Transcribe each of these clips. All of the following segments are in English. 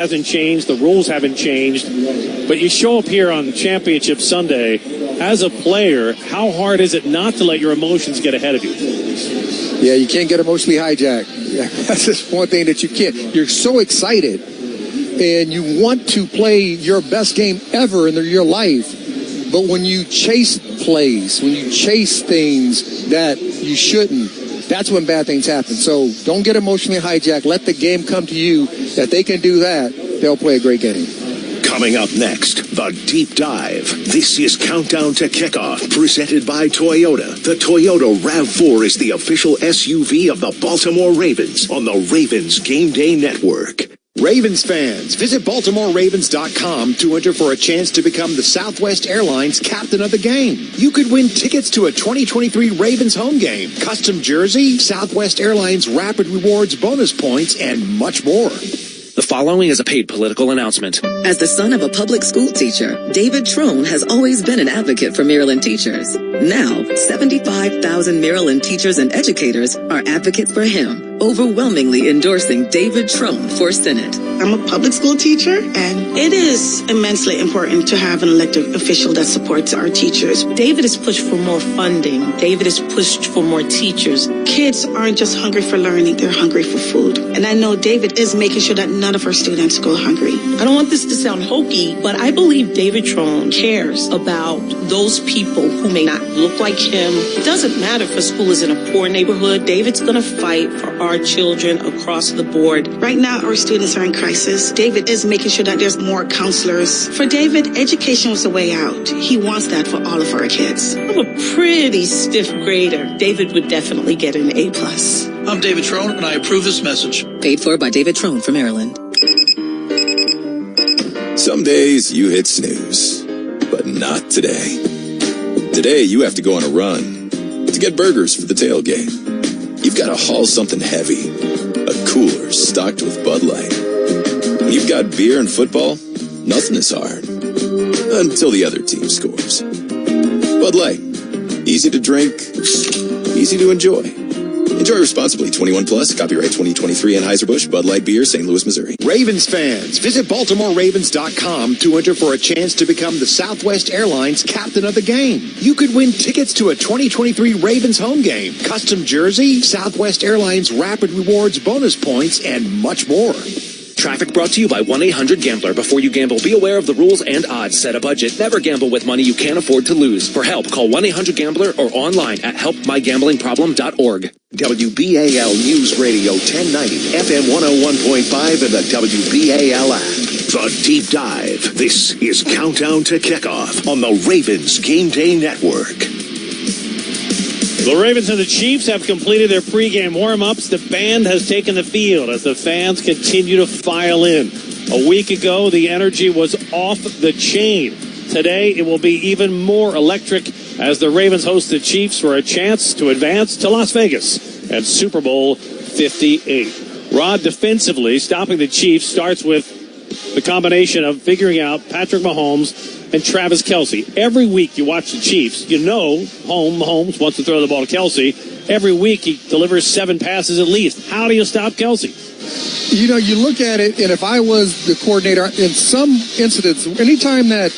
hasn't changed, the rules haven't changed, but you show up here on Championship Sunday as a player. How hard is it not to let your emotions get ahead of you? Yeah, you can't get emotionally hijacked. That's just one thing that you can't. You're so excited, and you want to play your best game ever in your life. But when you chase plays, when you chase things that you shouldn't, that's when bad things happen. So don't get emotionally hijacked. Let the game come to you. That they can do that, they'll play a great game. Coming up next, the Deep Dive. This is Countdown to Kickoff, presented by Toyota. The Toyota RAV4 is the official SUV of the Baltimore Ravens on the Ravens Game Day Network. Ravens fans, visit BaltimoreRavens.com to enter for a chance to become the Southwest Airlines captain of the game. You could win tickets to a 2023 Ravens home game, custom jersey, Southwest Airlines Rapid Rewards bonus points, and much more. The following is a paid political announcement. As the son of a public school teacher, David Trone has always been an advocate for Maryland teachers. Now, 75,000 Maryland teachers and educators are advocates for him, overwhelmingly endorsing David Trone for Senate. I'm a public school teacher, and it is immensely important to have an elected official that supports our teachers. David has pushed for more funding. David has pushed for more teachers. Kids aren't just hungry for learning, they're hungry for food. And I know David is making sure that none of our students go hungry. I don't want this to sound hokey, but I believe David Trone cares about those people who may not look like him. It doesn't matter if a school is in a poor neighborhood. David's going to fight for our children across the board. Right now, our students are in crisis. David is making sure that there's more counselors. For David, education was the way out. He wants that for all of our kids. I'm a pretty stiff grader. David would definitely get an A+. I'm David Trone, and I approve this message. Paid for by David Trone for Maryland. Some days you hit snooze, but not today. Today you have to go on a run to get burgers for the tailgate. You've got to haul something heavy, a cooler stocked with Bud Light. When you've got beer and football, nothing is hard, until the other team scores. Bud Light, easy to drink, easy to enjoy. Enjoy responsibly. 21 plus. Copyright 2023 Anheuser-Busch, Bud Light Beer, St. Louis, Missouri. Ravens fans, visit BaltimoreRavens.com to enter for a chance to become the Southwest Airlines captain of the game. You could win tickets to a 2023 Ravens home game, custom jersey, Southwest Airlines Rapid Rewards bonus points, and much more. Traffic brought to you by 1-800-GAMBLER. Before you gamble, be aware of the rules and odds. Set a budget. Never gamble with money you can't afford to lose. For help, call 1-800-GAMBLER or online at helpmygamblingproblem.org. WBAL News Radio 1090, FM 101.5, and the WBAL app. The Deep Dive. This is Countdown to Kickoff on the Ravens Game Day Network. The Ravens and the Chiefs have completed their pregame warm-ups. The band has taken the field as the fans continue to file in. A week ago, the energy was off the chain. Today, it will be even more electric as the Ravens host the Chiefs for a chance to advance to Las Vegas at Super Bowl 58. Rod, defensively, stopping the Chiefs starts with the combination of figuring out Patrick Mahomes and Travis Kelce. Every week you watch the Chiefs, you know Mahomes wants to throw the ball to Kelce. Every week he delivers 7 passes at least. How do you stop Kelce? You know, you look at it, and if I was the coordinator, in some incidents, anytime that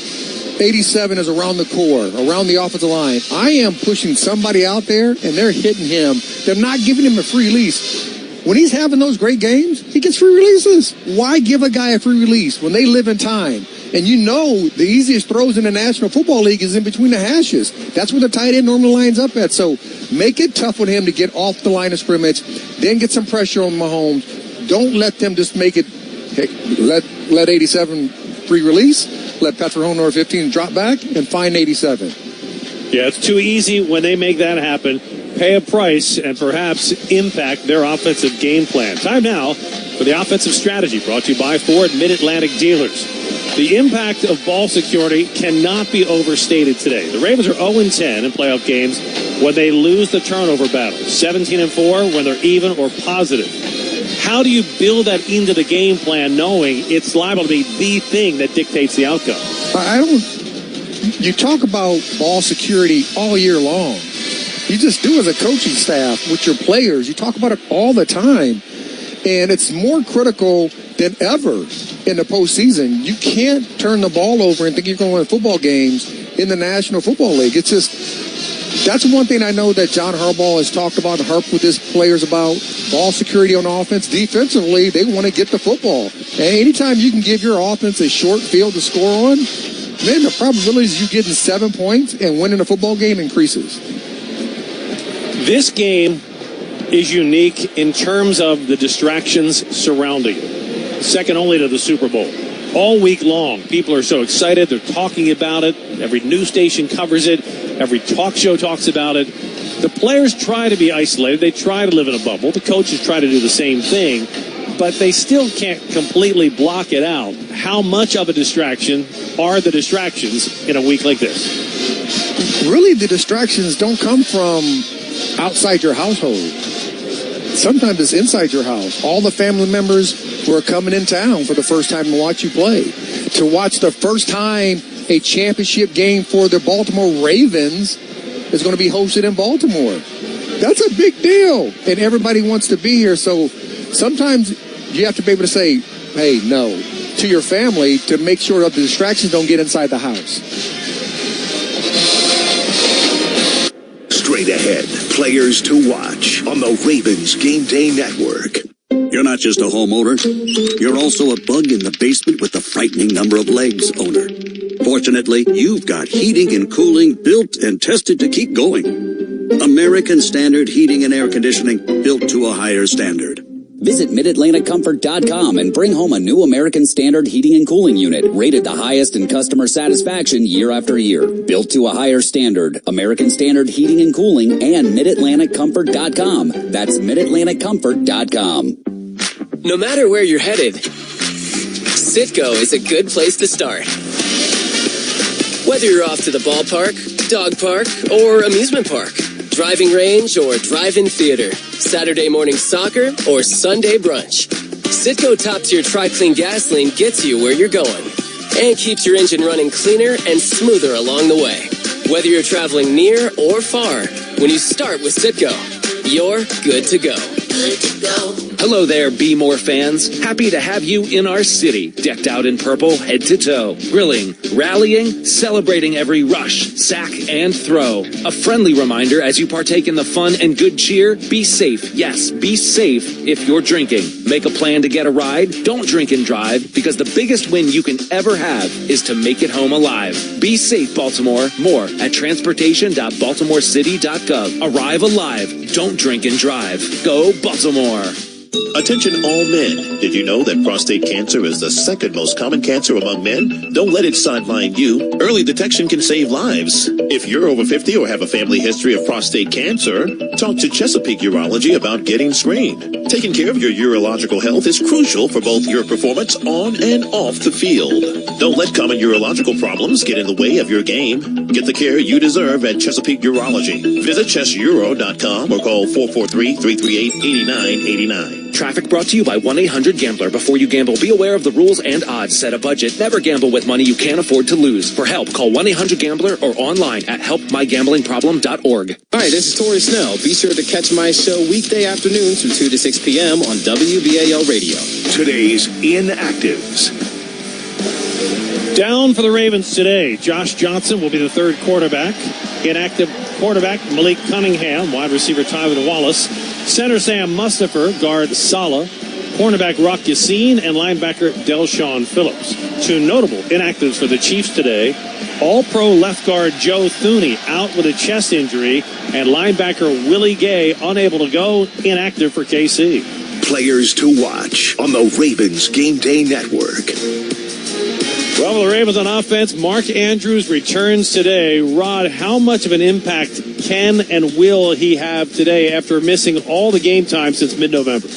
87 is around the core, around the offensive line, I am pushing somebody out there, and they're hitting him. They're not giving him a free release. When he's having those great games, he gets free releases. Why give a guy a free release when they live in time? And you know the easiest throws in the National Football League is in between the hashes. That's where the tight end normally lines up at. So make it tough on him to get off the line of scrimmage, then get some pressure on Mahomes. Don't let them just make it, let 87 free release, let Patrick Mahomes 15 drop back, and find 87. Yeah, it's too easy when they make that happen. Pay a price and perhaps impact their offensive game plan. Time now for the offensive strategy brought to you by Ford Mid-Atlantic Dealers. The impact of ball security cannot be overstated today. The Ravens are 0-10 in playoff games when they lose the turnover battle. 17-4 when they're even or positive. How do you build that into the game plan knowing it's liable to be the thing that dictates the outcome? You talk about ball security all year long. You just do as a coaching staff with your players. You talk about it all the time. And it's more critical than ever in the postseason. You can't turn the ball over and think you're going to win football games in the National Football League. It's just, that's one thing I know that John Harbaugh has talked about and harped with his players about. Ball security on offense. Defensively, they want to get the football. And anytime you can give your offense a short field to score on, man, the probability of you getting 7 points and winning a football game increases. This game is unique in terms of the distractions surrounding it. Second only to the Super Bowl. All week long, people are so excited. They're talking about it. Every news station covers it. Every talk show talks about it. The players try to be isolated. They try to live in a bubble. The coaches try to do the same thing. But they still can't completely block it out. How much of a distraction are the distractions in a week like this? Really, the distractions don't come from outside your household. Sometimes it's inside your house. All the family members who are coming in town for the first time to watch you play. To watch the first time a championship game for the Baltimore Ravens is going to be hosted in Baltimore. That's a big deal. And everybody wants to be here. So sometimes you have to be able to say, hey, no, to your family to make sure that the distractions don't get inside the house. Straight ahead, players to watch on the Ravens Game Day Network. You're not just a homeowner. You're also a bug in the basement with the frightening number of legs owner. Fortunately, you've got heating and cooling built and tested to keep going. American Standard Heating and Air Conditioning, built to a higher standard. Visit MidAtlanticComfort.com and bring home a new American Standard heating and cooling unit, rated the highest in customer satisfaction year after year. Built to a higher standard, American Standard Heating and Cooling and MidAtlanticComfort.com. That's MidAtlanticComfort.com. No matter where you're headed, Citgo is a good place to start. Whether you're off to the ballpark, dog park, or amusement park, driving range or drive-in theater, Saturday morning soccer or Sunday brunch, Citgo top-tier Tri-Clean gasoline gets you where you're going and keeps your engine running cleaner and smoother along the way. Whether you're traveling near or far, when you start with Citgo, you're good to go. Good to go. Hello there, Be More fans. Happy to have you in our city, decked out in purple head to toe. Grilling, rallying, celebrating every rush, sack, and throw. A friendly reminder as you partake in the fun and good cheer, be safe. Yes, be safe if you're drinking. Make a plan to get a ride. Don't drink and drive, because the biggest win you can ever have is to make it home alive. Be safe, Baltimore. More at transportation.baltimorecity.gov. Arrive alive. Don't drink and drive. Go Baltimore. Attention all men. Did you know that prostate cancer is the second most common cancer among men? Don't let it sideline you. Early detection can save lives. If you're over 50 or have a family history of prostate cancer, talk to Chesapeake Urology about getting screened. Taking care of your urological health is crucial for both your performance on and off the field. Don't let common urological problems get in the way of your game. Get the care you deserve at Chesapeake Urology. Visit chessuro.com or call 443-338-8989. Traffic brought to you by 1-800-GAMBLER. Before you gamble, be aware of the rules and odds. Set a budget. Never gamble with money you can't afford to lose. For help, call 1-800-GAMBLER or online at helpmygamblingproblem.org. Hi, this is Tori Snell. Be sure to catch my show weekday afternoons from 2 to 6 p.m. on WBAL Radio. Today's Inactives. Down for the Ravens today, Josh Johnson will be the third quarterback. Inactive quarterback Malik Cunningham, wide receiver Tyler Wallace, center Sam Mustapher, guard Salah, cornerback Rock Yassin, and linebacker Delshon Phillips. Two notable inactives for the Chiefs today. All-Pro left guard Joe Thuney out with a chest injury, and linebacker Willie Gay unable to go, inactive for KC. Players to watch on the Ravens Game Day Network. Well, the Ravens on offense, Mark Andrews returns today. Rod, how much of an impact can and will he have today after missing all the game time since mid-November?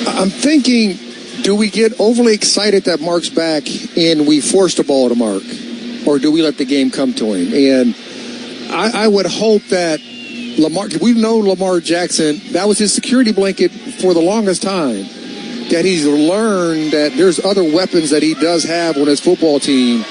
I'm thinking, do we get overly excited that Mark's back and we force the ball to Mark? Or do we let the game come to him? And I would hope that Lamar, we know Lamar Jackson, that was his security blanket for the longest time. That he's learned that there's other weapons that he does have on his football team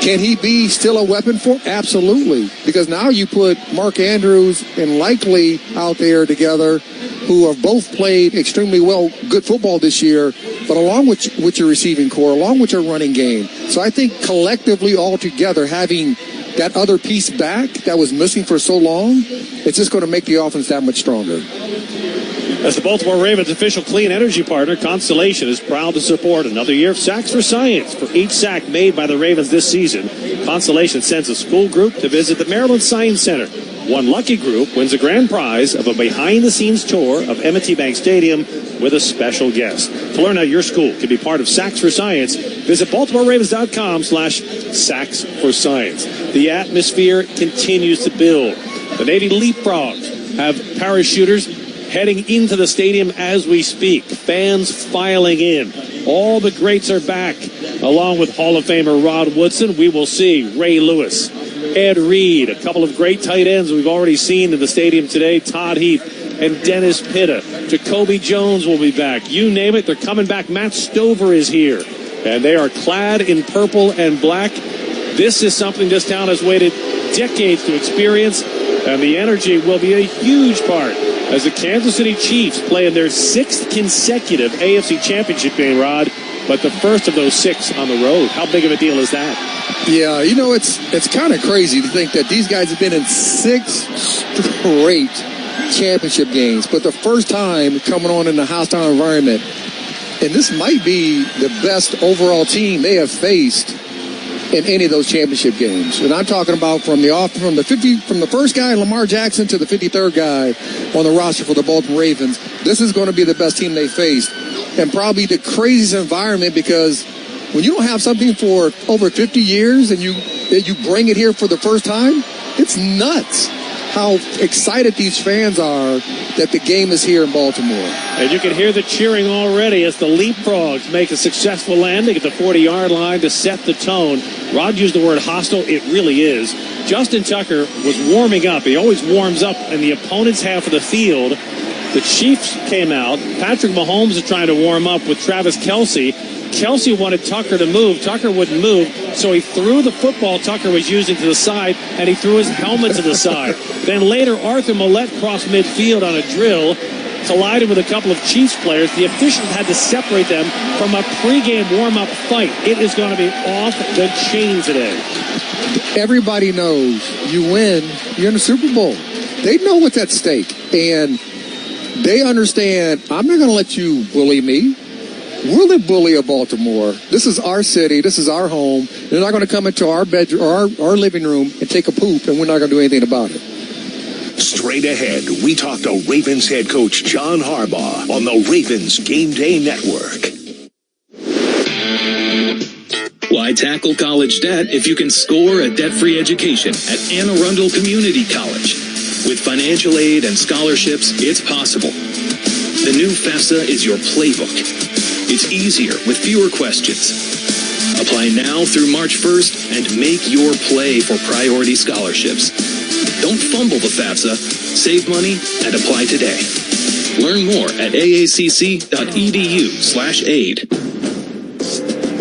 Can he be still a weapon for? Absolutely. Because now you put Mark Andrews and Likely out there together, who have both played extremely well, good football this year, but along with your receiving core, along with your running game. So I think collectively, all together, having that other piece back that was missing for so long, it's just going to make the offense that much stronger. As the Baltimore Ravens official clean energy partner, Constellation is proud to support another year of Sacks for Science. For each sack made by the Ravens this season, Constellation sends a school group to visit the Maryland Science Center. One lucky group wins a grand prize of a behind-the-scenes tour of M&T Bank Stadium with a special guest. To learn how your school can be part of Sacks for Science, visit BaltimoreRavens.com/Sacks for Science. The atmosphere continues to build. The Navy Leapfrogs have parachuters heading into the stadium as we speak. Fans filing in. All the greats are back. Along with Hall of Famer Rod Woodson, we will see Ray Lewis, Ed Reed, a couple of great tight ends we've already seen in the stadium today, Todd Heath and Dennis Pitta. Jacoby Jones will be back. You name it, they're coming back. Matt Stover is here. And they are clad in purple and black. This is something this town has waited decades to experience, and the energy will be a huge part as the Kansas City Chiefs play in their 6th consecutive AFC Championship game, Rod, but the first of those 6 on the road. How big of a deal is that? Yeah, you know, it's kind of crazy to think that these guys have been in 6 straight championship games, but the first time coming on in a hostile environment. And this might be the best overall team they have faced in any of those championship games. And I'm talking about from the first guy, Lamar Jackson, to the 53rd guy on the roster for the Baltimore Ravens. This is going to be the best team they faced, and probably the craziest environment, because when you don't have something for over 50 years and you bring it here for the first time, it's nuts how excited these fans are that the game is here in Baltimore. And you can hear the cheering already as the Leapfrogs make a successful landing at the 40-yard line to set the tone. Rod used the word hostile. It really is. Justin Tucker was warming up. He always warms up in the opponent's half of the field. The Chiefs came out. Patrick Mahomes is trying to warm up with Travis Kelce. Kelce wanted Tucker to move. Tucker wouldn't move, so he threw the football Tucker was using to the side, and he threw his helmet to the side. Then later, Arthur Millette crossed midfield on a drill, collided with a couple of Chiefs players. The officials had to separate them from a pregame warm-up fight. It is going to be off the chain today. Everybody knows you win, you're in the Super Bowl. They know what's at stake, and they understand, I'm not going to let you bully me. We're the bully of Baltimore. This is our city. This is our home. They're not going to come into our bedroom or our living room and take a poop, and we're not going to do anything about it. Straight ahead, we talk to Ravens head coach John Harbaugh on the Ravens Game Day Network. Why tackle college debt if you can score a debt-free education at Anne Arundel Community College? With financial aid and scholarships, it's possible. The new FAFSA is your playbook. It's easier with fewer questions. Apply now through March 1st and make your play for priority scholarships. Don't fumble the FAFSA. Save money and apply today. Learn more at aacc.edu/aid.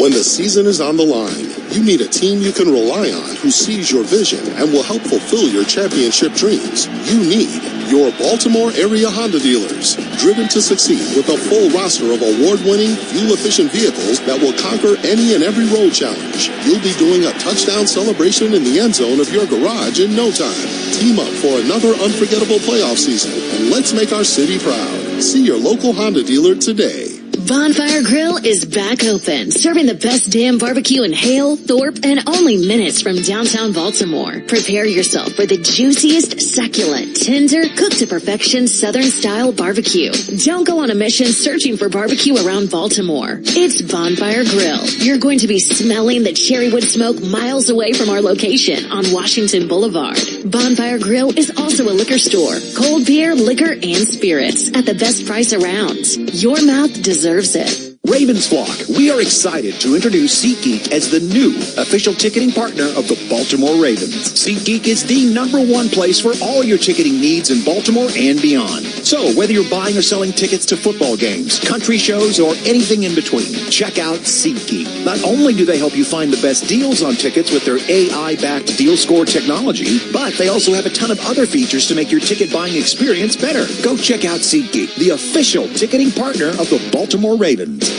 When the season is on the line, you need a team you can rely on who sees your vision and will help fulfill your championship dreams. You need your Baltimore area Honda dealers, driven to succeed with a full roster of award-winning, fuel-efficient vehicles that will conquer any and every road challenge. You'll be doing a touchdown celebration in the end zone of your garage in no time. Team up for another unforgettable playoff season, and let's make our city proud. See your local Honda dealer today. Bonfire Grill is back open, serving the best damn barbecue in Hale, Thorpe, and only minutes from downtown Baltimore. Prepare yourself for the juiciest, succulent, tender, cooked to perfection Southern-style barbecue. Don't go on a mission searching for barbecue around Baltimore. It's Bonfire Grill. You're going to be smelling the cherrywood smoke miles away from our location on Washington Boulevard. Bonfire Grill is also a liquor store. Cold beer, liquor, and spirits at the best price around. Your mouth deserves it. Ravens flock, we are excited to introduce SeatGeek as the new official ticketing partner of the Baltimore Ravens. SeatGeek is the #1 place for all your ticketing needs in Baltimore and beyond. So whether you're buying or selling tickets to football games, country shows, or anything in between, check out SeatGeek. Not only do they help you find the best deals on tickets with their AI-backed deal score technology, but they also have a ton of other features to make your ticket buying experience better. Go check out SeatGeek, the official ticketing partner of the Baltimore Ravens.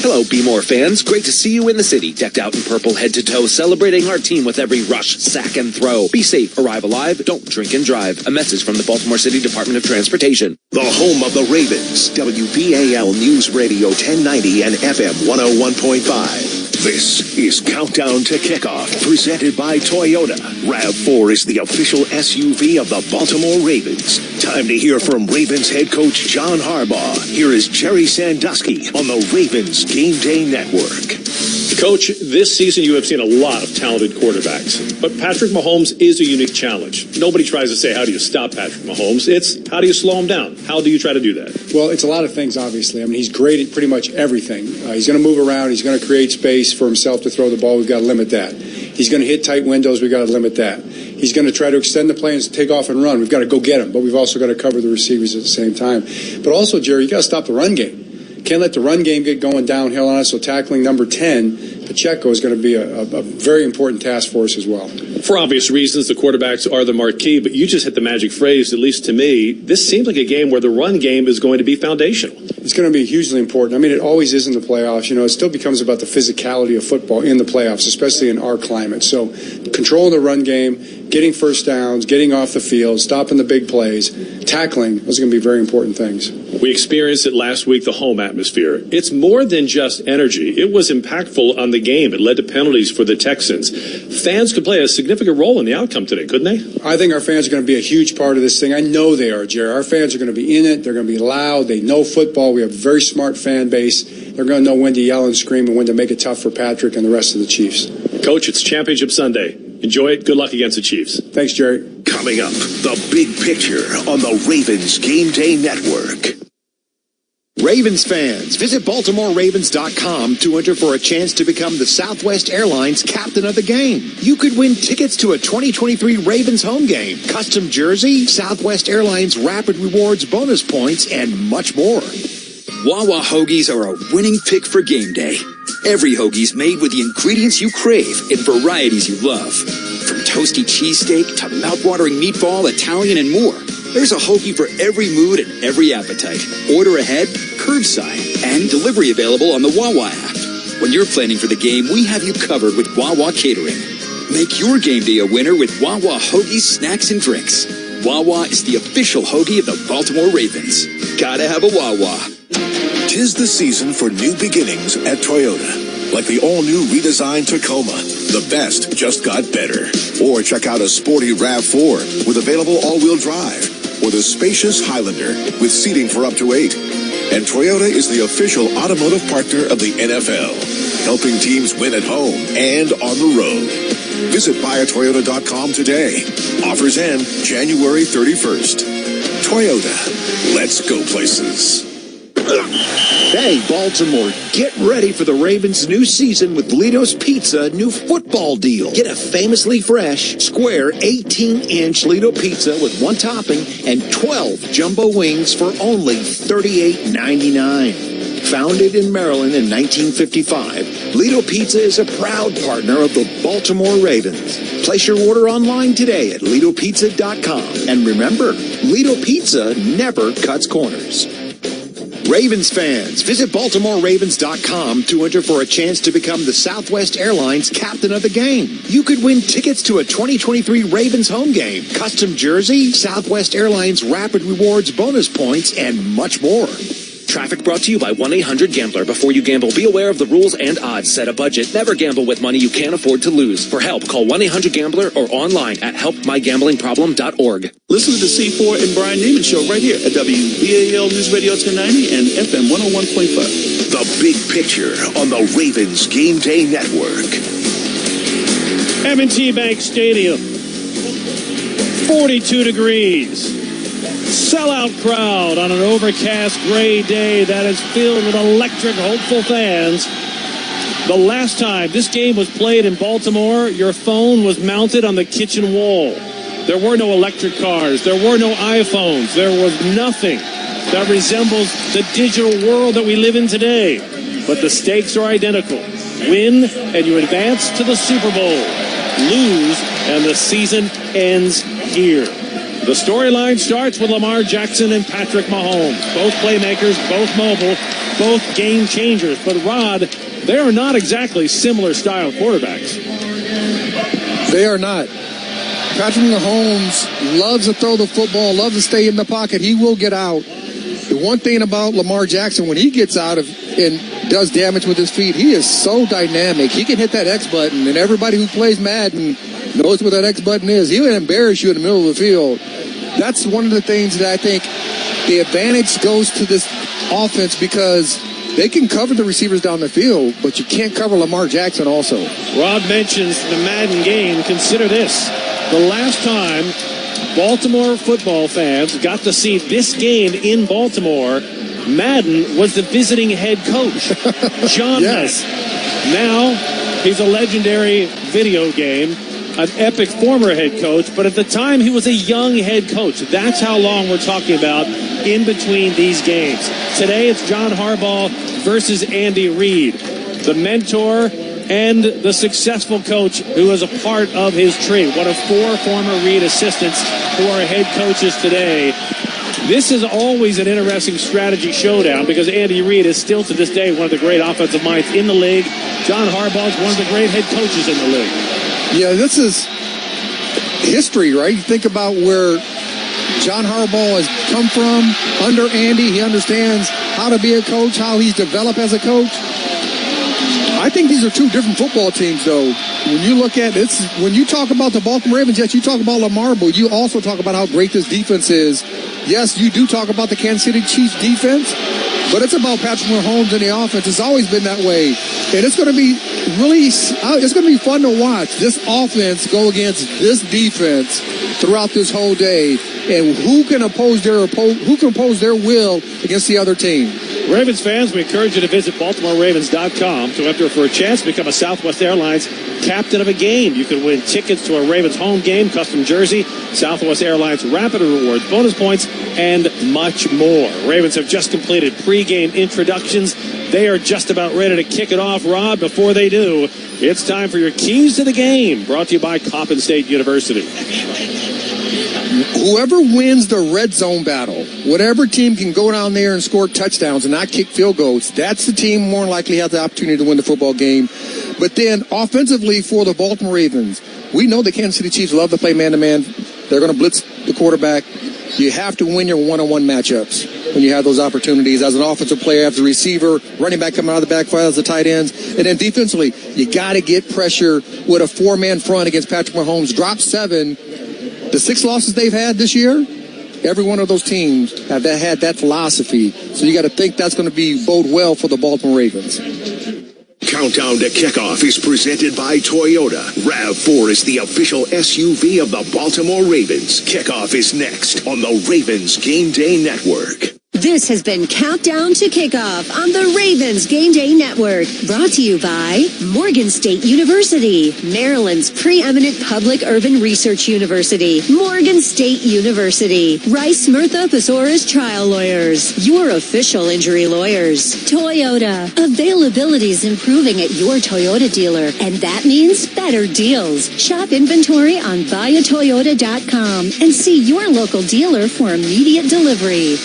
Hello, B-More fans. Great to see you in the city, decked out in purple head to toe, celebrating our team with every rush, sack, and throw. Be safe, arrive alive, don't drink and drive. A message from the Baltimore City Department of Transportation. The home of the Ravens, WBAL News Radio 1090 and FM 101.5. This is Countdown to Kickoff, presented by Toyota. RAV4 is the official SUV of the Baltimore Ravens. Time to hear from Ravens head coach John Harbaugh. Here is Jerry Sandusky on the Ravens Game Day Network. Coach, this season you have seen a lot of talented quarterbacks, but Patrick Mahomes is a unique challenge. Nobody tries to say, how do you stop Patrick Mahomes? It's, how do you slow him down? How do you try to do that? Well, it's a lot of things, obviously. I mean, he's great at pretty much everything. He's going to move around. He's going to create space for himself to throw the ball. We've got to limit that. He's going to hit tight windows. We've got to limit that. He's going to try to extend the play and take off and run. We've got to go get him, but we've also got to cover the receivers at the same time. But also, Jerry, you got to stop the run game. Can't let the run game get going downhill on us, so tackling number 10, Pacheco, is going to be a very important task for us as well. For obvious reasons, the quarterbacks are the marquee, but you just hit the magic phrase, at least to me. This seems like a game where the run game is going to be foundational. It's going to be hugely important. I mean, it always is in the playoffs. You know, it still becomes about the physicality of football in the playoffs, especially in our climate. So controlling the run game, getting first downs, getting off the field, stopping the big plays, tackling, those are going to be very important things. We experienced it last week, the home atmosphere. It's more than just energy. It was impactful on the game. It led to penalties for the Texans. Fans could play a significant role in the outcome today, couldn't they? I think our fans are going to be a huge part of this thing. I know they are, Jerry. Our fans are going to be in it. They're going to be loud. They know football. We have a very smart fan base. They're going to know when to yell and scream and when to make it tough for Patrick and the rest of the Chiefs. Coach, it's Championship Sunday. Enjoy it. Good luck against the Chiefs. Thanks, Jerry. Coming up, the big picture on the Ravens Game Day Network. Ravens fans, visit BaltimoreRavens.com to enter for a chance to become the Southwest Airlines captain of the game. You could win tickets to a 2023 Ravens home game, custom jersey, Southwest Airlines Rapid Rewards bonus points, and much more. Wawa hoagies are a winning pick for game day. Every hoagie's made with the ingredients you crave in varieties you love. From toasty cheesesteak to mouthwatering meatball, Italian, and more. There's a hoagie for every mood and every appetite. Order ahead, curbside, and delivery available on the Wawa app. When you're planning for the game, we have you covered with Wawa Catering. Make your game day a winner with Wawa hoagies, snacks, and drinks. Wawa is the official hoagie of the Baltimore Ravens. Gotta have a Wawa. 'Tis the season for new beginnings at Toyota. Like the all-new redesigned Tacoma. The best just got better. Or check out a sporty RAV4 with available all-wheel drive. Or the spacious Highlander with seating for up to 8. And Toyota is the official automotive partner of the NFL, helping teams win at home and on the road. Visit buyatoyota.com today. Offers end January 31st. Toyota, let's go places. Hey, Baltimore, get ready for the Ravens' new season with Lito's Pizza new football deal. Get a famously fresh, square 18-inch Lito pizza with one topping and 12 jumbo wings for only $38.99. Founded in Maryland in 1955, Lito Pizza is a proud partner of the Baltimore Ravens. Place your order online today at LitoPizza.com. And remember, Lito Pizza never cuts corners. Ravens fans, visit BaltimoreRavens.com to enter for a chance to become the Southwest Airlines captain of the game. You could win tickets to a 2023 Ravens home game, custom jersey, Southwest Airlines Rapid Rewards bonus points, and much more. Traffic brought to you by 1-800-GAMBLER. Before you gamble, be aware of the rules and odds. Set a budget. Never gamble with money you can't afford to lose. For help, call 1-800-GAMBLER or online at helpmygamblingproblem.org. Listen to the C4 and Brian Neiman Show right here at WBAL News Radio 1090 and FM 101.5. The big picture on the Ravens Game Day Network. M&T Bank Stadium, 42 degrees. Sellout crowd on an overcast gray day that is filled with electric, hopeful fans. The last time this game was played in Baltimore, your phone was mounted on the kitchen wall. There were no electric cars. There were no iPhones. There was nothing. that resembles the digital world that we live in today. But the stakes are identical. Win, and you advance to the Super Bowl. Lose, and the season ends here. The storyline starts with Lamar Jackson and Patrick Mahomes. Both playmakers, both mobile, both game changers. But, Rod, they are not exactly similar style quarterbacks. They are not. Patrick Mahomes loves to throw the football, loves to stay in the pocket. He will get out. The one thing about Lamar Jackson, when he gets out of and does damage with his feet, he is so dynamic. He can hit that X button, and everybody who plays Madden knows what that X button is. He will embarrass you in the middle of the field. That's one of the things that I think the advantage goes to this offense, because they can cover the receivers down the field, but you can't cover Lamar Jackson also. Rob mentions the Madden game. Consider this. The last time Baltimore football fans got to see this game in Baltimore, Madden was the visiting head coach, John Yes. Madden. Now, he's a legendary video game, an epic former head coach, but at the time he was a young head coach. That's how long we're talking about in between these games. Today it's John Harbaugh versus Andy Reid, the mentor and the successful coach who is a part of his tree. One of 4 former Reid assistants who are head coaches today. This is always an interesting strategy showdown, because Andy Reid is still to this day one of the great offensive minds in the league. John Harbaugh is one of the great head coaches in the league. Yeah, this is history, right? You think about where John Harbaugh has come from under Andy. He understands how to be a coach, how he's developed as a coach. I think these are 2 different football teams, though. When you look at it, when you talk about the Baltimore Ravens, yes, you talk about Lamar, but you also talk about how great this defense is. Yes, you do talk about the Kansas City Chiefs defense, but it's about Patrick Mahomes and the offense. It's always been that way. And it's going to be it's going to be fun to watch this offense go against this defense throughout this whole day, and who can oppose their will against the other team. Ravens fans, we encourage you to visit BaltimoreRavens.com to enter for a chance to become a Southwest Airlines captain of a game. You can win tickets to a Ravens home game, custom jersey, Southwest Airlines Rapid Rewards, bonus points, and much more. Ravens have just completed pregame introductions. They are just about ready to kick it off. Rob, before they do, it's time for your keys to the game, brought to you by Coppin State University. Whoever wins the red zone battle, whatever team can go down there and score touchdowns and not kick field goals, that's the team more likely has the opportunity to win the football game. But then offensively for the Baltimore Ravens, we know the Kansas City Chiefs love to play man-to-man. They're going to blitz the quarterback. You have to win your one-on-one matchups when you have those opportunities as an offensive player, as a receiver, running back coming out of the backfield as the tight ends. And then defensively, you got to get pressure with a 4-man front against Patrick Mahomes. Drop 7. The 6 losses they've had this year, every one of those teams have had that philosophy. So you got to think that's going to bode well for the Baltimore Ravens. Countdown to Kickoff is presented by Toyota. RAV4 is the official SUV of the Baltimore Ravens. Kickoff is next on the Ravens Game Day Network. This has been Countdown to Kickoff on the Ravens Game Day Network. Brought to you by Morgan State University, Maryland's preeminent public urban research university. Morgan State University. Rice Murtha Thesaurus Trial Lawyers, your official injury lawyers. Toyota. Availability is improving at your Toyota dealer, and that means better deals. Shop inventory on buyatoyota.com and see your local dealer for immediate delivery.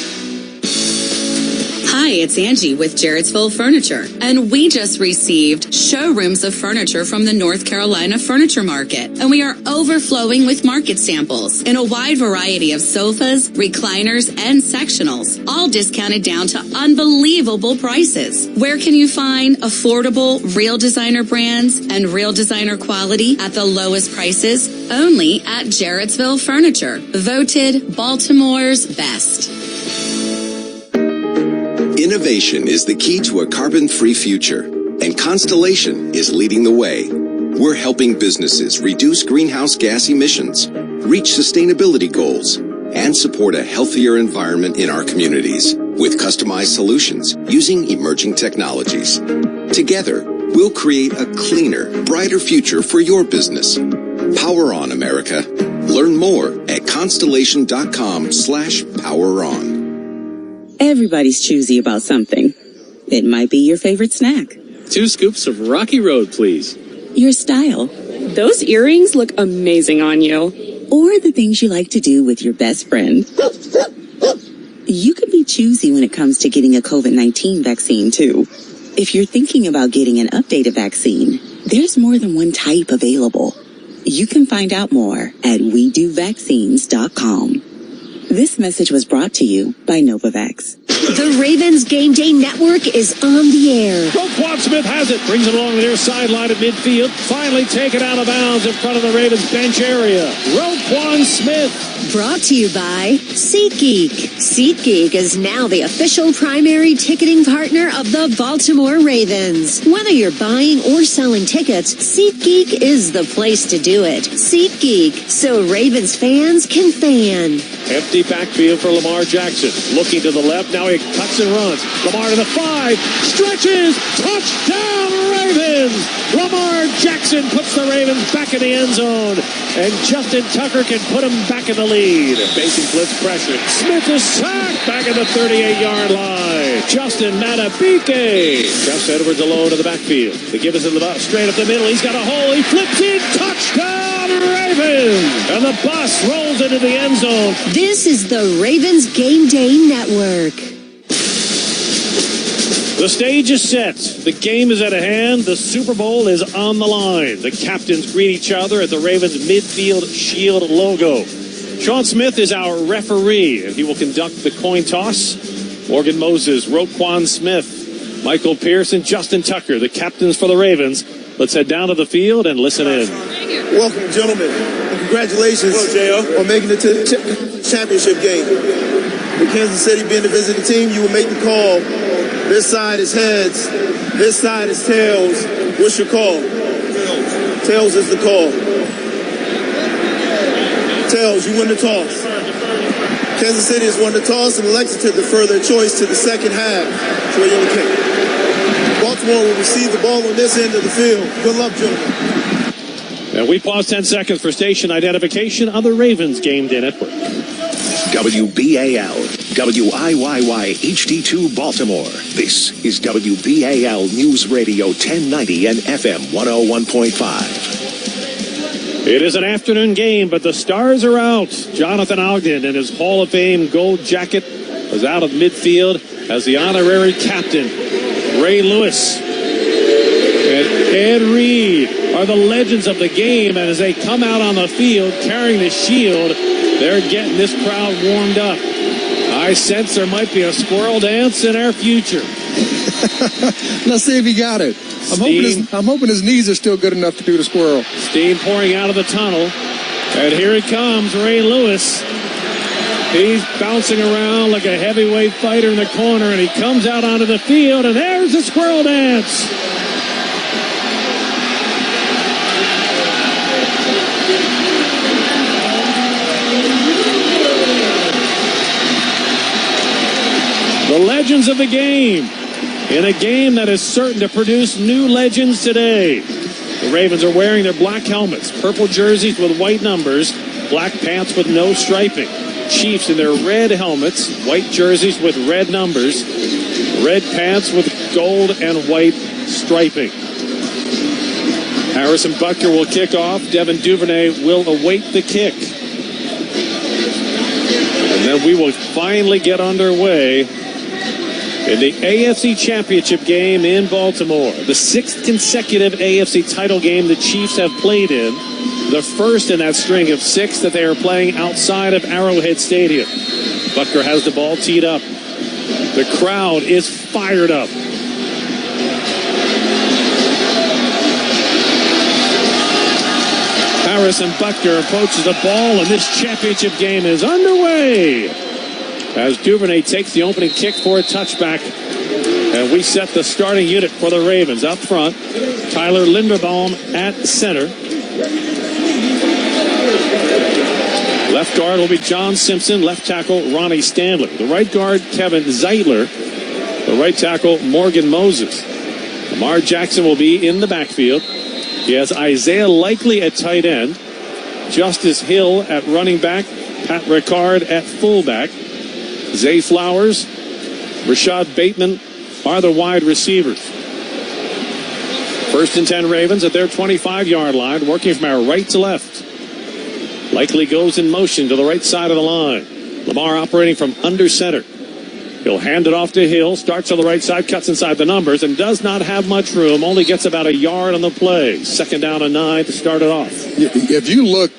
Hi, it's Angie with Jarrettsville Furniture, and we just received showrooms of furniture from the North Carolina Furniture Market, and we are overflowing with market samples in a wide variety of sofas, recliners, and sectionals, all discounted down to unbelievable prices. Where can you find affordable, real designer brands and real designer quality at the lowest prices? Only at Jarrettsville Furniture, voted Baltimore's best. Innovation is the key to a carbon-free future, and Constellation is leading the way. We're helping businesses reduce greenhouse gas emissions, reach sustainability goals, and support a healthier environment in our communities with customized solutions using emerging technologies. Together, we'll create a cleaner, brighter future for your business. Power on, America. Learn more at constellation.com/poweron. Everybody's choosy about something. It might be your favorite snack. 2 scoops of Rocky Road, please. Your style. Those earrings look amazing on you. Or the things you like to do with your best friend. You could be choosy when it comes to getting a COVID-19 vaccine, too. If you're thinking about getting an updated vaccine, there's more than one type available. You can find out more at WeDoVaccines.com. This message was brought to you by Novavax. The Ravens Game Day Network is on the air. Roquan Smith has it. Brings it along the near sideline at midfield. Finally taken out of bounds in front of the Ravens bench area. Roquan Smith. Brought to you by SeatGeek. SeatGeek is now the official primary ticketing partner of the Baltimore Ravens. Whether you're buying or selling tickets, SeatGeek is the place to do it. SeatGeek, so Ravens fans can fan. Empty backfield for Lamar Jackson. Looking to the left. Now he cuts and runs. Lamar to the 5. Stretches. Touchdown Ravens. Lamar Jackson puts the Ravens back in the end zone. And Justin Tucker can put them back in the lead. Facing blitz pressure. Smith is sacked back at the 38-yard line. Justin Matabike. Gus Edwards alone in the backfield. They give us in the bus. Straight up the middle. He's got a hole. He flips in. Touchdown Ravens. And the bus rolls into the end zone. This is the Ravens Game Day Network. The stage is set. The game is at hand. The Super Bowl is on the line. The captains greet each other at the Ravens midfield shield logo. Sean Smith is our referee, and he will conduct the coin toss. Morgan Moses, Roquan Smith, Michael Pearson, Justin Tucker, the captains for the Ravens. Let's head down to the field and listen in. Welcome, gentlemen, and congratulations on making it to the championship game. With Kansas City being the visiting team, you will make the call. This side is heads. This side is tails. What's your call? Tails is the call. Tails, you win the toss. Kansas City has won the toss and elected to defer their choice to the second half. So you're going to kick. Baltimore will receive the ball on this end of the field. Good luck, gentlemen. And we pause 10 seconds for station identification on the Ravens Game Day Network. WBAL, WIYY HD2 Baltimore. This is WBAL News Radio 1090 and FM 101.5. It is an afternoon game, but the stars are out. Jonathan Ogden in his Hall of Fame gold jacket was out of midfield as the honorary captain. Ray Lewis and Ed Reed are the legends of the game, and as they come out on the field carrying the shield, they're getting this crowd warmed up. I sense there might be a squirrel dance in our future. Let's see if he got it. I'm hoping his knees are still good enough to do the squirrel. Steam pouring out of the tunnel. And here it comes, Ray Lewis. He's bouncing around like a heavyweight fighter in the corner, and he comes out onto the field, and there's the squirrel dance. The legends of the game. In a game that is certain to produce new legends today. The Ravens are wearing their black helmets, purple jerseys with white numbers, black pants with no striping. Chiefs in their red helmets, white jerseys with red numbers, red pants with gold and white striping. Harrison Butker will kick off. Devin Duvernay will await the kick. And then we will finally get underway in the AFC Championship Game in Baltimore. The 6th consecutive AFC title game the Chiefs have played in. The first in that string of 6 that they are playing outside of Arrowhead Stadium. Butker has the ball teed up. The crowd is fired up. Harrison Butker approaches the ball, and this championship game is underway. As Duvernay takes the opening kick for a touchback. And we set the starting unit for the Ravens. Up front, Tyler Linderbaum at center. Left guard will be John Simpson. Left tackle, Ronnie Stanley. The right guard, Kevin Zeitler. The right tackle, Morgan Moses. Lamar Jackson will be in the backfield. He has Isaiah Likely at tight end. Justice Hill at running back. Pat Ricard at fullback. Zay Flowers Rashond, Bateman are the wide receivers. 1st and 10 Ravens at their 25-yard line, working from our right to left. Likely goes in motion to the right side of the line. Lamar operating from under center. He'll hand it off to Hill, starts on the right side, cuts inside the numbers, and does not have much room, only gets about a yard on the play. 2nd down and 9 to start it off. If you look,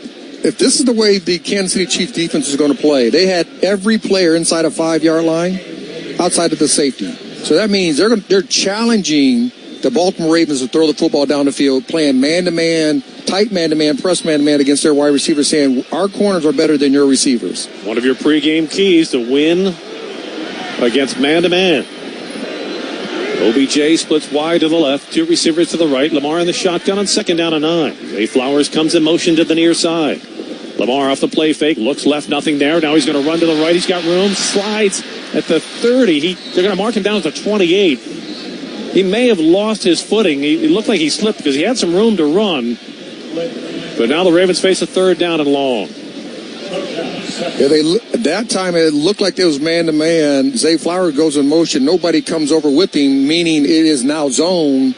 if this is the way the Kansas City Chiefs defense is going to play, they had every player inside a 5-yard line outside of the safety. So that means they're challenging the Baltimore Ravens to throw the football down the field, playing man-to-man, tight man-to-man, press man-to-man against their wide receivers, saying our corners are better than your receivers. One of your pregame keys to win against man-to-man. OBJ splits wide to the left, 2 receivers to the right. Lamar in the shotgun on 2nd down and 9. Zay Flowers comes in motion to the near side. Lamar off the play fake, looks left, nothing there. Now he's going to run to the right. He's got room, slides at the 30. They're going to mark him down at the 28. He may have lost his footing. It looked like he slipped because he had some room to run. But now the Ravens face a 3rd down and long. Yeah, that time it looked like it was man-to-man. Zay Flowers goes in motion. Nobody comes over with him, meaning it is now zone.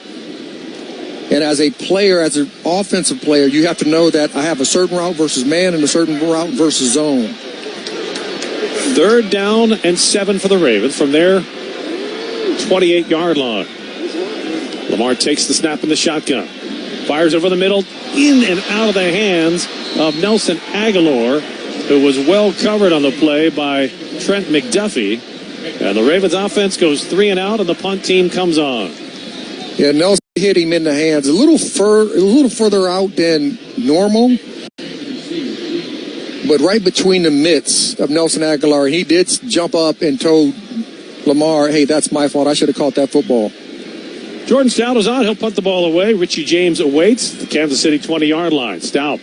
And as a player, as an offensive player, you have to know that I have a certain route versus man and a certain route versus zone. 3rd down and 7 for the Ravens from their 28-yard line. Lamar takes the snap in the shotgun. Fires over the middle, in and out of the hands of Nelson Aguilar, who was well covered on the play by Trent McDuffie. And the Ravens offense goes 3 and out, and the punt team comes on. Yeah, Nelson hit him in the hands. A little further out than normal, but right between the mitts of Nelson Aguilar. He did jump up and told Lamar, hey, that's my fault. I should have caught that football. Jordan Stout is on. He'll punt the ball away. Richie James awaits the Kansas City 20-yard line. Stout.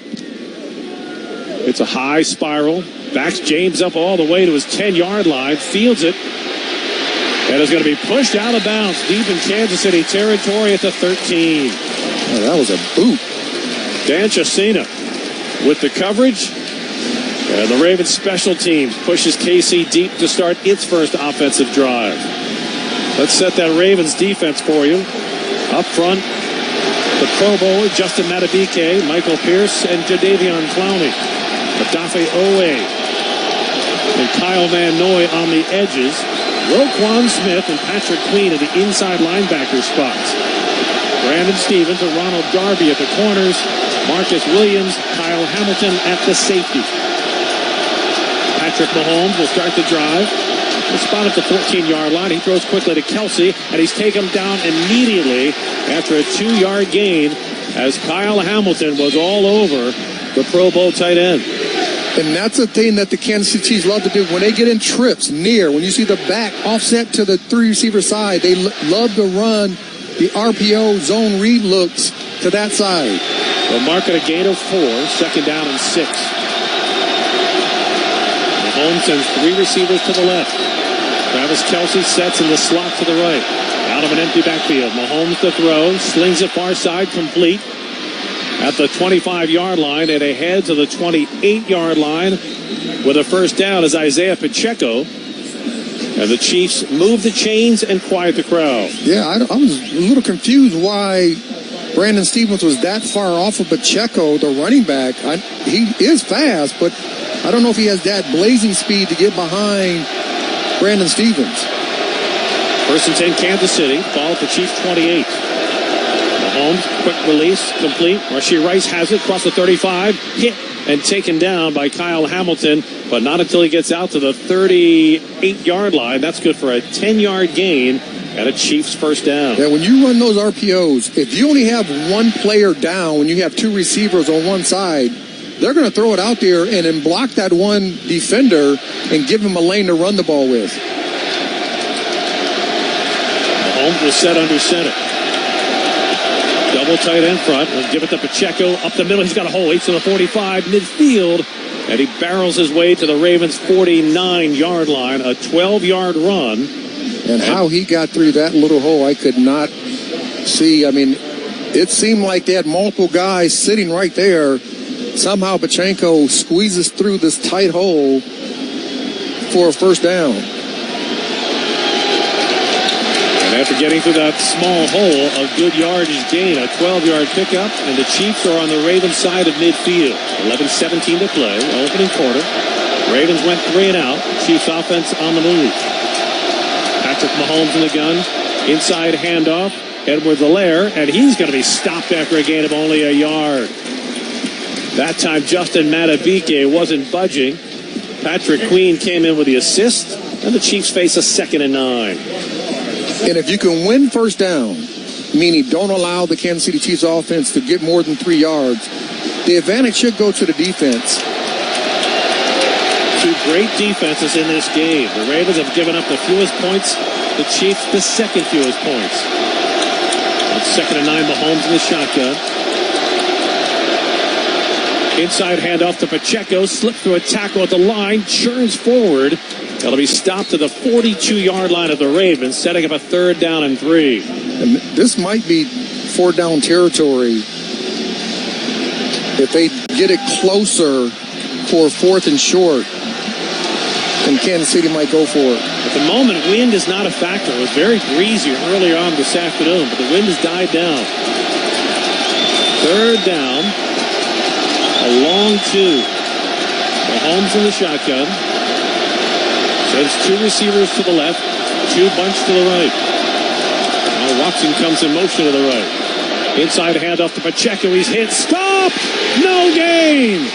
It's a high spiral. Backs James up all the way to his 10-yard line. Fields it. And is going to be pushed out of bounds deep in Kansas City territory at the 13. Oh, that was a boot. Dan Chesina with the coverage. And the Ravens special teams pushes KC deep to start its first offensive drive. Let's set that Ravens defense for you. Up front, the Pro Bowler, Justin Matabike, Michael Pierce, and Jadeveon Clowney. Adafe Owe and Kyle Van Noy on the edges. Roquan Smith and Patrick Queen at the inside linebacker spots. Brandon Stevens and Ronald Darby at the corners. Marcus Williams, Kyle Hamilton at the safety. Patrick Mahomes will start the drive. He'll spot at the 14-yard line. He throws quickly to Kelce, and he's taken down immediately after a 2-yard gain as Kyle Hamilton was all over the Pro Bowl tight end. And that's the thing that the Kansas City Chiefs love to do. When they get in trips near, when you see the back offset to the 3-receiver side, they love to run the RPO zone read looks to that side. They'll mark it a gain of 4, 2nd down and 6. Mahomes sends 3 receivers to the left. Travis Kelce sets in the slot to the right. Out of an empty backfield. Mahomes to throw. Slings it far side, complete at the 25-yard line, and ahead to the 28-yard line with a 1st down is Isiah Pacheco. And the Chiefs move the chains and quiet the crowd. Yeah, I was a little confused why Brandon Stevens was that far off of Pacheco, the running back. He is fast, but I don't know if he has that blazing speed to get behind Brandon Stevens. 1st and 10, Kansas City. Ball at the Chiefs 28. Mahomes, quick release, complete. Rashee Rice has it, across the 35. Hit and taken down by Kyle Hamilton, but not until he gets out to the 38-yard line. That's good for a 10-yard gain and a Chiefs 1st down. Yeah, when you run those RPOs, if you only have one player down, when you have 2 receivers on one side, they're going to throw it out there and then block that one defender and give him a lane to run the ball with. Mahomes was set under center. Double tight end front. We'll give it to Pacheco. Up the middle. He's got a hole. 8 to the 45. Midfield. And he barrels his way to the Ravens' 49-yard line. A 12-yard run. And how he got through that little hole, I could not see. I mean, it seemed like they had multiple guys sitting right there. Somehow Pacheco squeezes through this tight hole for a 1st down. And after getting through that small hole, a good yardage gain, a 12-yard pickup, and the Chiefs are on the Ravens side of midfield. 11:17 to play, opening quarter. Ravens went 3 and out. Chiefs offense on the move. Patrick Mahomes in the gun. Inside handoff. Edwards-Helaire, and he's going to be stopped after a gain of only a yard. That time, Justin Madubuike wasn't budging. Patrick Queen came in with the assist, and the Chiefs face a 2nd and 9. And if you can win first down, meaning don't allow the Kansas City Chiefs offense to get more than 3 yards, the advantage should go to the defense. Two great defenses in this game. The Ravens have given up the fewest points. The Chiefs the second fewest points. On 2nd and 9, Mahomes in the shotgun. Inside handoff to Pacheco. Slipped through a tackle at the line. Churns forward. That'll be stopped to the 42-yard line of the Ravens, setting up a 3rd down and 3. And this might be 4th down territory. If they get it closer for 4th and short, then Kansas City might go for it. At the moment, wind is not a factor. It was very breezy earlier on this afternoon, but the wind has died down. 3rd down. A long 2. Mahomes in the shotgun. Sends 2 receivers to the left, 2 bunch to the right. Now Watson comes in motion to the right. Inside handoff to Pacheco. He's hit. Stop! No gain!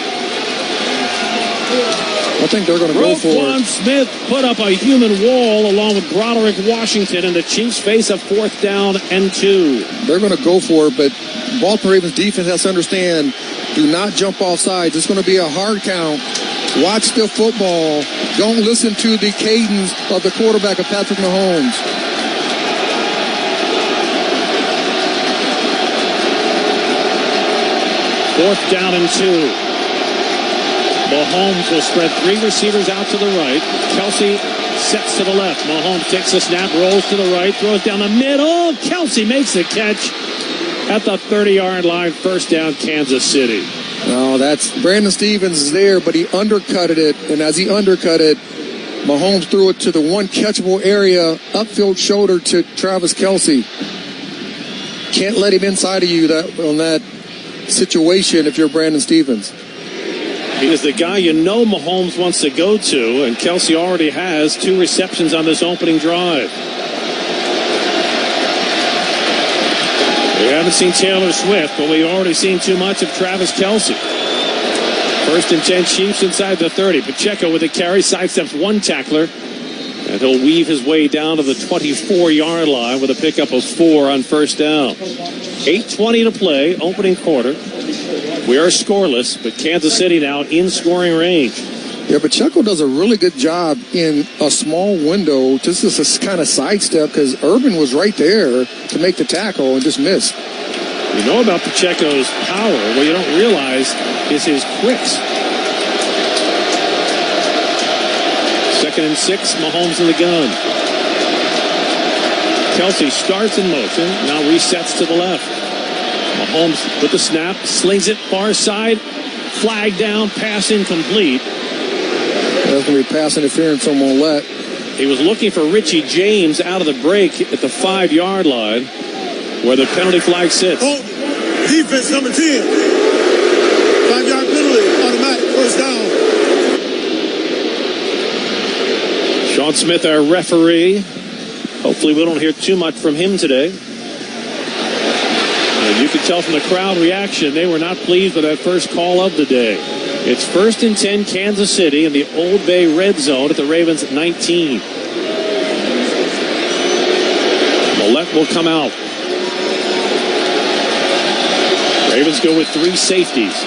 I think they're going to go for it. Roquan Smith put up a human wall along with Broderick Washington, and the Chiefs face a 4th down and 2. They're going to go for it, but Baltimore Ravens defense has to understand, do not jump off sides. It's going to be a hard count. Watch the football. Don't listen to the cadence of the quarterback of Patrick Mahomes. Fourth down and 2. Mahomes will spread 3 receivers out to the right. Kelce sets to the left. Mahomes takes the snap, rolls to the right, throws down the middle. Kelce makes the catch at the 30-yard line. First down, Kansas City. No, that's Brandon Stevens is there, but he undercutted it. And as he undercut it, Mahomes threw it to the one catchable area, upfield shoulder to Travis Kelce. Can't let him inside of you on that situation if you're Brandon Stevens. He is the guy you know Mahomes wants to go to, and Kelce already has 2 receptions on this opening drive. We haven't seen Taylor Swift, but we've already seen too much of Travis Kelce. 1st and 10, Chiefs inside the 30. Pacheco with a carry, sidesteps 1 tackler, and he'll weave his way down to the 24-yard line with a pickup of 4 on first down. 8:20 to play, opening quarter. We are scoreless, but Kansas City now in scoring range. Yeah, Pacheco does a really good job in a small window. Just as a kind of sidestep because Urban was right there to make the tackle and just missed. You know about Pacheco's power. What you don't realize is his quicks. 2nd and 6, Mahomes in the gun. Kelce starts in motion, now resets to the left. Mahomes with the snap, slings it far side, flag down, pass incomplete. That's going to be pass interference on Mollett. He was looking for Richie James out of the break at the 5-yard line where the penalty flag sits. Oh, defense number 10. 5-yard penalty, automatic, first down. Sean Smith, our referee. Hopefully we don't hear too much from him today. And you can tell from the crowd reaction, they were not pleased with that first call of the day. It's 1st and 10, Kansas City in the Old Bay red zone at the Ravens 19. Mollett will come out. Ravens go with 3 safeties.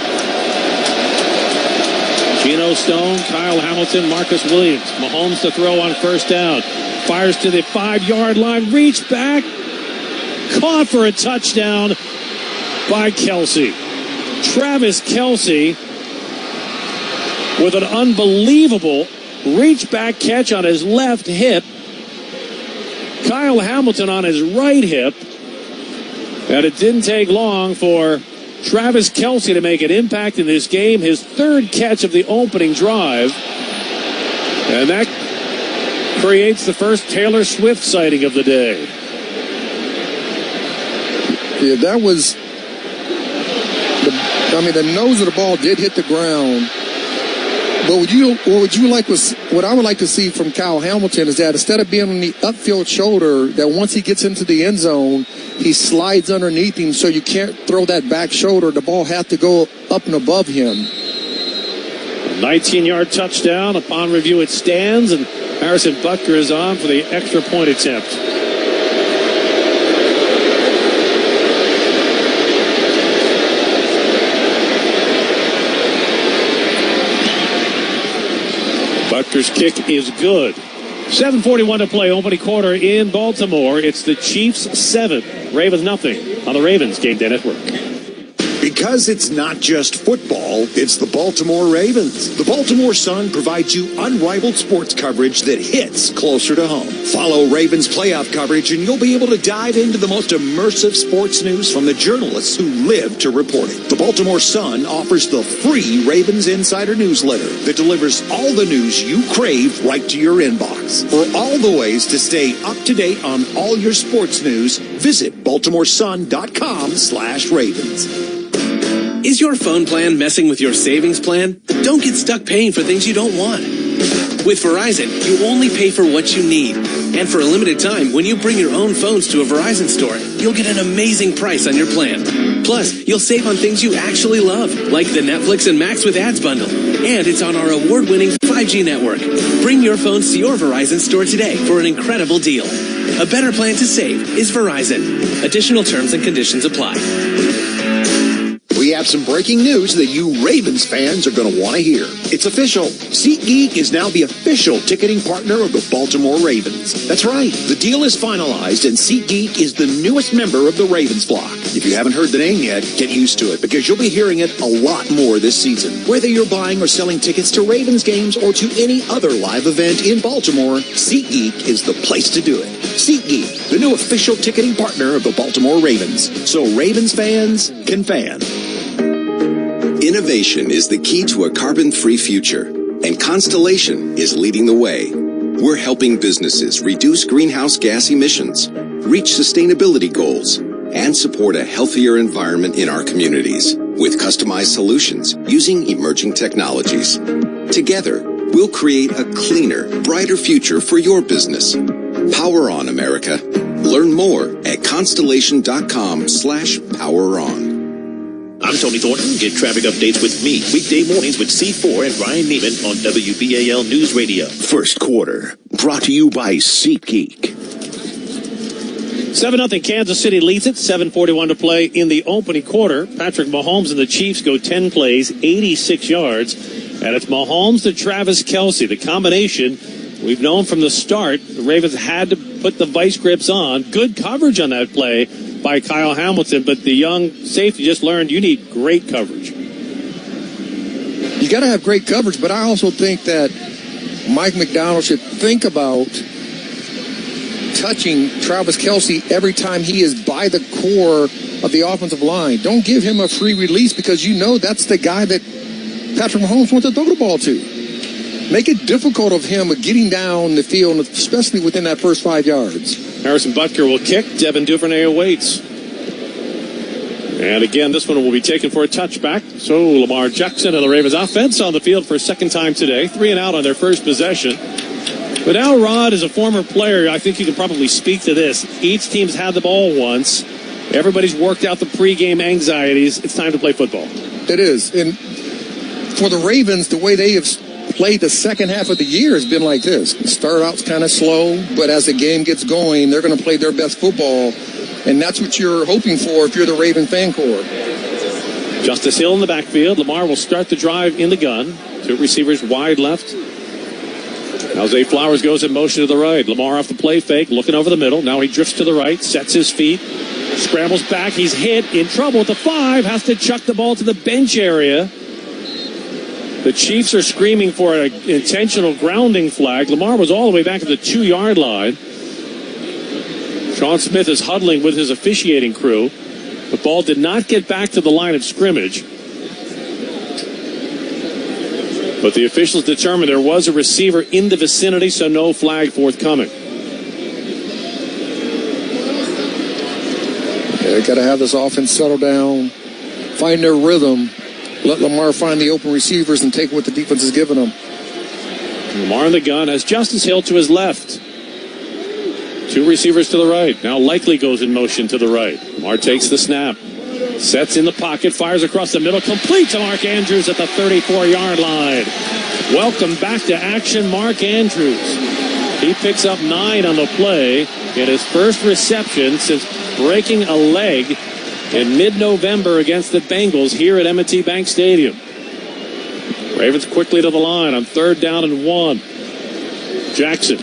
Geno Stone, Kyle Hamilton, Marcus Williams. Mahomes to throw on first down. Fires to the 5-yard line, reach back. Caught for a touchdown by Kelce. Travis Kelce with an unbelievable reach back catch on his left hip. Kyle Hamilton on his right hip. And it didn't take long for Travis Kelce to make an impact in this game. His 3rd catch of the opening drive. And that creates the first Taylor Swift sighting of the day. Yeah, that was. The nose of the ball did hit the ground. But what I would like to see from Kyle Hamilton is that instead of being on the upfield shoulder, that once he gets into the end zone, he slides underneath him so you can't throw that back shoulder. The ball has to go up and above him. 19-yard touchdown. Upon review, it stands, and Harrison Butker is on for the extra point attempt. Butker's kick is good. 7:41 to play, opening quarter in Baltimore. It's the Chiefs 7, Ravens nothing on the Ravens Game Day Network. Because it's not just football, it's the Baltimore Ravens. The Baltimore Sun provides you unrivaled sports coverage that hits closer to home. Follow Ravens playoff coverage and you'll be able to dive into the most immersive sports news from the journalists who live to report it. The Baltimore Sun offers the free Ravens Insider newsletter that delivers all the news you crave right to your inbox. For all the ways to stay up to date on all your sports news, visit baltimoresun.com/Ravens. Is your phone plan messing with your savings plan? Don't get stuck paying for things you don't want. With Verizon, you only pay for what you need. And for a limited time, when you bring your own phones to a Verizon store, you'll get an amazing price on your plan. Plus, you'll save on things you actually love, like the Netflix and Max with Ads bundle. And it's on our award-winning 5G network. Bring your phones to your Verizon store today for an incredible deal. A better plan to save is Verizon. Additional terms and conditions apply. We have some breaking news that you Ravens fans are going to want to hear. It's official. SeatGeek is now the official ticketing partner of the Baltimore Ravens. That's right. The deal is finalized, and SeatGeek is the newest member of the Ravens flock. If you haven't heard the name yet, get used to it, because you'll be hearing it a lot more this season. Whether you're buying or selling tickets to Ravens games or to any other live event in Baltimore, SeatGeek is the place to do it. SeatGeek, the new official ticketing partner of the Baltimore Ravens. So Ravens fans can fan. Innovation is the key to a carbon-free future, and Constellation is leading the way. We're helping businesses reduce greenhouse gas emissions, reach sustainability goals, and support a healthier environment in our communities with customized solutions using emerging technologies. Together, we'll create a cleaner, brighter future for your business. Power on, America. Learn more at constellation.com/poweron. I'm Tony Thornton. Get traffic updates with me weekday mornings with C4 and Ryan Neiman on WBAL News Radio. First quarter, brought to you by SeatGeek. 7-0 Kansas City leads it. 7:41 to play in the opening quarter. Patrick Mahomes and the Chiefs go 10 plays, 86 yards. And it's Mahomes to Travis Kelce. The combination we've known from the start. The Ravens had to put the vice grips on. Good coverage on that play by Kyle Hamilton, but the young safety just learned you need great coverage. You got to have great coverage, but I also think that Mike McDonald should think about touching Travis Kelce every time he is by the core of the offensive line. Don't give him a free release, because you know that's the guy that Patrick Mahomes wants to throw the ball to. Make it difficult of him getting down the field, especially within that first 5 yards. Harrison Butker will kick. Devin Duvernay awaits. And again, this one will be taken for a touchback. So Lamar Jackson and the Ravens offense on the field for a second time today. 3 and out on their first possession. But now, Rod, as a former player, I think you can probably speak to this. Each team's had the ball once. Everybody's worked out the pregame anxieties. It's time to play football. It is. And for the Ravens, the way they have played the second half of the year has been like this. It started out kind of slow, but as the game gets going, they're going to play their best football. And that's what you're hoping for if you're the Raven fan core. Justice Hill in the backfield. Lamar will start the drive in the gun. 2 receivers wide left. Now Zay Flowers goes in motion to the right. Lamar off the play fake, looking over the middle. Now he drifts to the right, sets his feet, scrambles back. He's hit, in trouble at the 5, has to chuck the ball to the bench area. The Chiefs are screaming for an intentional grounding flag. Lamar was all the way back at the 2-yard line. Sean Smith is huddling with his officiating crew. The ball did not get back to the line of scrimmage. But the officials determined there was a receiver in the vicinity, so no flag forthcoming. They got to have this offense settle down, find their rhythm, let Lamar find the open receivers and take what the defense is giving them. Lamar in the gun has Justice Hill to his left. 2 receivers to the right. Now Likely goes in motion to the right. Lamar takes the snap. Sets in the pocket, fires across the middle, complete to Mark Andrews at the 34-yard line. Welcome back to action, Mark Andrews. He picks up 9 on the play in his first reception since breaking a leg in mid-November against the Bengals here at M&T Bank Stadium. Ravens quickly to the line on 3rd down and 1. Jackson,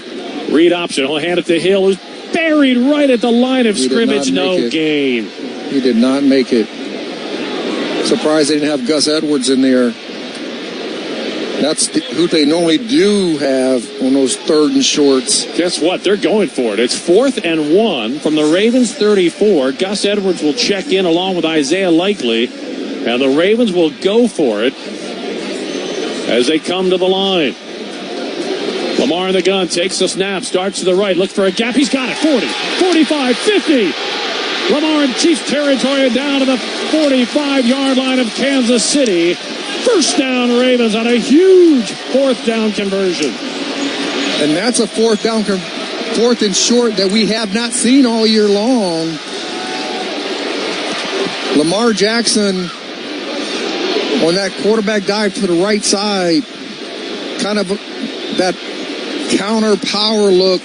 read option. He'll hand it to Hill, who's buried right at the line of scrimmage. No gain. He did not make it. Surprised they didn't have Gus Edwards in there. That's who they normally do have on those 3rd and shorts. Guess what? They're going for it. It's 4th and 1 from the Ravens 34. Gus Edwards will check in along with Isaiah Likely, and the Ravens will go for it as they come to the line. Lamar in the gun, takes the snap, starts to the right, looks for a gap. He's got it. 40, 45, 50. Lamar in Chiefs territory down to the 45-yard line of Kansas City. First down Ravens on a huge 4th down conversion. And that's a 4th and short that we have not seen all year long. Lamar Jackson on that quarterback dive to the right side, kind of that counter power look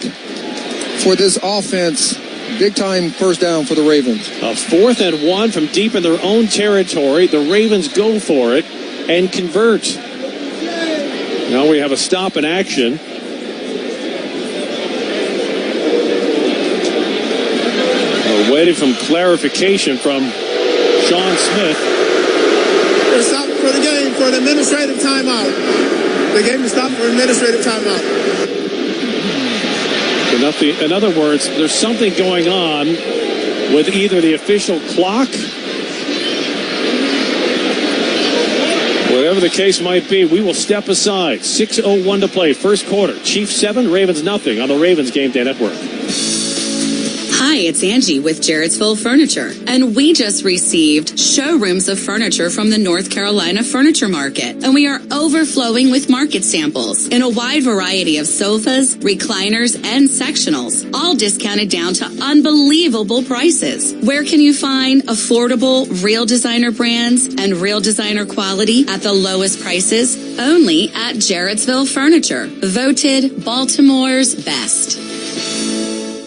for this offense. Big time first down for the Ravens. A 4th and 1 from deep in their own territory. The Ravens go for it and convert. Now we have a stop in action. We're waiting for clarification from Sean Smith. They're stopped for the game for an administrative timeout. The game is stopped for an administrative timeout. In other words, there's something going on with either the official clock, whatever the case might be. We will step aside. 6:01 to play, first quarter. Chiefs 7, Ravens nothing on the Ravens Game Day Network. Hi, it's Angie with Jarrettsville Furniture, and we just received showrooms of furniture from the North Carolina Furniture Market, and we are overflowing with market samples in a wide variety of sofas, recliners, and sectionals, all discounted down to unbelievable prices. Where can you find affordable, real designer brands and real designer quality at the lowest prices? Only at Jarrettsville Furniture, voted Baltimore's best.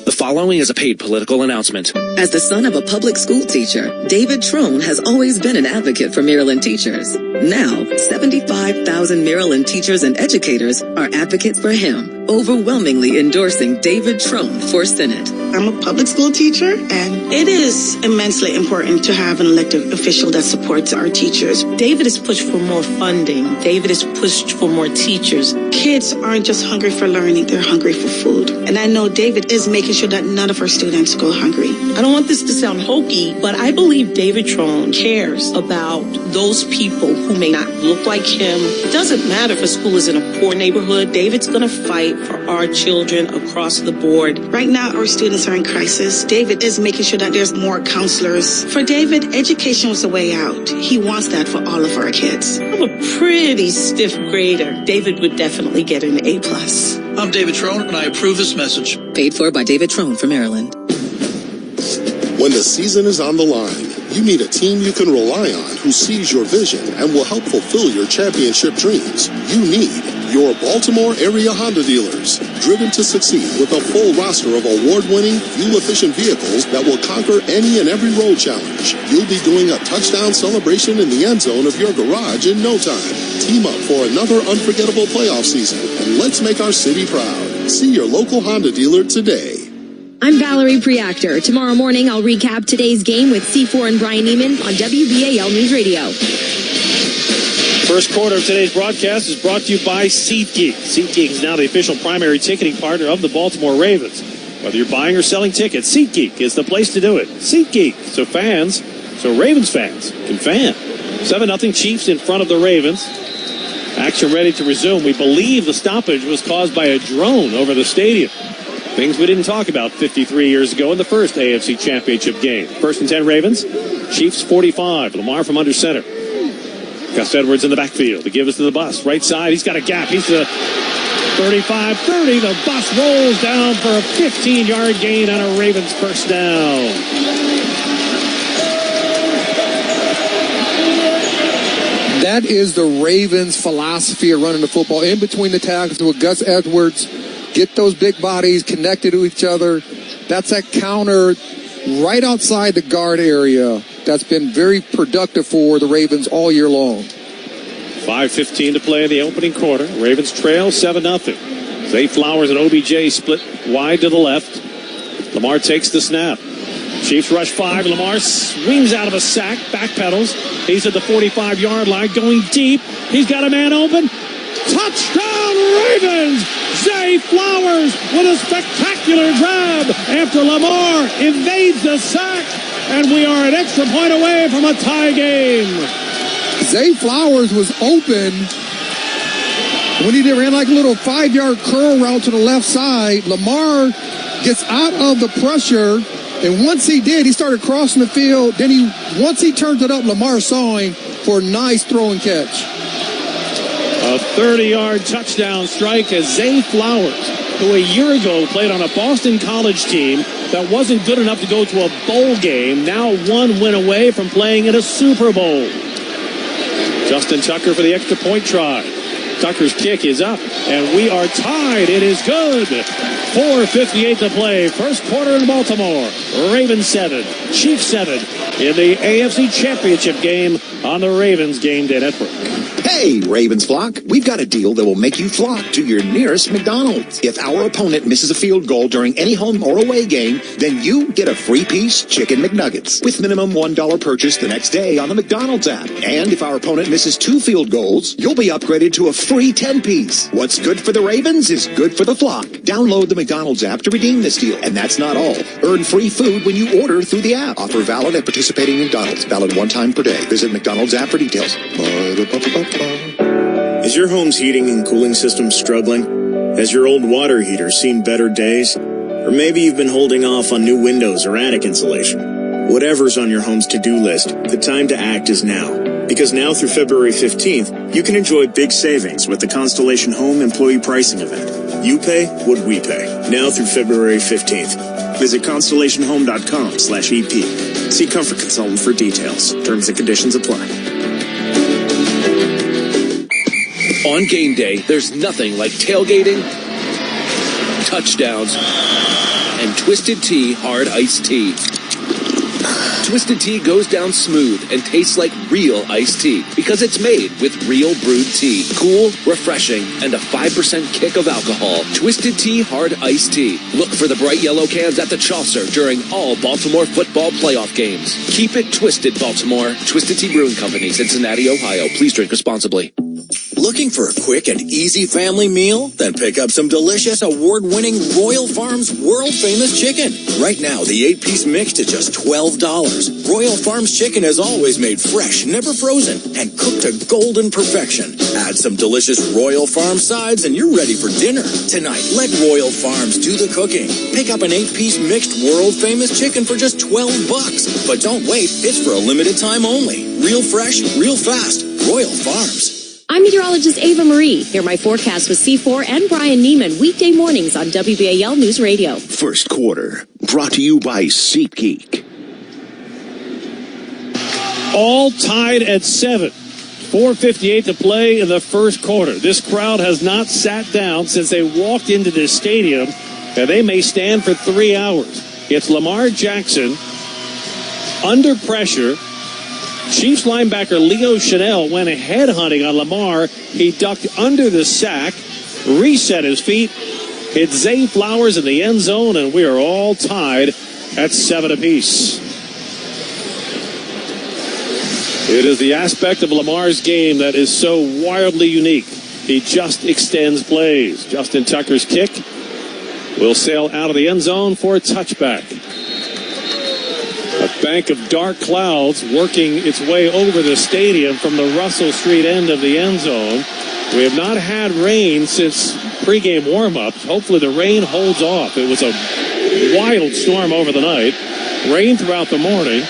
The following is a paid political announcement. As the son of a public school teacher, David Trone has always been an advocate for Maryland teachers. Now, 75,000 Maryland teachers and educators are advocates for him, overwhelmingly endorsing David Trone for Senate. I'm a public school teacher, and it is immensely important to have an elected official that supports our teachers. David has pushed for more funding. David has pushed for more teachers. Kids aren't just hungry for learning, they're hungry for food. And I know David is making sure that none of our students go hungry. I don't want this to sound hokey, but I believe David Trone cares about those people who may not look like him. It doesn't matter if a school is in a poor neighborhood. David's going to fight for our children across the board. Right now, our students are in crisis. David is making sure that there's more counselors. For David, education was the way out. He wants that for all of our kids. I'm a pretty stiff grader. David would definitely get an A+. I'm David Trone, and I approve this message. Paid for by David Trone for Maryland. When the season is on the line, you need a team you can rely on who sees your vision and will help fulfill your championship dreams. You need your Baltimore area Honda dealers, driven to succeed with a full roster of award-winning, fuel-efficient vehicles that will conquer any and every road challenge. You'll be doing a touchdown celebration in the end zone of your garage in no time. Team up for another unforgettable playoff season, and let's make our city proud. See your local Honda dealer today. I'm Valerie Preactor. Tomorrow morning, I'll recap today's game with C4 and Brian Neiman on WBAL News Radio. First quarter of today's broadcast is brought to you by SeatGeek. SeatGeek is now the official primary ticketing partner of the Baltimore Ravens. Whether you're buying or selling tickets, SeatGeek is the place to do it. SeatGeek, so Ravens fans can fan. 7-0 Chiefs in front of the Ravens. Action ready to resume. We believe the stoppage was caused by a drone over the stadium. Things we didn't talk about 53 years ago in the first AFC Championship game. 1st and 10 Ravens. Chiefs 45. Lamar from under center. Gus Edwards in the backfield. The give is to the bus. Right side. He's got a gap. He's the 35-30. The bus rolls down for a 15-yard gain on a Ravens first down. That is the Ravens' philosophy of running the football in between the tackles with Gus Edwards. Get those big bodies connected to each other. That's that counter right outside the guard area that's been very productive for the Ravens all year long. 5:15 to play in the opening quarter. Ravens trail 7-0. Zay Flowers and OBJ split wide to the left. Lamar takes the snap. Chiefs rush 5. Lamar swings out of a sack, backpedals. He's at the 45-yard line, going deep. He's got a man open. Touchdown, Ravens! Zay Flowers with a spectacular grab after Lamar invades the sack, and we are an extra point away from a tie game. Zay Flowers was open when he ran like a little 5-yard curl route to the left side. Lamar gets out of the pressure, and once he did, he started crossing the field. Then once he turned it up, Lamar saw him for a nice throw and catch. A 30-yard touchdown strike as Zay Flowers, who a year ago played on a Boston College team that wasn't good enough to go to a bowl game, now one win away from playing in a Super Bowl. Justin Tucker for the extra point try. Tucker's kick is up, and we are tied. It is good. 4:58 to play. First quarter in Baltimore. Ravens 7, Chiefs 7 in the AFC Championship game on the Ravens Game Day Network. Hey, Ravens flock, we've got a deal that will make you flock to your nearest McDonald's. If our opponent misses a field goal during any home or away game, then you get a free piece Chicken McNuggets with minimum $1 purchase the next day on the McDonald's app. And if our opponent misses 2 field goals, you'll be upgraded to a free 10-piece. What's good for the Ravens is good for the flock. Download the McDonald's app to redeem this deal. And that's not all. Earn free food when you order through the app. Offer valid at participating McDonald's. Valid one time per day. Visit McDonald's app for details. Is your home's heating and cooling system struggling? Has your old water heater seen better days? Or maybe you've been holding off on new windows or attic insulation. Whatever's on your home's to-do list, the time to act is now. Because now through February 15th, you can enjoy big savings with the Constellation Home Employee Pricing Event. You pay what we pay. Now through February 15th. Visit constellationhome.com/EP. See Comfort Consultant for details. Terms and conditions apply. On game day, there's nothing like tailgating, touchdowns, and Twisted Tea Hard Iced Tea. Twisted Tea goes down smooth and tastes like real iced tea because it's made with real brewed tea. Cool, refreshing, and a 5% kick of alcohol. Twisted Tea Hard Iced Tea. Look for the bright yellow cans at the Chaucer during all Baltimore football playoff games. Keep it twisted, Baltimore. Twisted Tea Brewing Company, Cincinnati, Ohio. Please drink responsibly. Looking for a quick and easy family meal? Then pick up some delicious award-winning Royal Farms world-famous chicken. Right now, the 8-piece mix is just $12. Royal Farms chicken is always made fresh, never frozen, and cooked to golden perfection. Add some delicious Royal Farms sides and you're ready for dinner. Tonight, let Royal Farms do the cooking. Pick up an 8-piece mixed world-famous chicken for just $12. But don't wait, it's for a limited time only. Real fresh, real fast. Royal Farms. I'm meteorologist Ava Marie. Hear my forecast with C4 and Brian Neiman weekday mornings on WBAL News Radio. First quarter, brought to you by SeatGeek. All tied at 7. 4:58 to play in the first quarter. This crowd has not sat down since they walked into this stadium, and they may stand for 3 hours. It's Lamar Jackson under pressure. Chiefs linebacker Leo Chanel went ahead hunting on Lamar. He ducked under the sack, reset his feet, hit Zay Flowers in the end zone, and we are all tied at 7 apiece. It is the aspect of Lamar's game that is so wildly unique. He just extends plays. Justin Tucker's kick will sail out of the end zone for a touchback. A bank of dark clouds working its way over the stadium from the Russell Street end of the end zone. We have not had rain since pregame warm-ups. Hopefully the rain holds off. It was a wild storm over the night. Rain throughout the morning.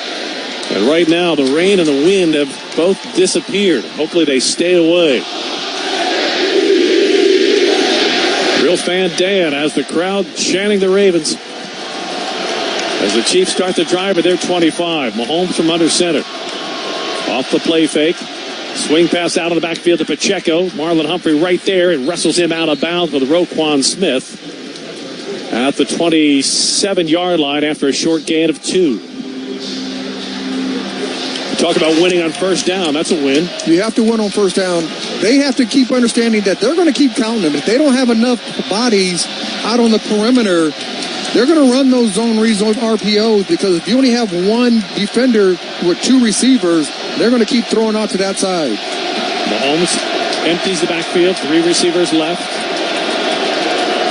And right now, the rain and the wind have both disappeared. Hopefully they stay away. Real fan Dan has the crowd chanting the Ravens as the Chiefs start the drive at their 25. Mahomes from under center. Off the play fake. Swing pass out of the backfield to Pacheco. Marlon Humphrey right there and wrestles him out of bounds with Roquan Smith at the 27-yard line after a short gain of 2. Talk about winning on first down. That's a win. You have to win on first down. They have to keep understanding that they're going to keep counting them. If they don't have enough bodies out on the perimeter, they're going to run those zone reads on RPOs, because if you only have one defender with 2 receivers, they're going to keep throwing out to that side. Mahomes empties the backfield. 3 receivers left.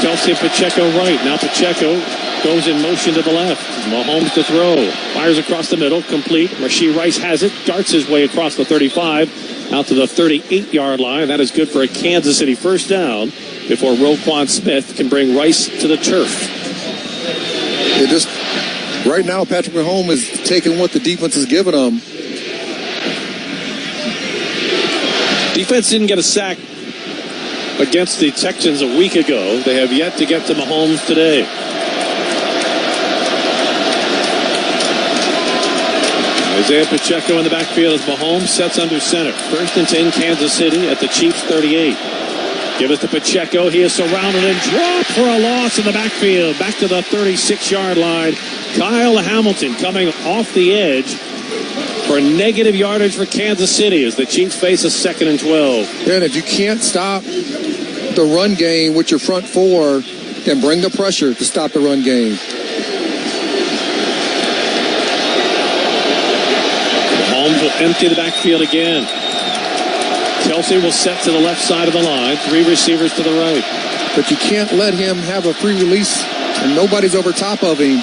Kelce and Pacheco right. Now Pacheco goes in motion to the left. Mahomes to throw. Fires across the middle. Complete. Rashee Rice has it. Darts his way across the 35 out to the 38-yard line. That is good for a Kansas City first down before Roquan Smith can bring Rice to the turf. Right now, Patrick Mahomes is taking what the defense is giving him. Defense didn't get a sack against the Texans a week ago. They have yet to get to Mahomes today. Isaiah Pacheco in the backfield as Mahomes sets under center. 1st and 10, Kansas City at the Chiefs 38. Give it to Pacheco. He is surrounded and dropped for a loss in the backfield. Back to the 36-yard line. Kyle Hamilton coming off the edge for negative yardage for Kansas City as the Chiefs face a 2nd and 12. And if you can't stop the run game with your front 4, then bring the pressure to stop the run game. Mahomes will empty the backfield again. Kelce will set to the left side of the line. 3 receivers to the right. But you can't let him have a free release and nobody's over top of him.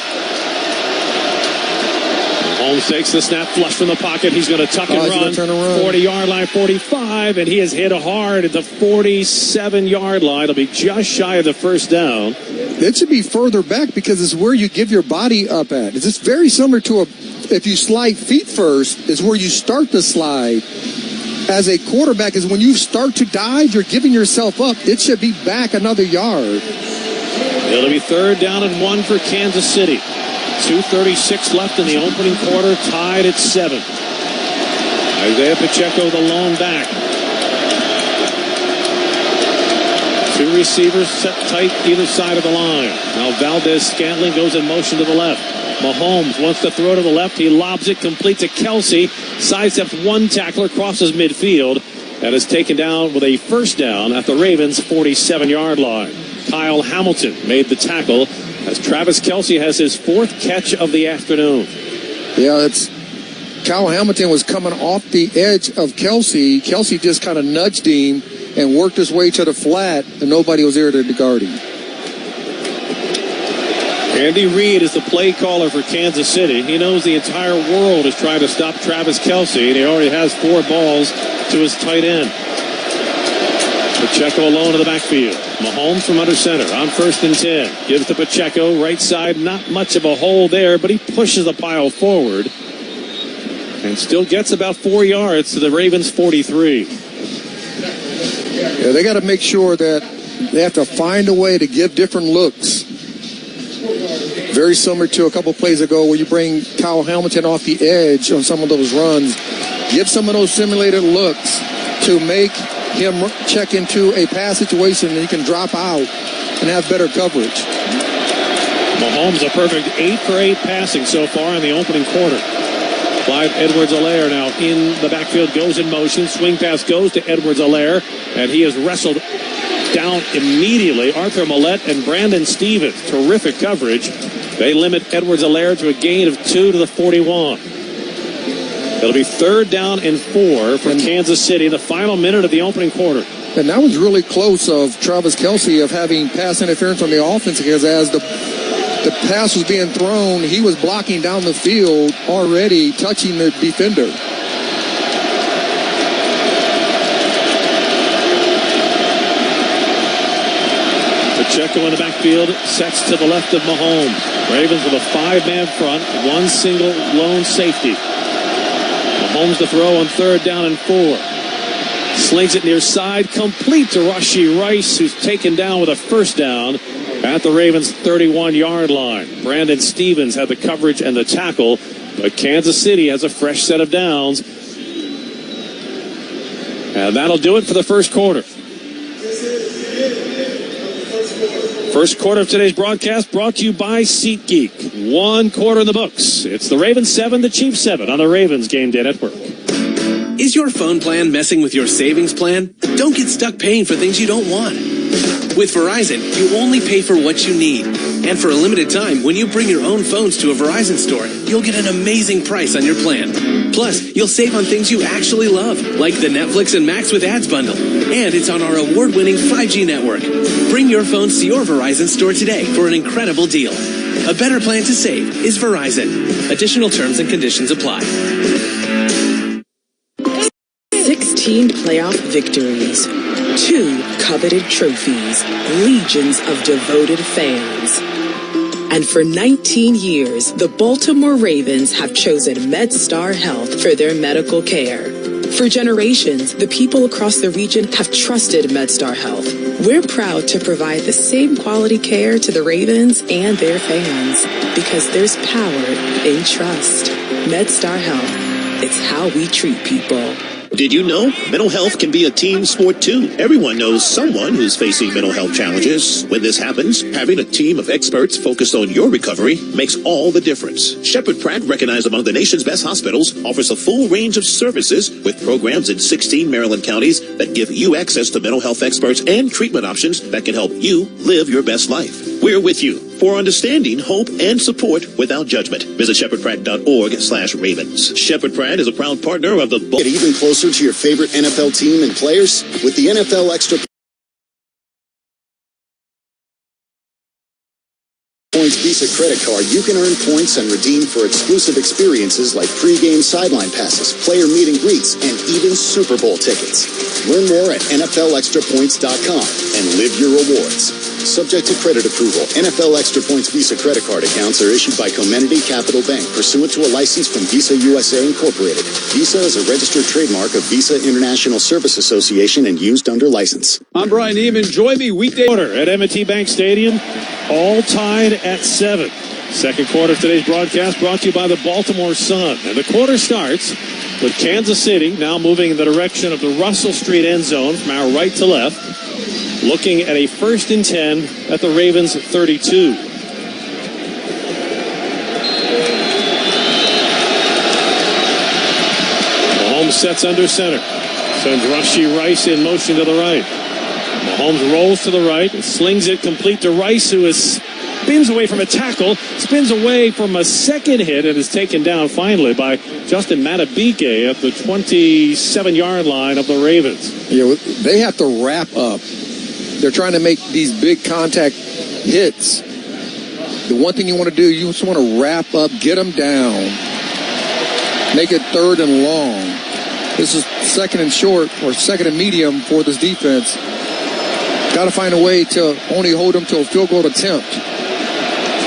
Mahomes takes the snap, flush from the pocket. He's going to tuck and run. Turn around. 40-yard line, 45, and he is hit hard at the 47-yard line. It'll be just shy of the first down. It should be further back because it's where you give your body up at. It's just very similar to if you slide feet first, is where you start the slide. As a quarterback is when you start to dive, you're giving yourself up. It should be back another yard. It'll be 3rd down and 1 for Kansas City. 2:36 left in the opening quarter, tied at 7. Isaiah Pacheco, the lone back. 2 receivers set tight either side of the line. Now Valdez-Scantling goes in motion to the left. Mahomes wants to throw to the left. He lobs it complete to Kelce. Sidesteps 1 tackler, crosses midfield, and is taken down with a first down at the Ravens' 47-yard line. Kyle Hamilton made the tackle as Travis Kelce has his 4th catch of the afternoon. Yeah, Kyle Hamilton was coming off the edge of Kelce. Kelce just kind of nudged him and worked his way to the flat, and nobody was there to guard him. Andy Reid is the play caller for Kansas City. He knows the entire world is trying to stop Travis Kelce, and he already has 4 balls to his tight end. Pacheco alone in the backfield. Mahomes from under center on 1st and 10. Gives to Pacheco, right side. Not much of a hole there, but he pushes the pile forward and still gets about 4 yards to the Ravens' 43. Yeah, they got to make sure that they have to find a way to give different looks. Very similar to a couple plays ago where you bring Kyle Hamilton off the edge on some of those runs. Give some of those simulated looks to make him check into a pass situation and he can drop out and have better coverage. Mahomes a perfect 8 for 8 passing so far in the opening quarter. Clyde Edwards-Helaire now in the backfield, goes in motion. Swing pass goes to Edwards-Helaire, and he is wrestled down immediately. Arthur Millette and Brandon Stevens. Terrific coverage. They limit Edwards-Helaire to a gain of 2 to the 41. It'll be 3rd down and 4 for Kansas City, the final minute of the opening quarter. And that was really close of Travis Kelce of having pass interference on the offense, because as the pass was being thrown, he was blocking down the field already, touching the defender. Pacheco in the backfield, sets to the left of Mahomes. Ravens with a 5-man front, one single lone safety. Mahomes to throw on 3rd down and 4. Slings it near side, complete to Rashee Rice, who's taken down with a 1st down at the Ravens' 31-yard line. Brandon Stevens had the coverage and the tackle, but Kansas City has a fresh set of downs. And that'll do it for the first quarter. First quarter of today's broadcast brought to you by SeatGeek. 1 quarter in the books. It's the Ravens 7, the Chiefs 7 on the Ravens Game Day Network. Is your phone plan messing with your savings plan? Don't get stuck paying for things you don't want. With Verizon, you only pay for what you need. And for a limited time, when you bring your own phones to a Verizon store, you'll get an amazing price on your plan. Plus, you'll save on things you actually love, like the Netflix and Max with Ads bundle. And it's on our award-winning 5G network. Bring your phones to your Verizon store today for an incredible deal. A better plan to save is Verizon. Additional terms and conditions apply. 16 playoff victories, 2 coveted trophies, legions of devoted fans. And for 19 years, the Baltimore Ravens have chosen MedStar Health for their medical care. For generations, the people across the region have trusted MedStar Health. We're proud to provide the same quality care to the Ravens and their fans because there's power in trust. MedStar Health. It's how we treat people. Did you know mental health can be a team sport too? Everyone knows someone who's facing mental health challenges. When this happens, having a team of experts focused on your recovery makes all the difference. Shepherd Pratt, recognized among the nation's best hospitals, offers a full range of services with programs in 16 Maryland counties that give you access to mental health experts and treatment options that can help you live your best life. We're with you for understanding, hope, and support without judgment. Visit shepherdpratt.org/Ravens. Shepherd Pratt is a proud partner of the... Get even closer to your favorite NFL team and players with the NFL Extra Points Visa credit card. You can earn points and redeem for exclusive experiences like pre-game sideline passes, player meet and greets, and even Super Bowl tickets. Learn more at NFLExtraPoints.com and live your rewards. Subject to credit approval, NFL Extra Points Visa credit card accounts are issued by Comenity Capital Bank pursuant to a license from Visa USA Incorporated. Visa is a registered trademark of Visa International Service Association and used under license. I'm Brian Neiman. Join me weekday quarter at M&T Bank Stadium, all tied at 7. Second quarter of today's broadcast brought to you by the Baltimore Sun. And the quarter starts with Kansas City now moving in the direction of the Russell Street end zone from our right to left, looking at a 1st and 10 at the Ravens 32. Mahomes sets under center. Sends Rashee Rice in motion to the right. Mahomes rolls to the right, slings it complete to Rice, who spins away from a tackle, spins away from a second hit, and is taken down finally by Justin Matabike at the 27-yard line of the Ravens. Yeah, they have to wrap up. They're trying to make these big contact hits. The one thing you want to do, you just want to wrap up, get them down, make it 3rd and long. This is 2nd and short or 2nd and medium for this defense. Got to find a way to only hold them to a field goal attempt.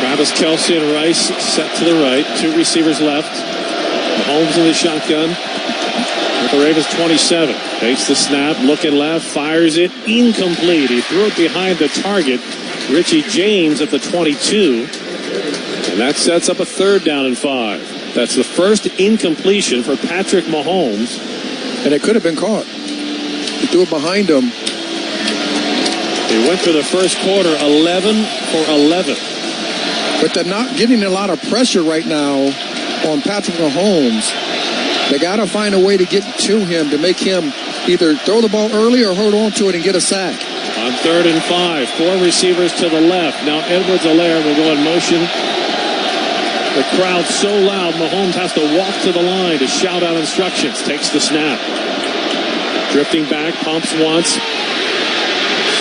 Travis Kelce and Rice set to the right. 2 receivers left. Mahomes in the shotgun with the Ravens 27. Takes the snap, looking left, fires it, incomplete. He threw it behind the target, Richie James at the 22. And that sets up a 3rd down and 5. That's the first incompletion for Patrick Mahomes. And it could have been caught. He threw it behind him. He went through the first quarter 11 for 11. But they're not getting a lot of pressure right now on Patrick Mahomes. They got to find a way to get to him to make him either throw the ball early or hold on to it and get a sack. On 3rd and 5, 4 receivers to the left. Now Edwards-Helaire will go in motion. The crowd so loud, Mahomes has to walk to the line to shout out instructions. Takes the snap. Drifting back, pumps once.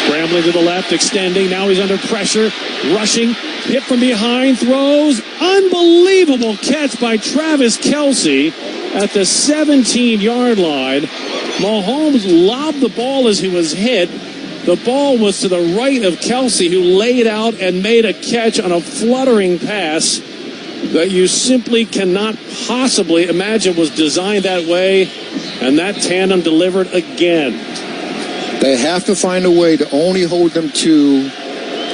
Scrambling to the left, extending. Now he's under pressure. Rushing. Hit from behind. Throws. Unbelievable catch by Travis Kelce at the 17-yard line. Mahomes lobbed the ball as he was hit. The ball was to the right of Kelce, who laid out and made a catch on a fluttering pass that you simply cannot possibly imagine was designed that way, and that tandem delivered again. They have to find a way to only hold them to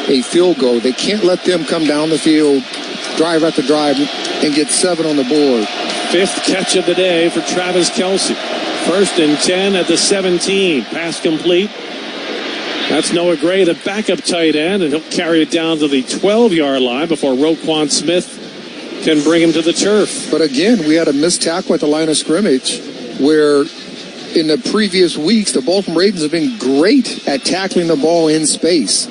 a field goal. They can't let them come down the field, drive after drive, and get 7 on the board. 5th catch of the day for Travis Kelce. 1st and 10 at the 17. Pass complete. That's Noah Gray, the backup tight end, and he'll carry it down to the 12-yard line before Roquan Smith can bring him to the turf. But again, we had a missed tackle at the line of scrimmage where in the previous weeks, the Baltimore Ravens have been great at tackling the ball in space.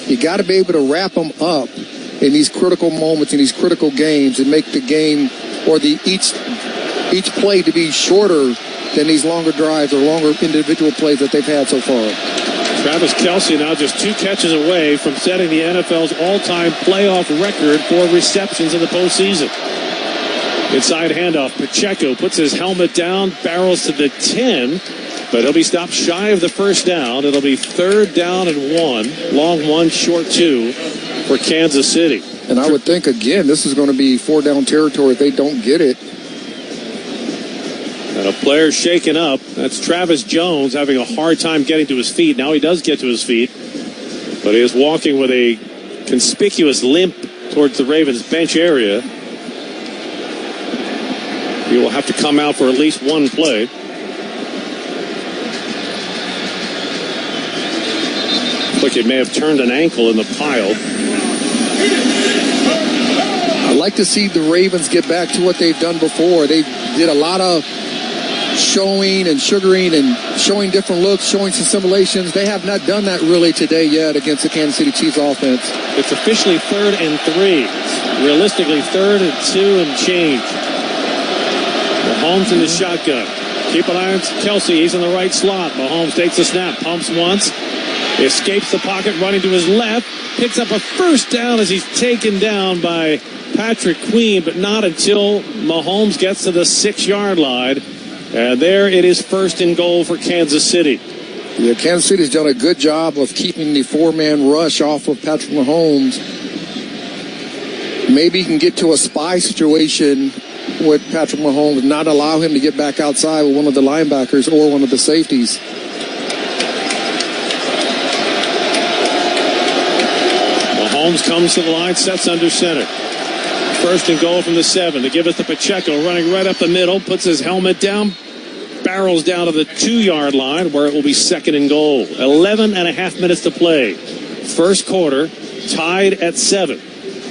You got to be able to wrap them up in these critical moments, in these critical games, and make the game or each play to be shorter than these longer drives or longer individual plays that they've had so far. Travis Kelce now just 2 catches away from setting the NFL's all-time playoff record for receptions in the postseason. Inside handoff, Pacheco puts his helmet down, barrels to the 10, but he'll be stopped shy of the first down. It'll be 3rd down and 1, long 1, short 2 for Kansas City. And I would think, again, this is going to be 4-down territory if they don't get it. And a player shaken up. That's Travis Jones having a hard time getting to his feet. Now he does get to his feet, but he is walking with a conspicuous limp towards the Ravens bench area. He will have to come out for at least one play. Looks like he may have turned an ankle in the pile. I'd like to see the Ravens get back to what they've done before. They did a lot of showing and sugaring and showing different looks, showing some simulations. They have not done that really today yet against the Kansas City Chiefs offense. It's officially 3rd and 3. It's realistically 3rd and 2 and change. Mahomes in the shotgun. Keep an eye on Kelce. He's in the right slot. Mahomes takes a snap, pumps once, escapes the pocket, running to his left, picks up a 1st down as he's taken down by Patrick Queen, but not until Mahomes gets to the 6-yard line. And there it is, 1st and goal for Kansas City. Yeah, Kansas City's done a good job of keeping the 4-man rush off of Patrick Mahomes. Maybe he can get to a spy situation with Patrick Mahomes, not allow him to get back outside with one of the linebackers or one of the safeties. Mahomes comes to the line, sets under center. 1st and goal from the 7. They give it to Pacheco, running right up the middle, puts his helmet down, barrels down to the 2-yard line, where it will be 2nd and goal. 11 and a half minutes to play. 1st quarter, tied at 7.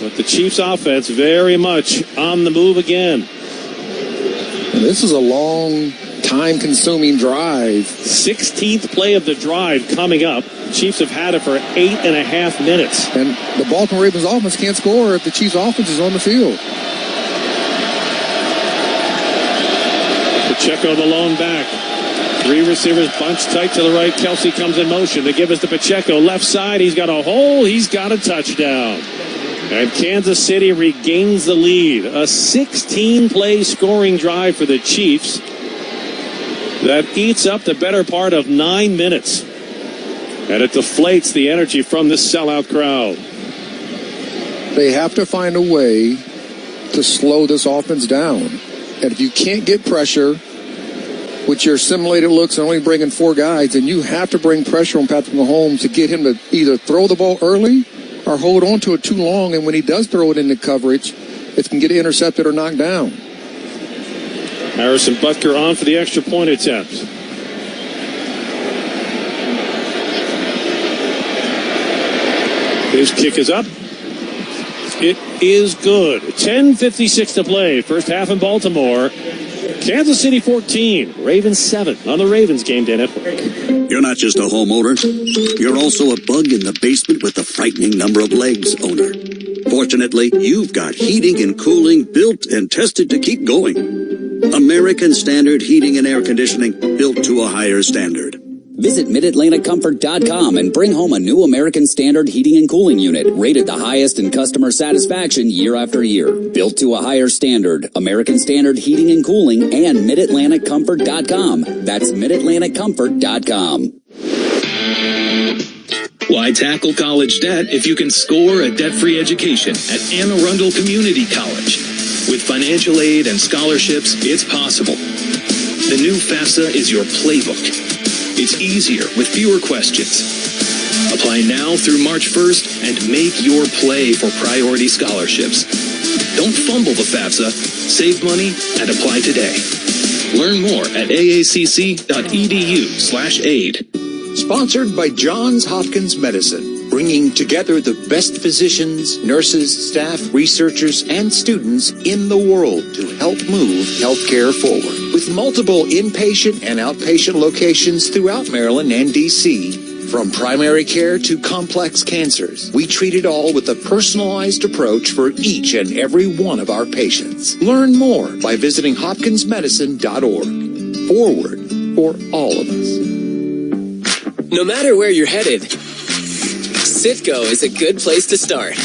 But the Chiefs offense very much on the move again. And this is a long, time-consuming drive. 16th play of the drive coming up. The Chiefs have had it for 8.5 minutes. And the Baltimore Ravens offense can't score if the Chiefs offense is on the field. Pacheco the lone back. 3 receivers bunched tight to the right. Kelce comes in motion. They give us to Pacheco. Left side, he's got a hole. He's got a touchdown. And Kansas City regains the lead. A 16-play scoring drive for the Chiefs that eats up the better part of 9 minutes. And it deflates the energy from this sellout crowd. They have to find a way to slow this offense down. And if you can't get pressure with your simulated looks and only bringing 4 guys, then you have to bring pressure on Patrick Mahomes to get him to either throw the ball early or hold on to it too long, and when he does throw it into coverage, it can get intercepted or knocked down. Harrison Butker on for the extra point attempt. His kick is up. It is good. 10:56 to play. First half in Baltimore. Kansas City 14, Ravens 7 on the Ravens Game Day Network. You're not just a homeowner. You're also a bug in the basement with a frightening number of legs owner. Fortunately, you've got heating and cooling built and tested to keep going. American Standard Heating and Air Conditioning, built to a higher standard. Visit MidAtlanticComfort.com and bring home a new American Standard heating and cooling unit, rated the highest in customer satisfaction year after year. Built to a higher standard, American Standard Heating and Cooling and MidAtlanticComfort.com. That's MidAtlanticComfort.com. Why tackle college debt if you can score a debt-free education at Anne Arundel Community College? With financial aid and scholarships, it's possible. The new FAFSA is your playbook. It's easier with fewer questions. Apply now through March 1st and make your play for priority scholarships. Don't fumble the FAFSA. Save money and apply today. Learn more at aacc.edu/aid. Sponsored by Johns Hopkins Medicine, bringing together the best physicians, nurses, staff, researchers, and students in the world to help move healthcare forward. With multiple inpatient and outpatient locations throughout Maryland and D.C., from primary care to complex cancers, we treat it all with a personalized approach for each and every one of our patients. Learn more by visiting hopkinsmedicine.org. Forward for all of us. No matter where you're headed, Citgo is a good place to start.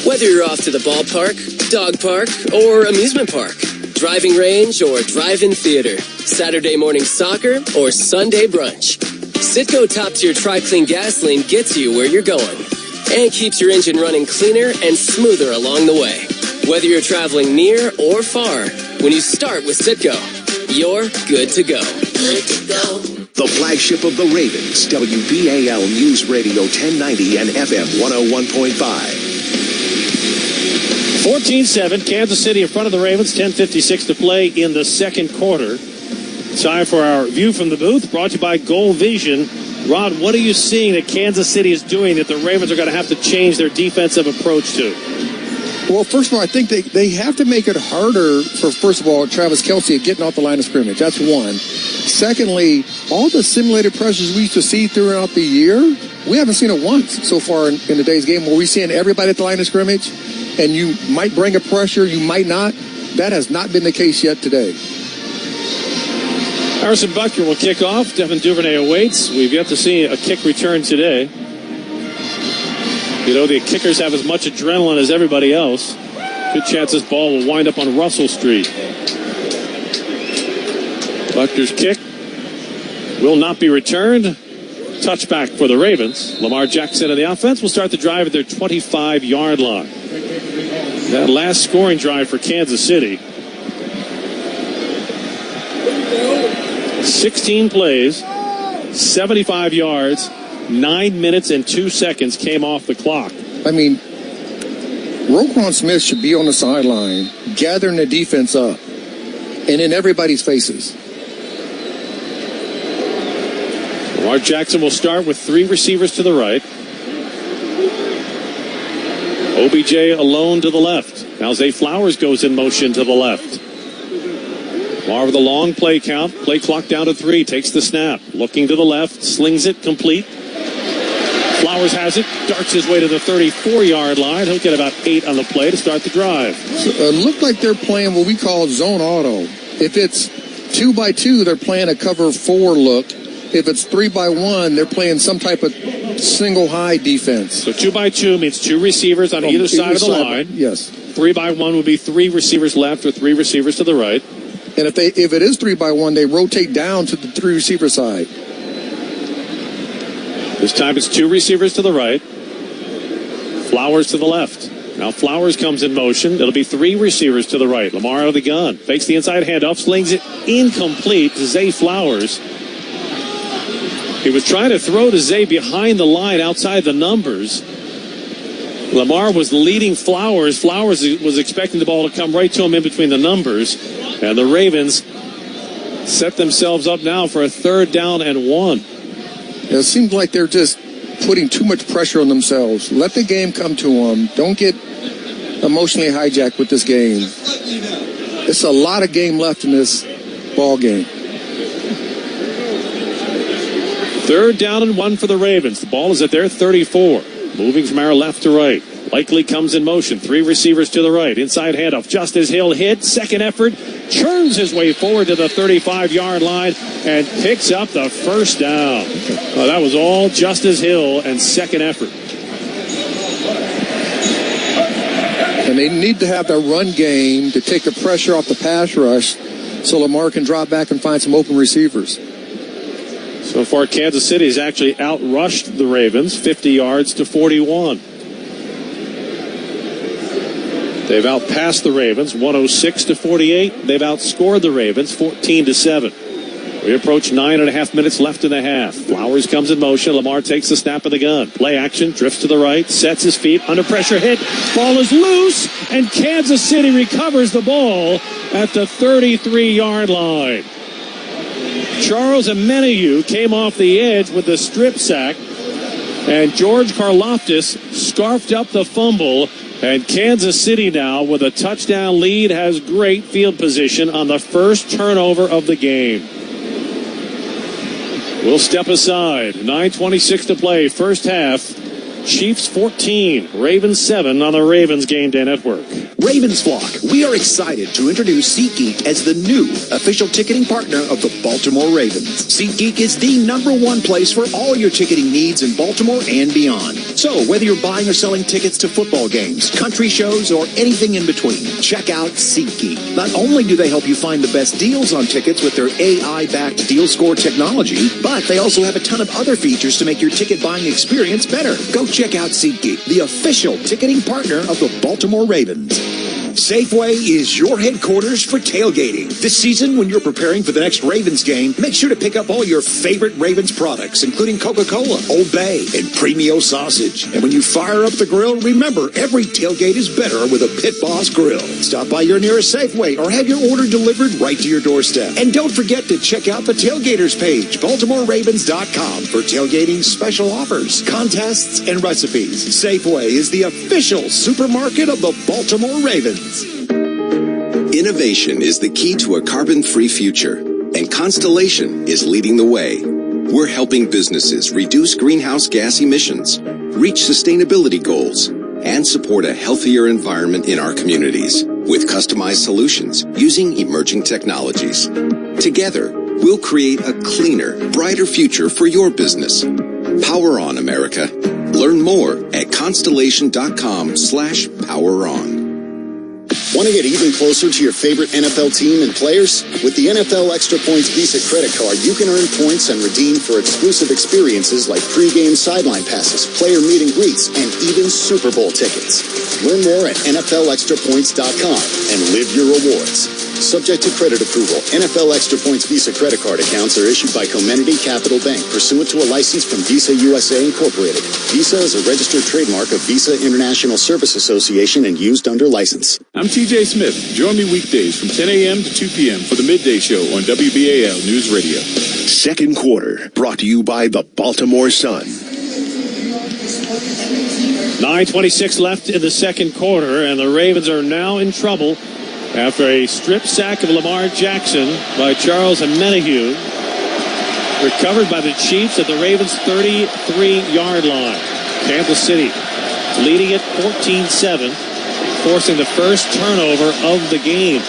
Whether you're off to the ballpark, dog park, or amusement park, driving range or drive-in theater, Saturday morning soccer or Sunday brunch, Citgo top-tier Tri-Clean gasoline gets you where you're going and keeps your engine running cleaner and smoother along the way. Whether you're traveling near or far, when you start with Citgo, you're good to go. Good to go. The flagship of the Ravens, WBAL News Radio 1090 and FM 101.5. 14-7, Kansas City in front of the Ravens, 10:56 to play in the second quarter. Time for our view from the booth, brought to you by Goal Vision. Rod, what are you seeing that Kansas City is doing that the Ravens are going to have to change their defensive approach to? Well, first of all, I think they have to make it harder for, first of all, Travis Kelce getting off the line of scrimmage. That's one. Secondly, all the simulated pressures we used to see throughout the year, we haven't seen it once so far in today's game where we're seeing everybody at the line of scrimmage, and you might bring a pressure, you might not. That has not been the case yet today. Harrison Butker will kick off. Devin Duvernay awaits. We've yet to see a kick return today. You know, the kickers have as much adrenaline as everybody else. Good chance this ball will wind up on Russell Street. Butker's kick will not be returned. Touchback for the Ravens. Lamar Jackson and the offense will start the drive at their 25-yard line. That last scoring drive for Kansas City. 16 plays, 75 yards, 9 minutes and 2 seconds came off the clock. I mean, Roquan Smith should be on the sideline, gathering the defense up, and in everybody's faces. Lamar Jackson will start with 3 receivers to the right. OBJ alone to the left. Now Zay Flowers goes in motion to the left. Lamar with a long play count. Play clock down to 3. Takes the snap. Looking to the left. Slings it. Complete. Flowers has it. Darts his way to the 34-yard line. He'll get about 8 on the play to start the drive. So, look like they're playing what we call zone auto. If it's 2-by-2, they're playing a cover 4 look. If it's 3-by-1, they're playing some type of single high defense. So 2-by-2 means 2 receivers on either side of the line. Yes. 3-by-1 would be 3 receivers left or 3 receivers to the right. And if it is 3-by-1, they rotate down to the 3 receiver side. This time it's 2 receivers to the right. Flowers to the left. Now Flowers comes in motion. It'll be 3 receivers to the right. Lamar out of the gun. Fakes the inside handoff. Slings it incomplete to Zay Flowers. He was trying to throw to Zay behind the line outside the numbers. Lamar was leading Flowers. Flowers was expecting the ball to come right to him in between the numbers. And the Ravens set themselves up now for a 3rd down and 1. It seems like they're just putting too much pressure on themselves. Let the game come to them. Don't get emotionally hijacked with this game. It's a lot of game left in this ball game. 3rd down and 1 for the Ravens. The ball is at their 34. Moving from our left to right. Likely comes in motion. 3 receivers to the right. Inside handoff. Justice Hill hit. Second effort. Churns his way forward to the 35-yard line and picks up the 1st down. That was all Justice Hill and second effort. And they need to have their run game to take the pressure off the pass rush so Lamar can drop back and find some open receivers. So far, Kansas City has actually outrushed the Ravens 50 yards to 41. They've outpassed the Ravens 106 to 48. They've outscored the Ravens 14 to 7. We approach 9.5 minutes left in the half. Flowers comes in motion. Lamar takes the snap of the gun. Play action, drifts to the right, sets his feet, under pressure hit. Ball is loose, and Kansas City recovers the ball at the 33-yard line. Charles Omenihu came off the edge with the strip sack, and George Karlaftis scarfed up the fumble, and Kansas City now with a touchdown lead has great field position on the first turnover of the game. We'll step aside. 9:26 to play, first half. Chiefs 14, Ravens 7 on the Ravens Game Day Network. Ravens flock, we are excited to introduce SeatGeek as the new official ticketing partner of the Baltimore Ravens. SeatGeek is the #1 place for all your ticketing needs in Baltimore and beyond. So whether you're buying or selling tickets to football games, country shows, or anything in between, check out SeatGeek. Not only do they help you find the best deals on tickets with their AI-backed deal score technology, but they also have a ton of other features to make your ticket buying experience better. Go check out SeatGeek, the official ticketing partner of the Baltimore Ravens. Safeway is your headquarters for tailgating. This season, when you're preparing for the next Ravens game, make sure to pick up all your favorite Ravens products, including Coca-Cola, Old Bay, and Premio sausage. And when you fire up the grill, remember, every tailgate is better with a Pit Boss grill. Stop by your nearest Safeway or have your order delivered right to your doorstep. And don't forget to check out the Tailgaters page, BaltimoreRavens.com, for tailgating special offers, contests, and recipes. Safeway is the official supermarket of the Baltimore Ravens. Innovation is the key to a carbon-free future, and Constellation is leading the way. We're helping businesses reduce greenhouse gas emissions, reach sustainability goals, and support a healthier environment in our communities with customized solutions using emerging technologies. Together, we'll create a cleaner, brighter future for your business. Power on, America. Learn more at constellation.com/poweron. Want to get even closer to your favorite NFL team and players? With the NFL Extra Points Visa credit card, you can earn points and redeem for exclusive experiences like pre-game sideline passes, player meet and greets, and even Super Bowl tickets. Learn more at NFLExtraPoints.com and live your rewards. Subject to credit approval, NFL Extra Points Visa credit card accounts are issued by Comenity Capital Bank pursuant to a license from Visa USA Incorporated. Visa is a registered trademark of Visa International Service Association and used under license. I'm TJ Smith. Join me weekdays from 10 a.m. to 2 p.m. for the Midday Show on WBAL News Radio. Second quarter, brought to you by the Baltimore Sun. 9:26 left in the second quarter, and the Ravens are now in trouble after a strip sack of Lamar Jackson by Charles Omenihu, recovered by the Chiefs at the Ravens' 33-yard line. Kansas City leading it 14-7, forcing the first turnover of the game.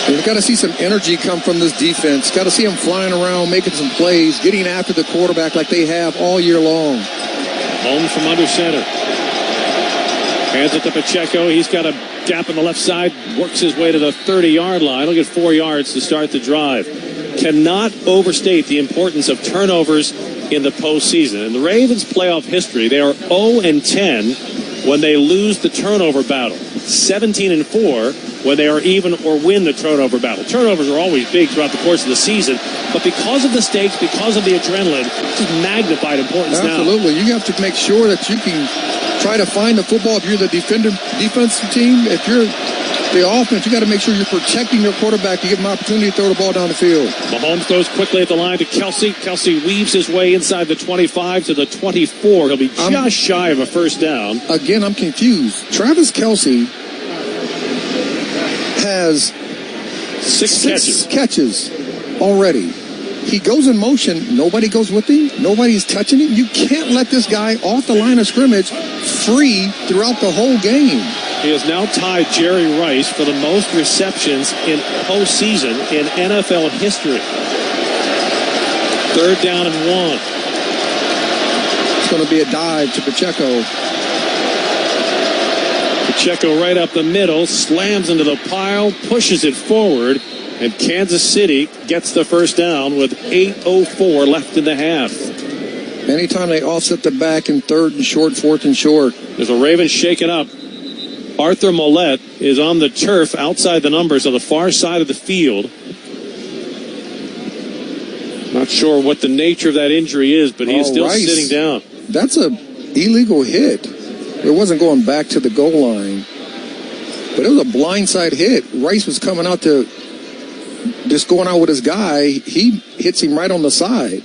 We've got to see some energy come from this defense. Got to see them flying around, making some plays, getting after the quarterback like they have all year long. Home from under center. Hands it to Pacheco. He's got a gap on the left side, works his way to the 30-yard line. He'll get 4 yards to start the drive. Cannot overstate the importance of turnovers in the postseason. In the Ravens' playoff history, they are 0-10 when they lose the turnover battle. 17-4 when they are even or win the turnover battle. Turnovers are always big throughout the course of the season, but because of the stakes, because of the adrenaline, it's just magnified importance now. Absolutely. You have to make sure that you can try to find the football. If you're the defensive team, if you're the offense, you got to make sure you're protecting your quarterback to give him an opportunity to throw the ball down the field. Mahomes goes quickly at the line to Kelce. Kelce weaves his way inside the 25 to the 24. He'll be just shy of a first down. Again, I'm confused. Travis Kelce has six catches already. He goes in motion. Nobody goes with him. Nobody's touching him. You can't let this guy off the line of scrimmage free throughout the whole game. He has now tied Jerry Rice for the most receptions in postseason in NFL history. Third down and 1. It's going to be a dive to Pacheco. Pacheco right up the middle, slams into the pile, pushes it forward, And Kansas City gets the first down with 8:04 left in the half. Anytime they offset the back in third and short, fourth and short. There's a Ravens shaken up. Arthur Mollett is on the turf outside the numbers on the far side of the field. Not sure what the nature of that injury is, but he is still sitting down. That's a illegal hit. It wasn't going back to the goal line, but it was a blindside hit. Rice was coming out to just going out with his guy. He hits him right on the side.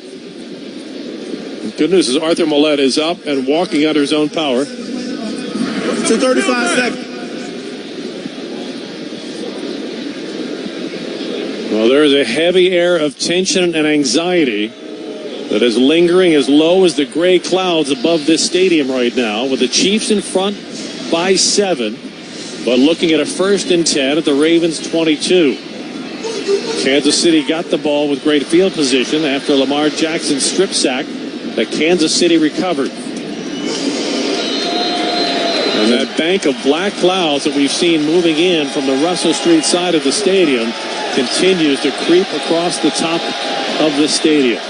Good news is Arthur Mollett is up and walking under his own power. To 35 seconds. Well, there is a heavy air of tension and anxiety that is lingering as low as the gray clouds above this stadium right now, with the Chiefs in front by 7, but looking at a 1st and 10 at the Ravens 22. Kansas City got the ball with great field position after Lamar Jackson's strip sack that Kansas City recovered. And that bank of black clouds that we've seen moving in from the Russell Street side of the stadium continues to creep across the top of the stadium.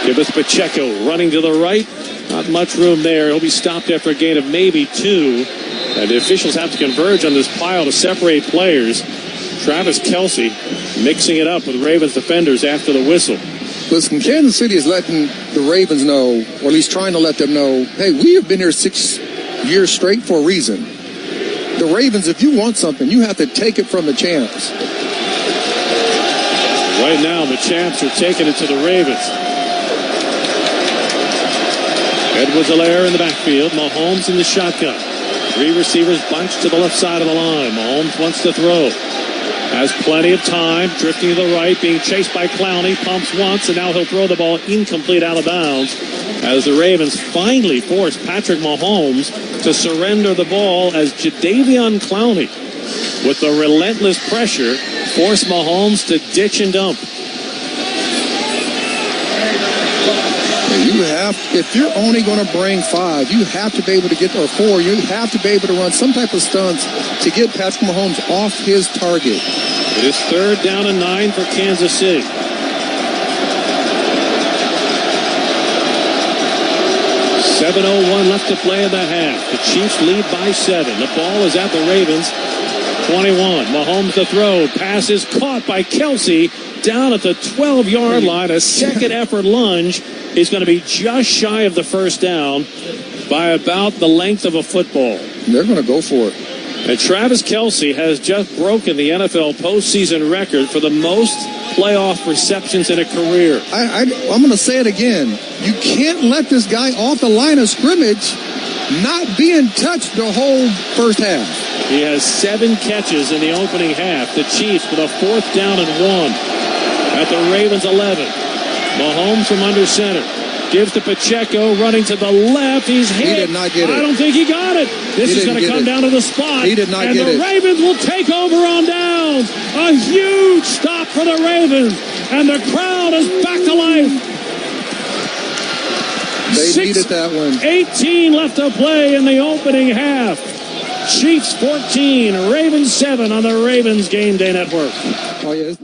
Give us Pacheco running to the right. Not much room there. He'll be stopped after a gain of maybe 2. And the officials have to converge on this pile to separate players. Travis Kelce mixing it up with Ravens defenders after the whistle. Listen, Kansas City is letting the Ravens know, or at least trying to let them know, hey, we have been here 6 years straight for a reason. The Ravens, if you want something, you have to take it from the champs. Right now, the champs are taking it to the Ravens. Edwards-Helaire in the backfield. Mahomes in the shotgun. 3 receivers bunched to the left side of the line. Mahomes wants to throw. Has plenty of time. Drifting to the right. Being chased by Clowney. Pumps once, and now he'll throw the ball incomplete out of bounds as the Ravens finally force Patrick Mahomes to surrender the ball as Jadeveon Clowney, with the relentless pressure, force Mahomes to ditch and dump. You have, if you're only going to bring 5, you have to be able to get, or 4, you have to be able to run some type of stunts to get Patrick Mahomes off his target. It is 3rd down and 9 for Kansas City. .7:01 left to play in the half. The Chiefs lead by 7. The ball is at the Ravens 21. Mahomes to throw. Pass is caught by Kelce down at the 12-yard line. A second effort lunge is going to be just shy of the first down by about the length of a football. They're going to go for it. And Travis Kelce has just broken the NFL postseason record for the most playoff receptions in a career. I'm going to say it again. You can't let this guy off the line of scrimmage not being touched the whole first half. He has 7 catches in the opening half. The Chiefs with a 4th down and 1 at the Ravens 11. Mahomes from under center. Gives to Pacheco, running to the left. He's hit. He did not get it. I don't think he got it. This is going to come down to the spot. He did not get it. And the Ravens will take over on downs. A huge stop for the Ravens. And the crowd is back to life. They needed that one. 18 left to play in the opening half. Chiefs 14, Ravens 7 on the Ravens Game Day Network.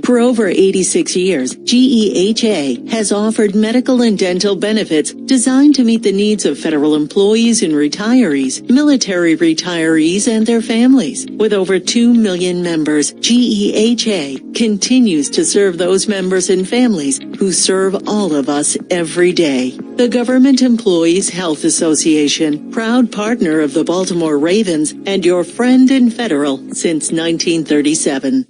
For over 86 years, GEHA has offered medical and dental benefits designed to meet the needs of federal employees and retirees, military retirees, and their families. With over 2 million members, GEHA continues to serve those members and families who serve all of us every day. The Government Employees Health Association, proud partner of the Baltimore Ravens and your friend in federal since 1937.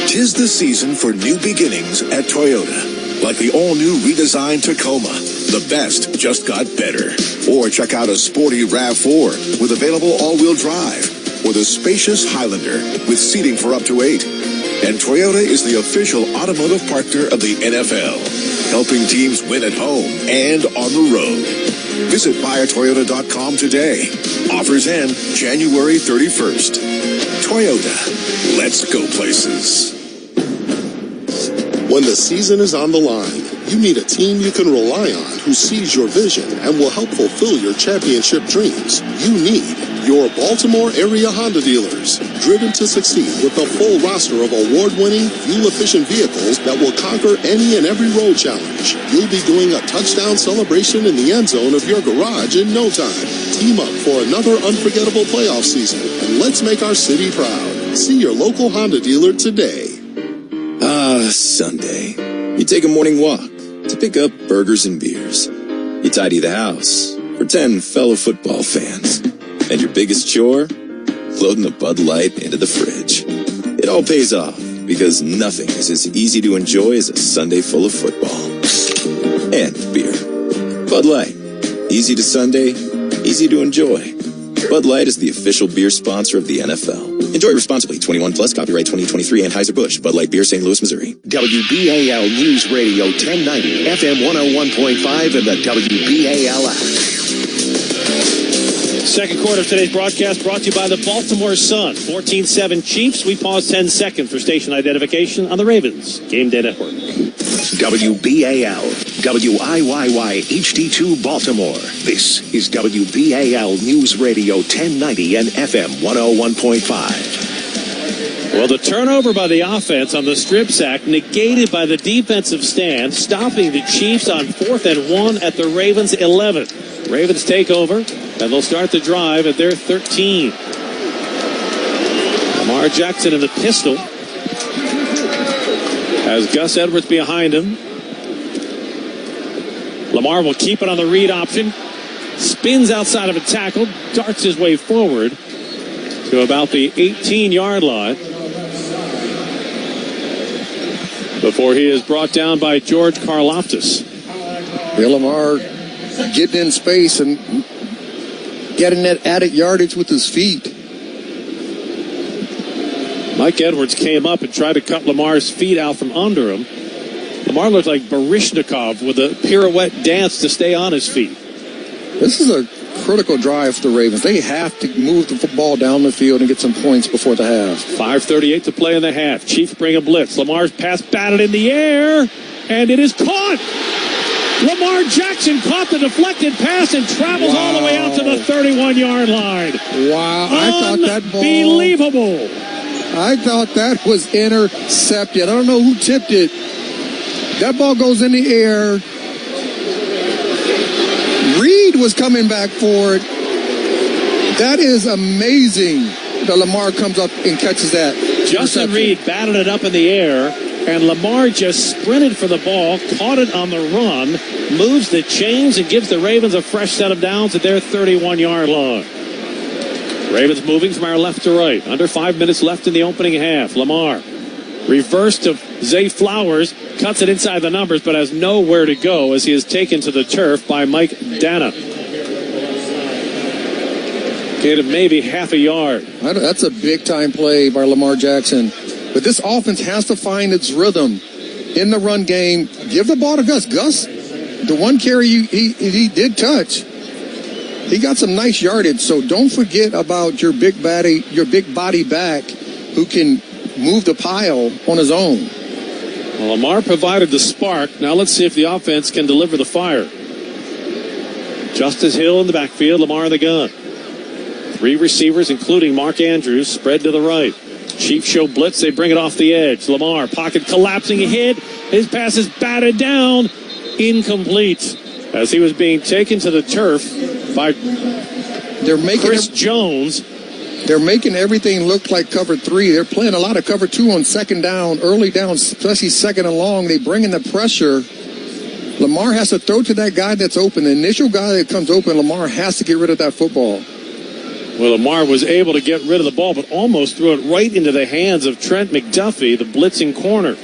'Tis the season for new beginnings at Toyota. Like the all-new redesigned Tacoma. The best just got better. Or check out a sporty RAV4 with available all-wheel drive. Or the spacious Highlander with seating for up to 8. And Toyota is the official automotive partner of the NFL, helping teams win at home and on the road. Visit buyatoyota.com today. Offers end January 31st. Toyota. Let's go places. When the season is on the line, you need a team you can rely on who sees your vision and will help fulfill your championship dreams. You need Your Baltimore area Honda dealers, driven to succeed with a full roster of award-winning, fuel-efficient vehicles that will conquer any and every road challenge. You'll be doing a touchdown celebration in the end zone of your garage in no time. Team up for another unforgettable playoff season, and let's make our city proud. See your local Honda dealer today. Sunday. You take a morning walk to pick up burgers and beers. You tidy the house for 10 fellow football fans. And your biggest chore? Loading a Bud Light into the fridge. It all pays off because nothing is as easy to enjoy as a Sunday full of football. And beer. Bud Light. Easy to Sunday, easy to enjoy. Bud Light is the official beer sponsor of the NFL. Enjoy responsibly. 21 plus. Copyright 2023 Anheuser-Busch. Bud Light Beer, St. Louis, Missouri. WBAL News Radio 1090, FM 101.5, and the WBAL app. Second quarter of today's broadcast brought to you by the Baltimore Sun. 14-7 Chiefs. We pause 10 seconds for station identification on the Ravens Game Day Network. WBAL, WIYY HD2 Baltimore. This is WBAL News Radio 1090 and FM 101.5. Well, the turnover by the offense on the strip sack negated by the defensive stand, stopping the Chiefs on 4th and 1 at the Ravens 11. Ravens take over, and they'll start the drive at their 13. Lamar Jackson in the pistol has Gus Edwards behind him. Lamar will keep it on the read option. Spins outside of a tackle. Darts his way forward to about the 18-yard line before he is brought down by George Karlaftis. Lamar getting in space and getting that added yardage with his feet. Mike Edwards came up and tried to cut Lamar's feet out from under him. Lamar looked like Baryshnikov with a pirouette dance to stay on his feet. This is a critical drive for the Ravens. They have to move the football down the field and get some points before the half. 5:38 to play in the half. Chiefs bring a blitz. Lamar's pass batted in the air, and it is caught. Lamar Jackson caught the deflected pass and travels all the way out to the 31-yard line. Wow. I thought that ball... Unbelievable. I thought that was intercepted. I don't know who tipped it. That ball goes in the air. Reed was coming back for it. That is amazing that Lamar comes up and catches that. Justin Reed batted it up in the air, and Lamar just sprinted for the ball, caught it on the run, moves the chains, and gives the Ravens a fresh set of downs at their 31-yard line. Ravens moving from our left to right. Under 5 minutes left in the opening half. Lamar reverse to Zay Flowers, cuts it inside the numbers, but has nowhere to go as he is taken to the turf by Mike Dana. Get him maybe half a yard. That's a big-time play by Lamar Jackson. But this offense has to find its rhythm in the run game. Give the ball to Gus. Gus, the one carry he did touch, he got some nice yardage. So don't forget about your big body back who can move the pile on his own. Well, Lamar provided the spark. Now let's see if the offense can deliver the fire. Justice Hill in the backfield, Lamar in the gun. 3 receivers, including Mark Andrews, spread to the right. Chiefs show blitz. They bring it off the edge. Lamar, pocket collapsing, hit. His pass is batted down. Incomplete. As he was being taken to the turf by Chris Jones. They're making everything look like cover 3. They're playing a lot of cover 2 on second down, early down, especially second and long. They bring in the pressure. Lamar has to throw to that guy that's open. The initial guy that comes open, Lamar has to get rid of that football. Well, Lamar was able to get rid of the ball, but almost threw it right into the hands of Trent McDuffie, the blitzing corner.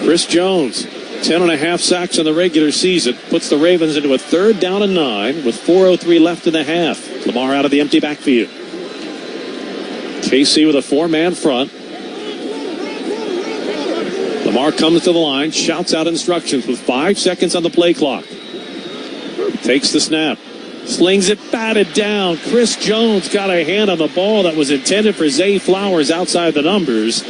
Chris Jones, 10.5 sacks in the regular season, puts the Ravens into a 3rd down and 9 with 4:03 left in the half. Lamar out of the empty backfield. KC with a 4-man front. Lamar comes to the line, shouts out instructions with 5 seconds on the play clock. Takes the snap. Slings it, batted down. Chris Jones got a hand on the ball that was intended for Zay Flowers outside the numbers.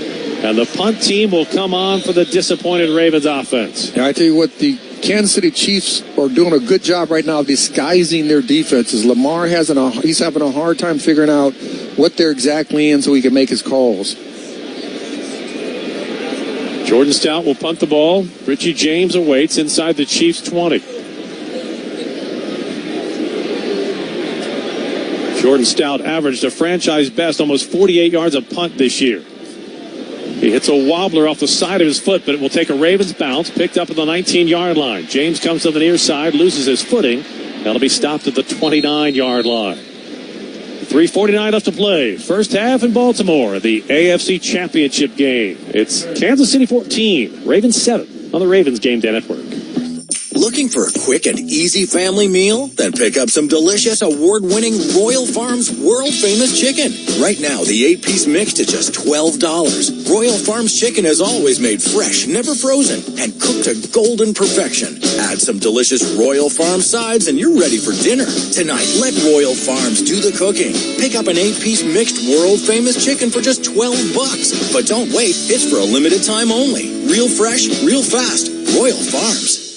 And the punt team will come on for the disappointed Ravens offense. And I tell you what, the Kansas City Chiefs are doing a good job right now of disguising their defenses. Lamar he's having a hard time figuring out what they're exactly in so he can make his calls. Jordan Stout will punt the ball. Richie James awaits inside the Chiefs' 20. Jordan Stout averaged a franchise best almost 48 yards a punt this year. He hits a wobbler off the side of his foot, but it will take a Ravens bounce, picked up at the 19-yard line. James comes to the near side, loses his footing. That'll be stopped at the 29-yard line. 3:49 left to play. First half in Baltimore, the AFC Championship Game. It's Kansas City 14, Ravens 7 on the Ravens Game Day Network. Looking for a quick and easy family meal? Then pick up some delicious award-winning Royal Farms world-famous chicken. Right now, the 8-piece mix is just $12. Royal Farms chicken is always made fresh, never frozen, and cooked to golden perfection. Add some delicious Royal Farms sides and you're ready for dinner. Tonight, let Royal Farms do the cooking. Pick up an 8-piece mixed world-famous chicken for just $12. But don't wait, it's for a limited time only. Real fresh, real fast. Royal Farms.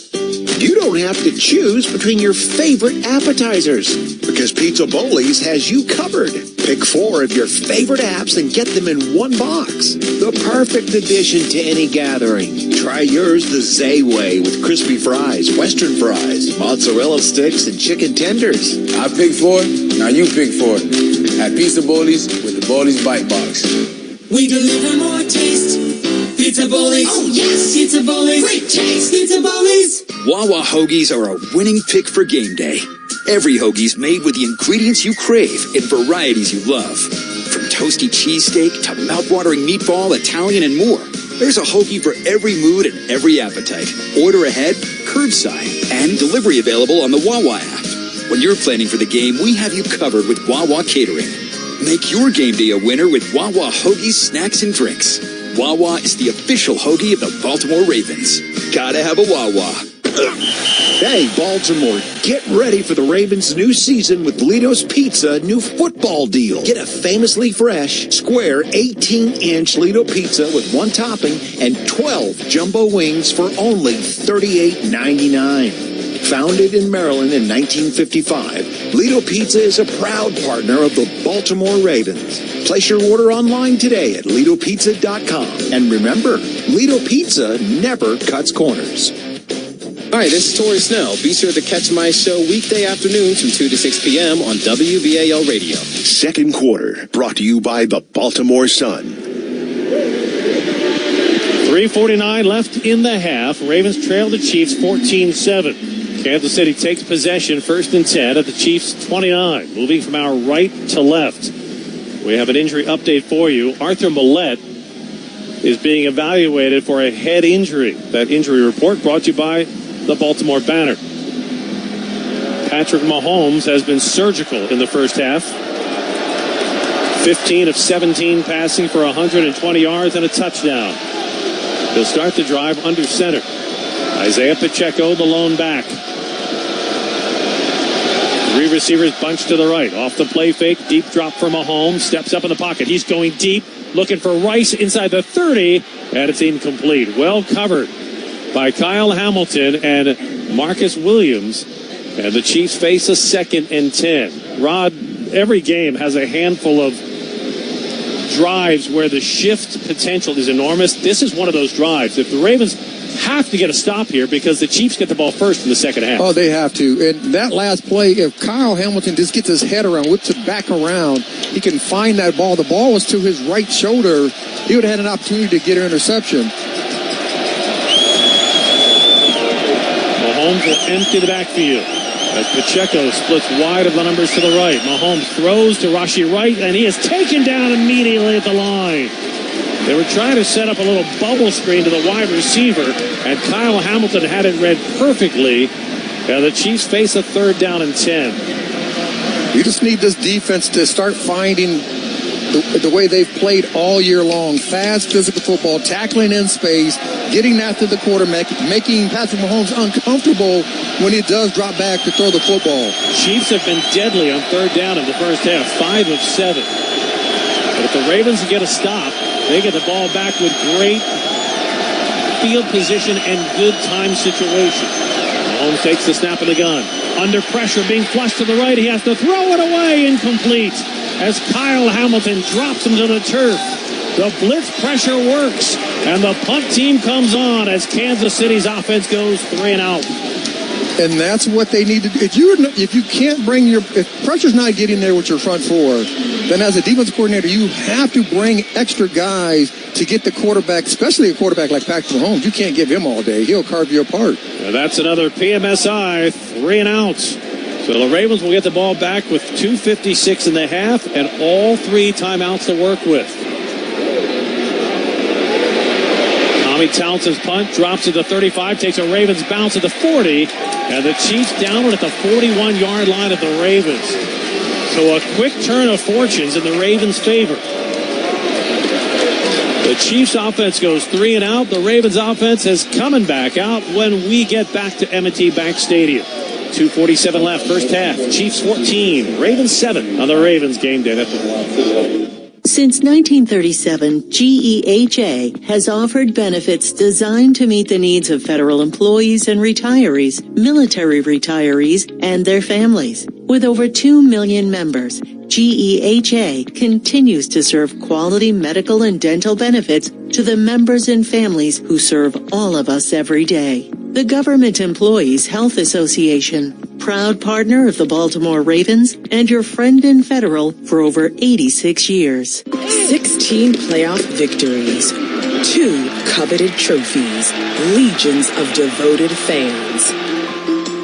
You don't have to choose between your favorite appetizers because Pizza Boli's has you covered. Pick 4 of your favorite apps and get them in one box. The perfect addition to any gathering. Try yours the Zay way with crispy fries, western fries, mozzarella sticks, and chicken tenders. I picked 4, now you pick 4. At Pizza Boli's with the Boli's Bite Box. We deliver more taste. Pizza Boli's. Oh, yes. Pizza Boli's. Great taste. Pizza Boli's. Wawa hoagies are a winning pick for game day. Every hoagie's made with the ingredients you crave in varieties you love. From toasty cheesesteak to mouth-watering meatball, Italian, and more. There's a hoagie for every mood and every appetite. Order ahead, curbside, and delivery available on the Wawa app. When you're planning for the game, we have you covered with Wawa Catering. Make your game day a winner with Wawa hoagies, snacks, and drinks. Wawa is the official hoagie of the Baltimore Ravens. Gotta have a Wawa. Hey, Baltimore, get ready for the Ravens' new season with Lito's Pizza new football deal. Get a famously fresh, square 18-inch Lito pizza with 1 topping and 12 jumbo wings for only $38.99. Founded in Maryland in 1955, Lito Pizza is a proud partner of the Baltimore Ravens. Place your order online today at LitoPizza.com. And remember, Lito Pizza never cuts corners. Hi, this is Tori Snell. Be sure to catch my show weekday afternoons from 2 to 6 p.m. on WBAL Radio. Second quarter, brought to you by the Baltimore Sun. 3:49 left in the half. Ravens trail the Chiefs 14-7. Kansas City takes possession, 1st and 10 at the Chiefs' 29. Moving from our right to left, we have an injury update for you. Arthur Millette is being evaluated for a head injury. That injury report brought to you by the Baltimore Banner. Patrick Mahomes has been surgical in the first half. 15 of 17 passing for 120 yards and a touchdown. He'll start the drive under center. Isiah Pacheco, the lone back. 3 receivers bunched to the right. Off the play fake, deep drop for Mahomes. Steps up in the pocket. He's going deep, looking for Rice inside the 30, and it's incomplete. Well covered by Kyle Hamilton and Marcus Williams. And the Chiefs face a 2nd and 10. Rod, every game has a handful of drives where the shift potential is enormous. This is one of those drives. If the Ravens have to get a stop here because the Chiefs get the ball first in the second half. Oh, they have to. And that last play, if Kyle Hamilton just gets his head around, whips it back around, he can find that ball. The ball was to his right shoulder. He would have had an opportunity to get an interception. Mahomes will empty the backfield as Pacheco splits wide of the numbers to the right. Mahomes throws to Rashee Wright, and he is taken down immediately at the line. They were trying to set up a little bubble screen to the wide receiver, and Kyle Hamilton had it read perfectly. And the Chiefs face a 3rd down and 10. You just need this defense to start finding the way they've played all year long. Fast, physical football, tackling in space, getting after the quarterback, making Patrick Mahomes uncomfortable when he does drop back to throw the football. Chiefs have been deadly on 3rd down in the first half, 5 of 7. But if the Ravens get a stop, they get the ball back with great field position and good time situation. Mahomes takes the snap of the gun. Under pressure, being flushed to the right. He has to throw it away. Incomplete. As Kyle Hamilton drops him to the turf. The blitz pressure works. And the punt team comes on as Kansas City's offense goes 3 and out. And that's what they need to do. If you can't bring if pressure's not getting there with your front four, then as a defense coordinator, you have to bring extra guys to get the quarterback, especially a quarterback like Patrick Mahomes. You can't give him all day. He'll carve you apart. And that's another PMSI, 3 and out. So the Ravens will get the ball back with 2:56 in the half and all 3 timeouts to work with. Tommy Townsend's punt drops to the 35, takes a Ravens bounce at the 40, and the Chiefs down at the 41-yard line of the Ravens. So a quick turn of fortunes in the Ravens' favor. The Chiefs' offense goes 3 and out. The Ravens' offense is coming back out when we get back to M&T Bank Stadium. 2:47 left, first half. Chiefs 14, Ravens 7 on the Ravens Game Day Network. Since 1937, GEHA has offered benefits designed to meet the needs of federal employees and retirees, military retirees, and their families. With over 2 million members, GEHA continues to serve quality medical and dental benefits to the members and families who serve all of us every day. The Government Employees Health Association, proud partner of the Baltimore Ravens and your friend in Federal for over 86 years. 16 playoff victories, 2 coveted trophies, legions of devoted fans.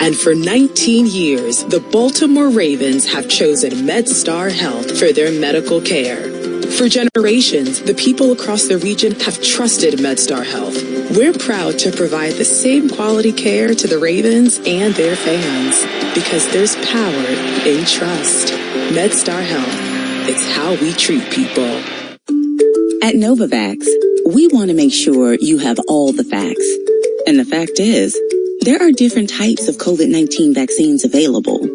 And for 19 years, the Baltimore Ravens have chosen MedStar Health for their medical care. For generations, the people across the region have trusted MedStar Health. We're proud to provide the same quality care to the Ravens and their fans because there's power in trust. MedStar Health. It's how we treat people. At Novavax, we want to make sure you have all the facts. And the fact is, there are different types of COVID-19 vaccines available.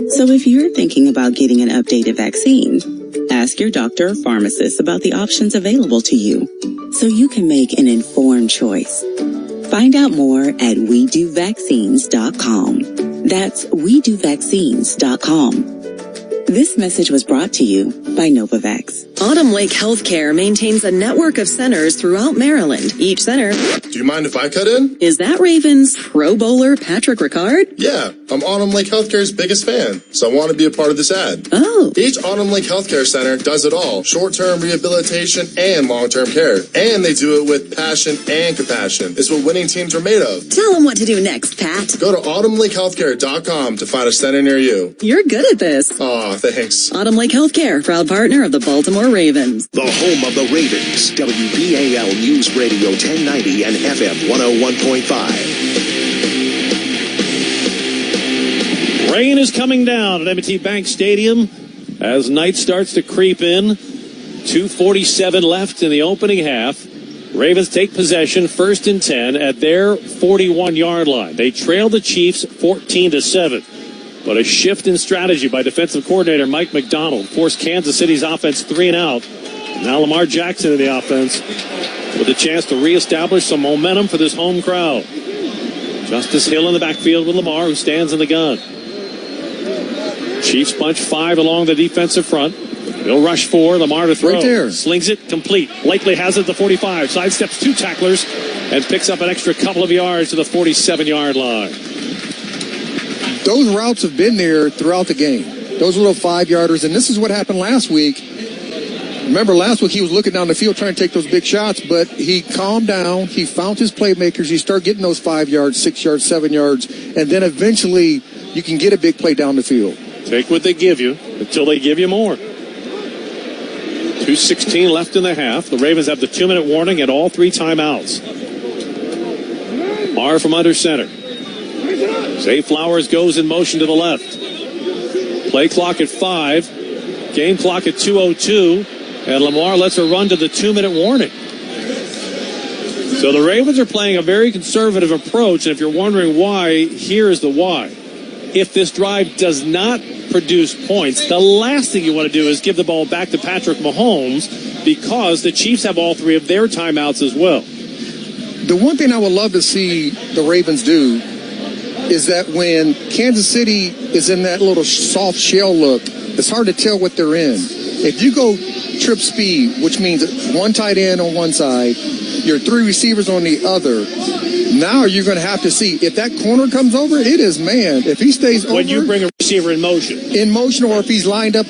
So if you're thinking about getting an updated vaccine, ask your doctor or pharmacist about the options available to you so you can make an informed choice. Find out more at WeDoVaccines.com. That's WeDoVaccines.com. This message was brought to you by Novavax. Autumn Lake Healthcare maintains a network of centers throughout Maryland. Each center... Do you mind if I cut in? Is that Ravens Pro Bowler Patrick Ricard? Yeah, I'm Autumn Lake Healthcare's biggest fan, so I want to be a part of this ad. Oh. Each Autumn Lake Healthcare Center does it all. Short-term rehabilitation and long-term care. And they do it with passion and compassion. It's what winning teams are made of. Tell them what to do next, Pat. Go to autumnlakehealthcare.com to find a center near you. You're good at this. Aw, thanks. Autumn Lake Healthcare, proud partner of the Baltimore Ravens. The home of the Ravens, WBAL News Radio 1090 and FM 101.5. Rain is coming down at M&T Bank Stadium as night starts to creep in. 2:47 left in the opening half. Ravens take possession, 1st and 10 at their 41-yard line. They trail the Chiefs 14-7. But a shift in strategy by defensive coordinator Mike McDonald forced Kansas City's offense 3 and out. Now Lamar Jackson in the offense with a chance to reestablish some momentum for this home crowd. Justice Hill in the backfield with Lamar, who stands in the gun. Chiefs punch 5 along the defensive front. They'll rush 4. Lamar to throw. Right there. Slings it complete. Likely has it at the 45. Sidesteps 2 tacklers and picks up an extra couple of yards to the 47-yard line. Those routes have been there throughout the game. Those little 5-yarders, and this is what happened last week. Remember, last week he was looking down the field trying to take those big shots, but he calmed down. He found his playmakers. He started getting those 5 yards, 6 yards, 7 yards, and then eventually you can get a big play down the field. Take what they give you until they give you more. 2:16 left in the half. The Ravens have the 2-minute warning at all 3 timeouts. R from under center. Zay Flowers goes in motion to the left. Play clock at 5. Game clock at 2:02. And Lamar lets her run to the 2-minute warning. So the Ravens are playing a very conservative approach. And if you're wondering why, here is the why. If this drive does not produce points, the last thing you want to do is give the ball back to Patrick Mahomes because the Chiefs have all 3 of their timeouts as well. The one thing I would love to see the Ravens do is that when Kansas City is in that little soft shell look, it's hard to tell what they're in. If you go trip speed, which means one tight end on one side, your three receivers on the other, now you're going to have to see if that corner comes over, it is man. If he stays over. When you bring a receiver in motion, or if he's lined up,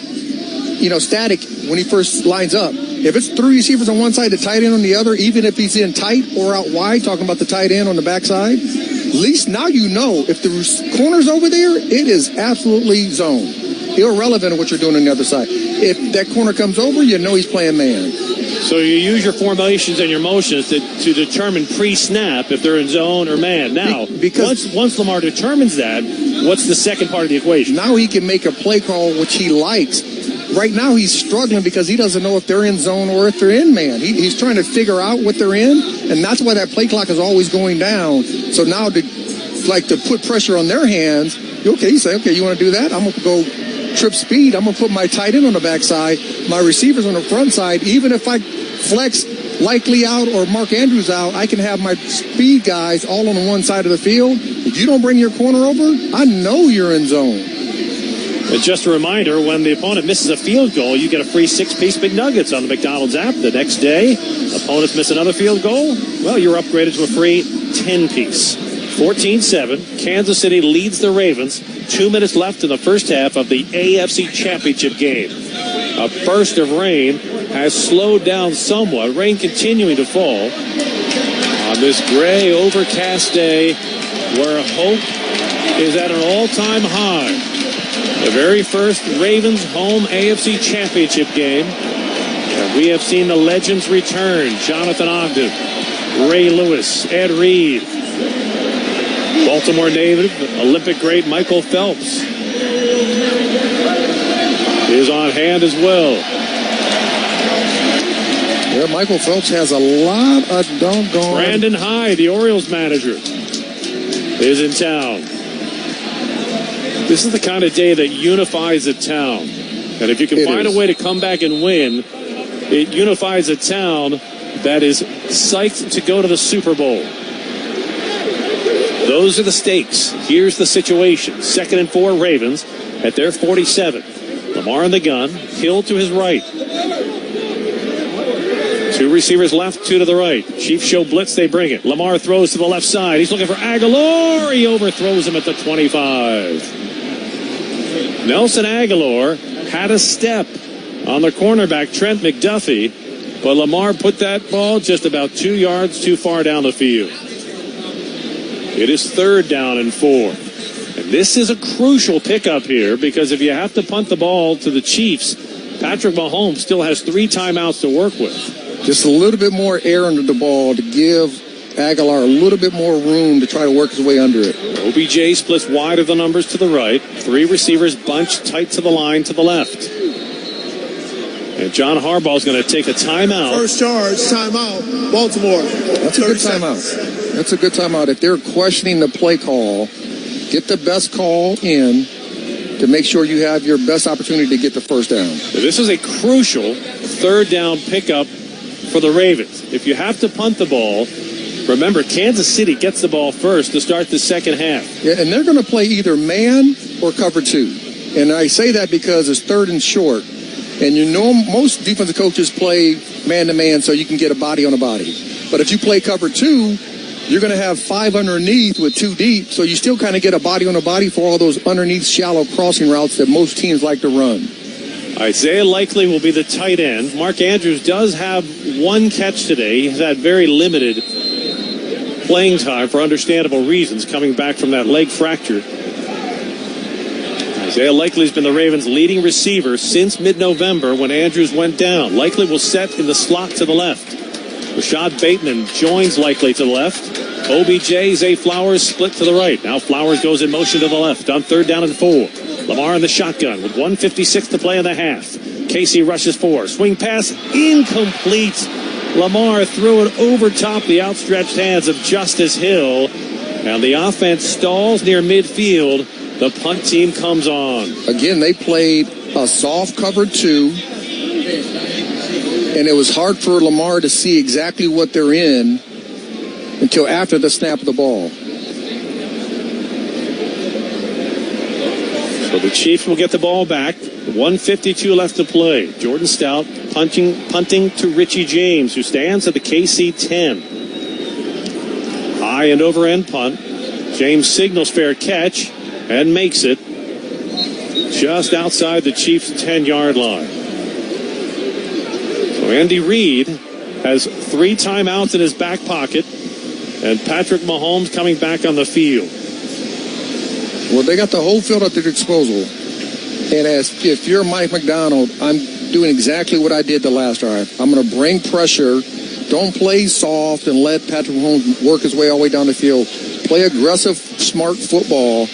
static when he first lines up. If it's three receivers on one side, the tight end on the other, even if he's in tight or out wide, talking about the tight end on the backside, at least now you know if the corner's over there, it is absolutely zone. Irrelevant of what you're doing on the other side. If that corner comes over, you know he's playing man. So you use your formations and your motions to determine pre-snap if they're in zone or man. Now, because once Lamar determines that, what's the second part of the equation? Now he can make a play call which he likes. Right now he's struggling because he doesn't know if they're in zone or if they're in man. He's trying to figure out what they're in, and that's why that play clock is always going down. So now to put pressure on their hands, you say, okay, you want to do that? I'm going to go trip speed. I'm going to put my tight end on the backside, my receivers on the front side. Even if I flex Likely out or Mark Andrews out, I can have my speed guys all on one side of the field. If you don't bring your corner over, I know you're in zone. And just a reminder, when the opponent misses a field goal, you get a free 6-piece McNuggets on the McDonald's app. The next day, opponents miss another field goal, well, you're upgraded to a free 10-piece. 14-7, Kansas City leads the Ravens. 2 minutes left in the first half of the AFC Championship game. A burst of rain has slowed down somewhat. Rain continuing to fall on this gray, overcast day where hope is at an all-time high. The very first Ravens home AFC Championship game. And we have seen the legends return. Jonathan Ogden, Ray Lewis, Ed Reed, Baltimore native, Olympic great Michael Phelps is on hand as well. Yeah, Michael Phelps has a lot of doggone. Brandon Hyde, the Orioles manager, is in town. This is the kind of day that unifies a town. And if you can find a way to come back and win, it unifies a town that is psyched to go to the Super Bowl. Those are the stakes. Here's the situation. 2nd and 4 Ravens at their 47. Lamar in the gun. Hill to his right. 2 receivers left, 2 to the right. Chiefs show blitz, they bring it. Lamar throws to the left side. He's looking for Aguilar. He overthrows him at the 25. Nelson Aguilar had a step on the cornerback, Trent McDuffie, but Lamar put that ball just about 2 yards too far down the field. It is 3rd down and 4. And this is a crucial pickup here because if you have to punt the ball to the Chiefs, Patrick Mahomes still has 3 timeouts to work with. Just a little bit more air under the ball to give Aguilar a little bit more room to try to work his way under it. OBJ splits wide of the numbers to the right. 3 receivers bunched tight to the line to the left. And John Harbaugh is going to take a timeout. First charge, timeout, Baltimore. That's a good timeout. That's a good timeout. If they're questioning the play call, get the best call in to make sure you have your best opportunity to get the first down. This is a crucial 3rd down pickup for the Ravens. If you have to punt the ball, remember, Kansas City gets the ball first to start the second half. Yeah, and they're going to play either man or cover 2. And I say that because it's 3rd and short. And you know most defensive coaches play man-to-man so you can get a body on a body. But if you play cover 2, you're going to have 5 underneath with 2 deep, so you still kind of get a body on a body for all those underneath shallow crossing routes that most teams like to run. Isaiah Likely will be the tight end. Mark Andrews does have 1 catch today. He's had very limited playing time for understandable reasons coming back from that leg fracture. Isaiah Likely's been the Ravens' leading receiver since mid-November when Andrews went down. Likely will set in the slot to the left. Rashond Bateman joins Likely to the left. OBJ, Zay Flowers split to the right. Now Flowers goes in motion to the left on 3rd down and 4. Lamar in the shotgun with 1:56 to play in the half. Casey rushes 4. Swing pass incomplete. Lamar threw it over top the outstretched hands of Justice Hill. And the offense stalls near midfield. The punt team comes on. Again, they played a soft cover 2. And it was hard for Lamar to see exactly what they're in until after the snap of the ball. So the Chiefs will get the ball back. 1:52 left to play. Jordan Stout punting to Richie James, who stands at the KC 10. High and over end punt. James signals fair catch and makes it just outside the Chiefs' 10-yard line. So Andy Reid has 3 timeouts in his back pocket, and Patrick Mahomes coming back on the field. Well, they got the whole field at their disposal. And if you're Mike McDonald, I'm doing exactly what I did the last drive. I'm going to bring pressure. Don't play soft and let Patrick Mahomes work his way all the way down the field. Play aggressive, smart football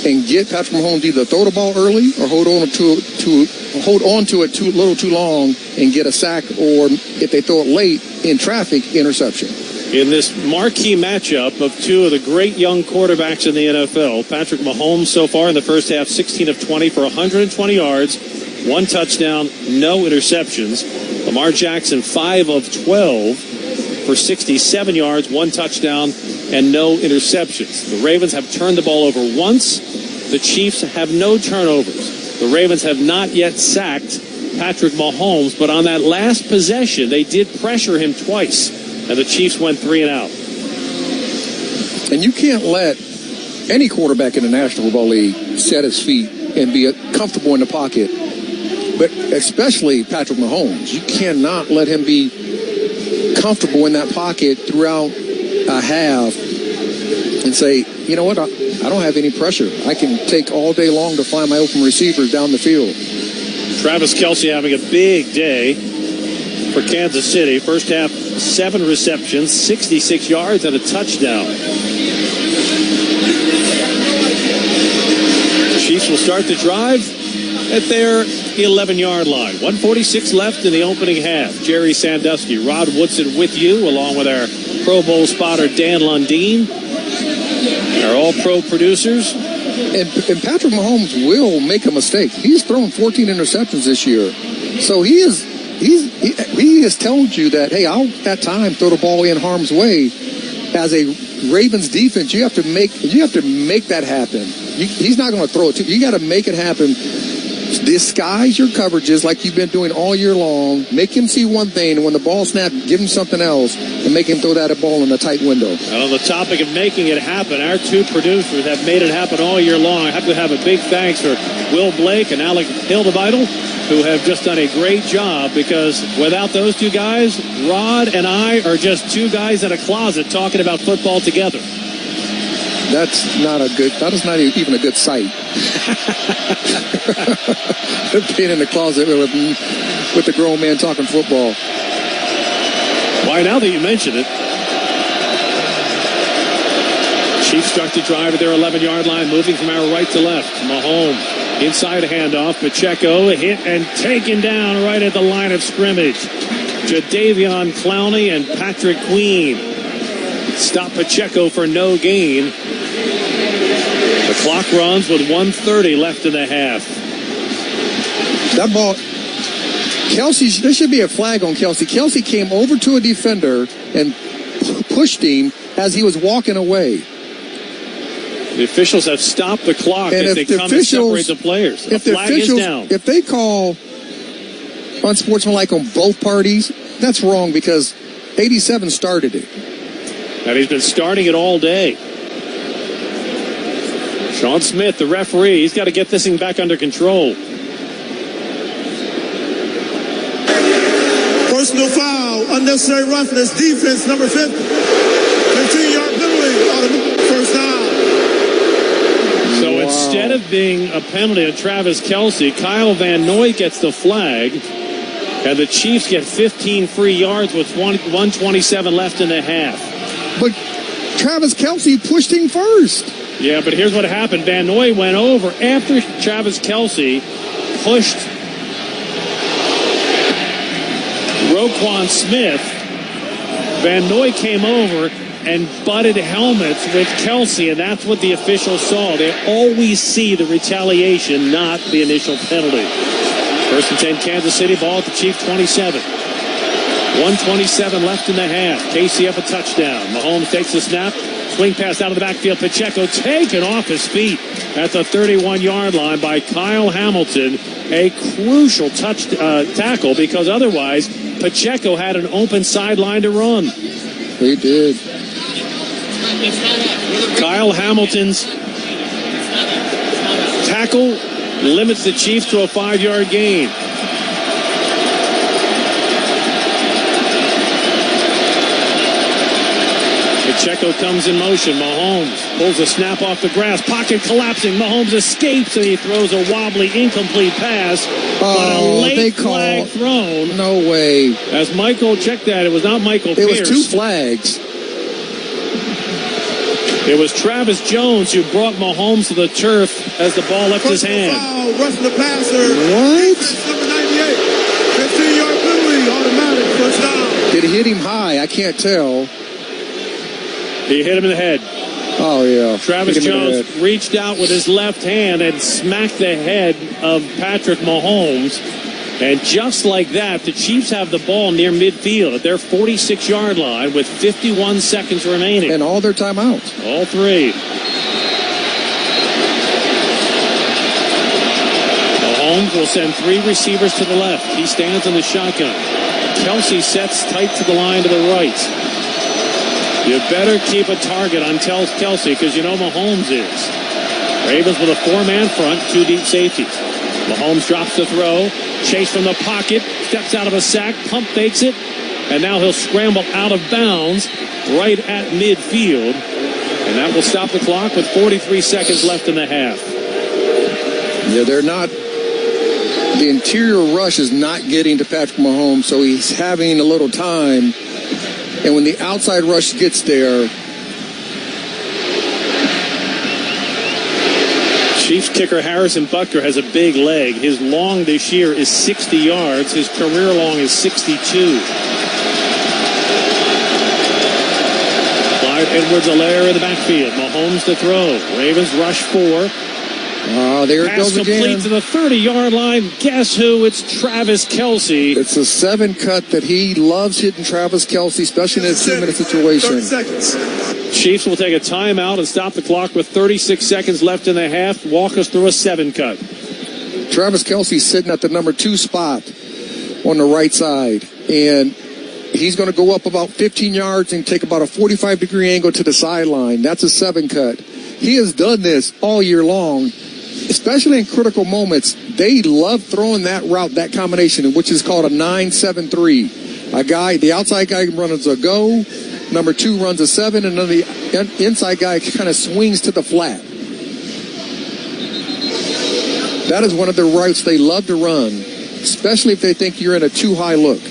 and get Patrick Mahomes either throw the ball early or hold on to it a little too long and get a sack, or if they throw it late in traffic, interception. In this marquee matchup of 2 of the great young quarterbacks in the NFL, Patrick Mahomes so far in the first half, 16 of 20 for 120 yards, 1 touchdown, no interceptions. Lamar Jackson, 5 of 12 for 67 yards, 1 touchdown, and no interceptions. The Ravens have turned the ball over once. The Chiefs have no turnovers. The Ravens have not yet sacked Patrick Mahomes, but on that last possession, they did pressure him twice. And the Chiefs went 3 and out. And you can't let any quarterback in the National Football League set his feet and be comfortable in the pocket. But especially Patrick Mahomes. You cannot let him be comfortable in that pocket throughout a half and say, you know what, I don't have any pressure. I can take all day long to find my open receivers down the field. Travis Kelce having a big day for Kansas City. First half, 7 receptions, 66 yards, and a touchdown. Chiefs will start the drive at their 11-yard line. 1:46 left in the opening half. Jerry Sandusky, Rod Woodson with you, along with our Pro Bowl spotter Dan Lundeen, our all-pro producers. And Patrick Mahomes will make a mistake. He's thrown 14 interceptions this year. So he has told you that, hey, I'll at time throw the ball in harm's way. As a Ravens defense, you have to make that happen. He's not going to throw it to you. You got to make it happen. Disguise your coverages like you've been doing all year long. Make him see one thing, and when the ball snaps, give him something else, and make him throw that ball in a tight window. And on the topic of making it happen, our 2 producers have made it happen all year long. I have to have a big thanks for Will Blake and Alec Hildevidal, who have just done a great job, because without those 2 guys, Rod and I are just 2 guys in a closet talking about football together. That is not even a good sight. Being in the closet with the grown man talking football. Why, now that you mention it, Chiefs start to drive at their 11-yard line, moving from our right to left. Mahomes, inside handoff, Pacheco hit and taken down right at the line of scrimmage. Jadeveon Clowney and Patrick Queen stop Pacheco for no gain. The clock runs with 1:30 left in the half. That ball, Kelce, there should be a flag on Kelce. Kelce came over to a defender and pushed him as he was walking away. The officials have stopped the clock as they come and separate the players. The flag is down. If they call unsportsmanlike on both parties, that's wrong, because 87 started it. And he's been starting it all day. Sean Smith, the referee, he's got to get this thing back under control. Personal foul, unnecessary roughness, defense, number 50. 15-yard penalty, first down. So instead of being a penalty on Travis Kelce, Kyle Van Noy gets the flag, and the Chiefs get 15 free yards with 1:27 left in the half. But Travis Kelce pushed him first. Yeah, but here's what happened. Van Noy went over after Travis Kelce pushed Roquan Smith. Van Noy came over and butted helmets with Kelce, and that's what the officials saw. They always see the retaliation, not the initial penalty. First and 10, Kansas City, ball at the Chiefs 27. 1:27 left in the half. KCF a touchdown. Mahomes takes the snap. Swing pass out of the backfield. Pacheco taken off his feet. at the 31-yard line by Kyle Hamilton. A crucial tackle because otherwise Pacheco had an open sideline to run. He did. Kyle Hamilton's tackle limits the Chiefs to a 5-yard gain. Pacheco comes in motion. Mahomes pulls a snap off the grass. Pocket collapsing. Mahomes escapes, and he throws a wobbly, incomplete pass. But a late flag thrown. No way. As Michael checked that, it was not Michael Pierce. It was 2 flags. It was Travis Jones who brought Mahomes to the turf as the ball left his hand. Rushing the passer. What? Number 98. 15-yard penalty. Automatic first down. Did it hit him high? I can't tell. He hit him in the head. Oh, yeah. Travis Jones reached out with his left hand and smacked the head of Patrick Mahomes. And just like that, the Chiefs have the ball near midfield at their 46-yard line with 51 seconds remaining. And all their timeouts. All 3. Mahomes will send 3 receivers to the left. He stands in the shotgun. Kelce sets tight to the line to the right. You better keep a target on Kelce because you know Mahomes is. Ravens with a 4-man front, 2 deep safeties. Mahomes drops the throw. Chase from the pocket. Steps out of a sack. Pump fakes it. And now he'll scramble out of bounds right at midfield. And that will stop the clock with 43 seconds left in the half. Yeah, they're not. The interior rush is not getting to Patrick Mahomes, so he's having a little time. And when the outside rush gets there, Chiefs kicker Harrison Butker has a big leg. His long this year is 60 yards. His career long is 62. Clyde Edwards-Helaire in the backfield. Mahomes to throw. Ravens rush 4. There it goes again. Complete to the 30-yard line. Guess who? It's Travis Kelce. It's a 7 cut that he loves hitting Travis Kelce, especially in a 2-minute situation. 30 seconds. Chiefs will take a timeout and stop the clock with 36 seconds left in the half. Walk us through a 7 cut. Travis Kelce sitting at the number 2 spot on the right side. And he's going to go up about 15 yards and take about a 45-degree angle to the sideline. That's a 7 cut. He has done this all year long. Especially in critical moments, they love throwing that route, that combination, which is called a 9-7-3. A guy, the outside guy runs a go, number 2 runs a 7, and then the inside guy kind of swings to the flat. That is one of the routes they love to run, especially if they think you're in a too high look.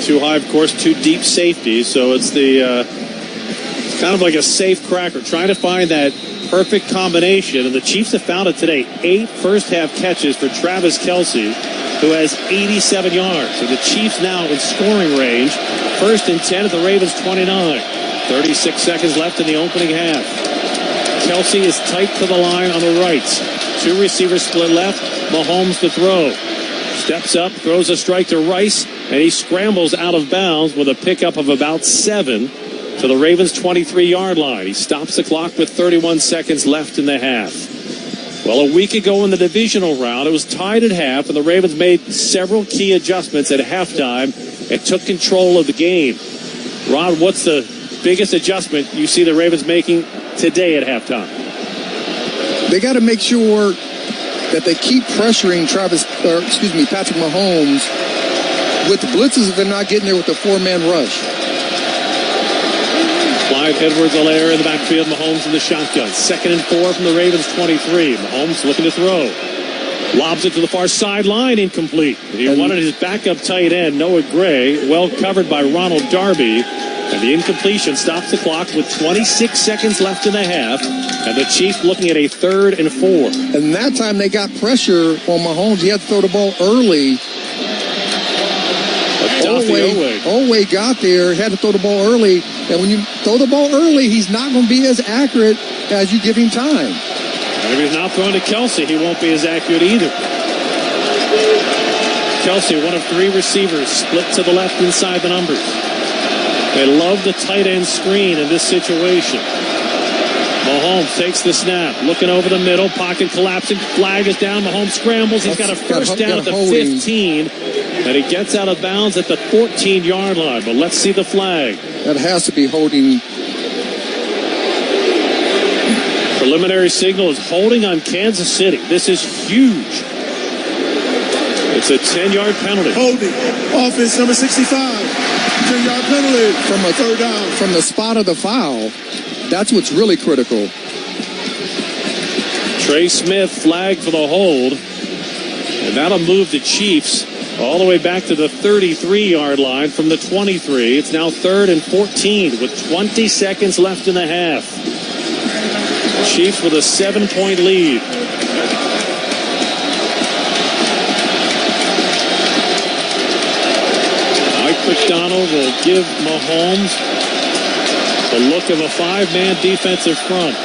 Too high, of course, 2 deep safeties, so it's it's kind of like a safe cracker, trying to find that perfect combination, and the Chiefs have found it today. 8 first-half catches for Travis Kelce, who has 87 yards. So the Chiefs now in scoring range. 1st and 10 at the Ravens' 29. 36 seconds left in the opening half. Kelce is tight to the line on the right. 2 receivers split left. Mahomes to throw. Steps up, throws a strike to Rice, and he scrambles out of bounds with a pickup of about 7. To the Ravens' 23-yard line. He stops the clock with 31 seconds left in the half. Well, a week ago in the divisional round, it was tied at half, and the Ravens made several key adjustments at halftime and took control of the game. Ron, what's the biggest adjustment you see the Ravens making today at halftime? They got to make sure that they keep pressuring Patrick Mahomes with the blitzes if they're not getting there with the 4-man rush. Clyde Edwards-Helaire in the backfield. Mahomes in the shotgun. 2nd and 4 from the Ravens' 23. Mahomes looking to throw. Lobs it to the far sideline. Incomplete. He wanted his backup tight end, Noah Gray, well covered by Ronald Darby. And the incompletion stops the clock with 26 seconds left in the half. And the Chiefs looking at a 3rd and 4. And that time they got pressure on Mahomes. He had to throw the ball early. Olway got there, had to throw the ball early. And when you throw the ball early, he's not going to be as accurate as you give him time. And if he's not throwing to Kelce, he won't be as accurate either. Kelce, one of 3 receivers, split to the left inside the numbers. They love the tight end screen in this situation. Mahomes takes the snap, looking over the middle, pocket collapsing, flag is down, Mahomes scrambles, he's got a first down at the 15, and he gets out of bounds at the 14-yard line, but let's see the flag. That has to be holding. Preliminary signal is holding on Kansas City. This is huge. It's a 10-yard penalty. Holding. Offense number 65. 10-yard penalty From a third down. From the spot of the foul, that's what's really critical. Trey Smith flagged for the hold, and that'll move the Chiefs all the way back to the 33-yard line from the 23. It's now 3rd and 14 with 20 seconds left in the half. Chiefs with a 7-point lead. Mike McDonald will give Mahomes the look of a 5-man defensive front.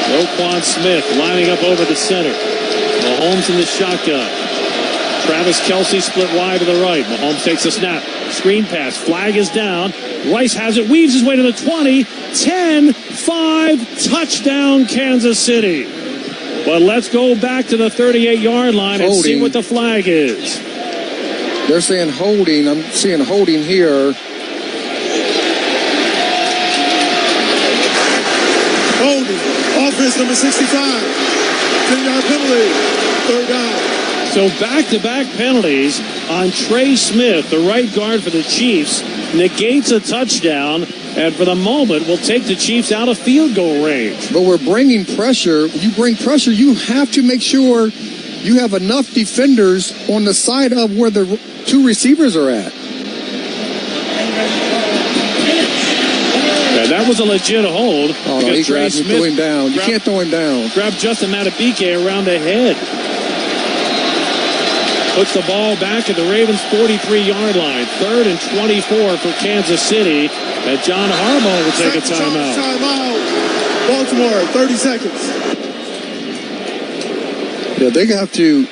Roquan Smith lining up over the center. Mahomes in the shotgun. Travis Kelce split wide to the right. Mahomes takes a snap. Screen pass. Flag is down. Rice has it. Weaves his way to the 20. 10, 5, touchdown Kansas City. But let's go back to the 38-yard line and see what the flag is. They're saying holding. I'm seeing holding here. Holding. Offense number 65. 10-yard penalty. Third down. So back-to-back penalties on Trey Smith, the right guard for the Chiefs, negates a touchdown, and for the moment will take the Chiefs out of field goal range. But we're bringing pressure. You bring pressure, you have to make sure you have enough defenders on the side of where the two receivers are at. And that was a legit hold. Oh, no, he grabbed him, threw him down. You can't throw him down. Grabbed Justin Matabike around the head. Puts the ball back at the Ravens' 43-yard line. 3rd and 24 for Kansas City. And John Harbaugh will take a timeout. Timeout. Baltimore, 30 seconds. Yeah, they have to.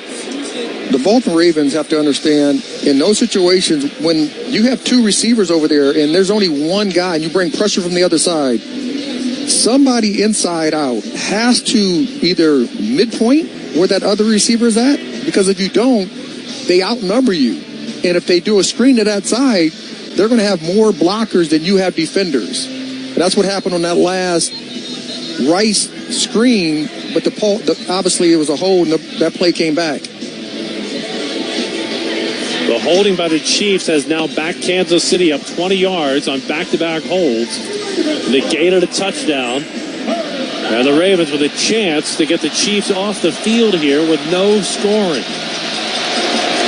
The Baltimore Ravens have to understand in those situations when you have two receivers over there and there's only one guy and you bring pressure from the other side, somebody inside out has to either midpoint where that other receiver is at, because if you don't, they outnumber you. And if they do a screen to that side, they're going to have more blockers than you have defenders. And that's what happened on that last Rice screen, but obviously it was a hold and that play came back. The holding by the Chiefs has now backed Kansas City up 20 yards on back-to-back holds. Negated a touchdown. And the Ravens with a chance to get the Chiefs off the field here with no scoring.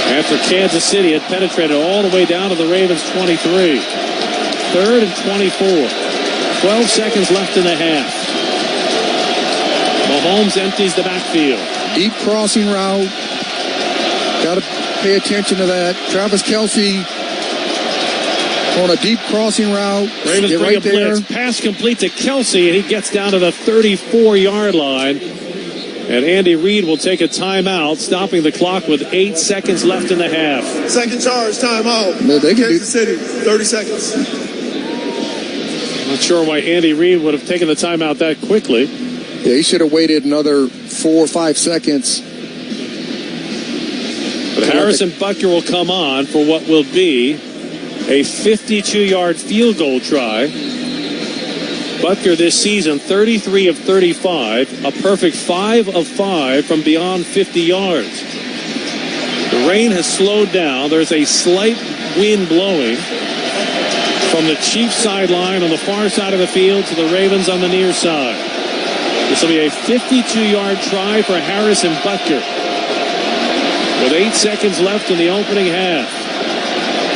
After Kansas City had penetrated all the way down to the Ravens' 23. 3rd and 24. 12 seconds left in the half. Mahomes empties the backfield. Deep crossing route. Got to pay attention to that. Travis Kelce on a deep crossing route. Ravens bring a blitz. Pass complete to Kelce, and he gets down to the 34-yard line. And Andy Reid will take a timeout, stopping the clock with 8 seconds left in the half. Second charge, timeout. Kansas City, 30 seconds. Not sure why Andy Reid would have taken the timeout that quickly. Yeah, he should have waited another 4 or 5 seconds. But Harrison Butker will come on for what will be a 52-yard field goal try. Butker this season, 33 of 35, a perfect 5 of 5 from beyond 50 yards. The rain has slowed down. There's a slight wind blowing from the Chiefs sideline on the far side of the field to the Ravens on the near side. This will be a 52-yard try for Harrison Butker. With 8 seconds left in the opening half.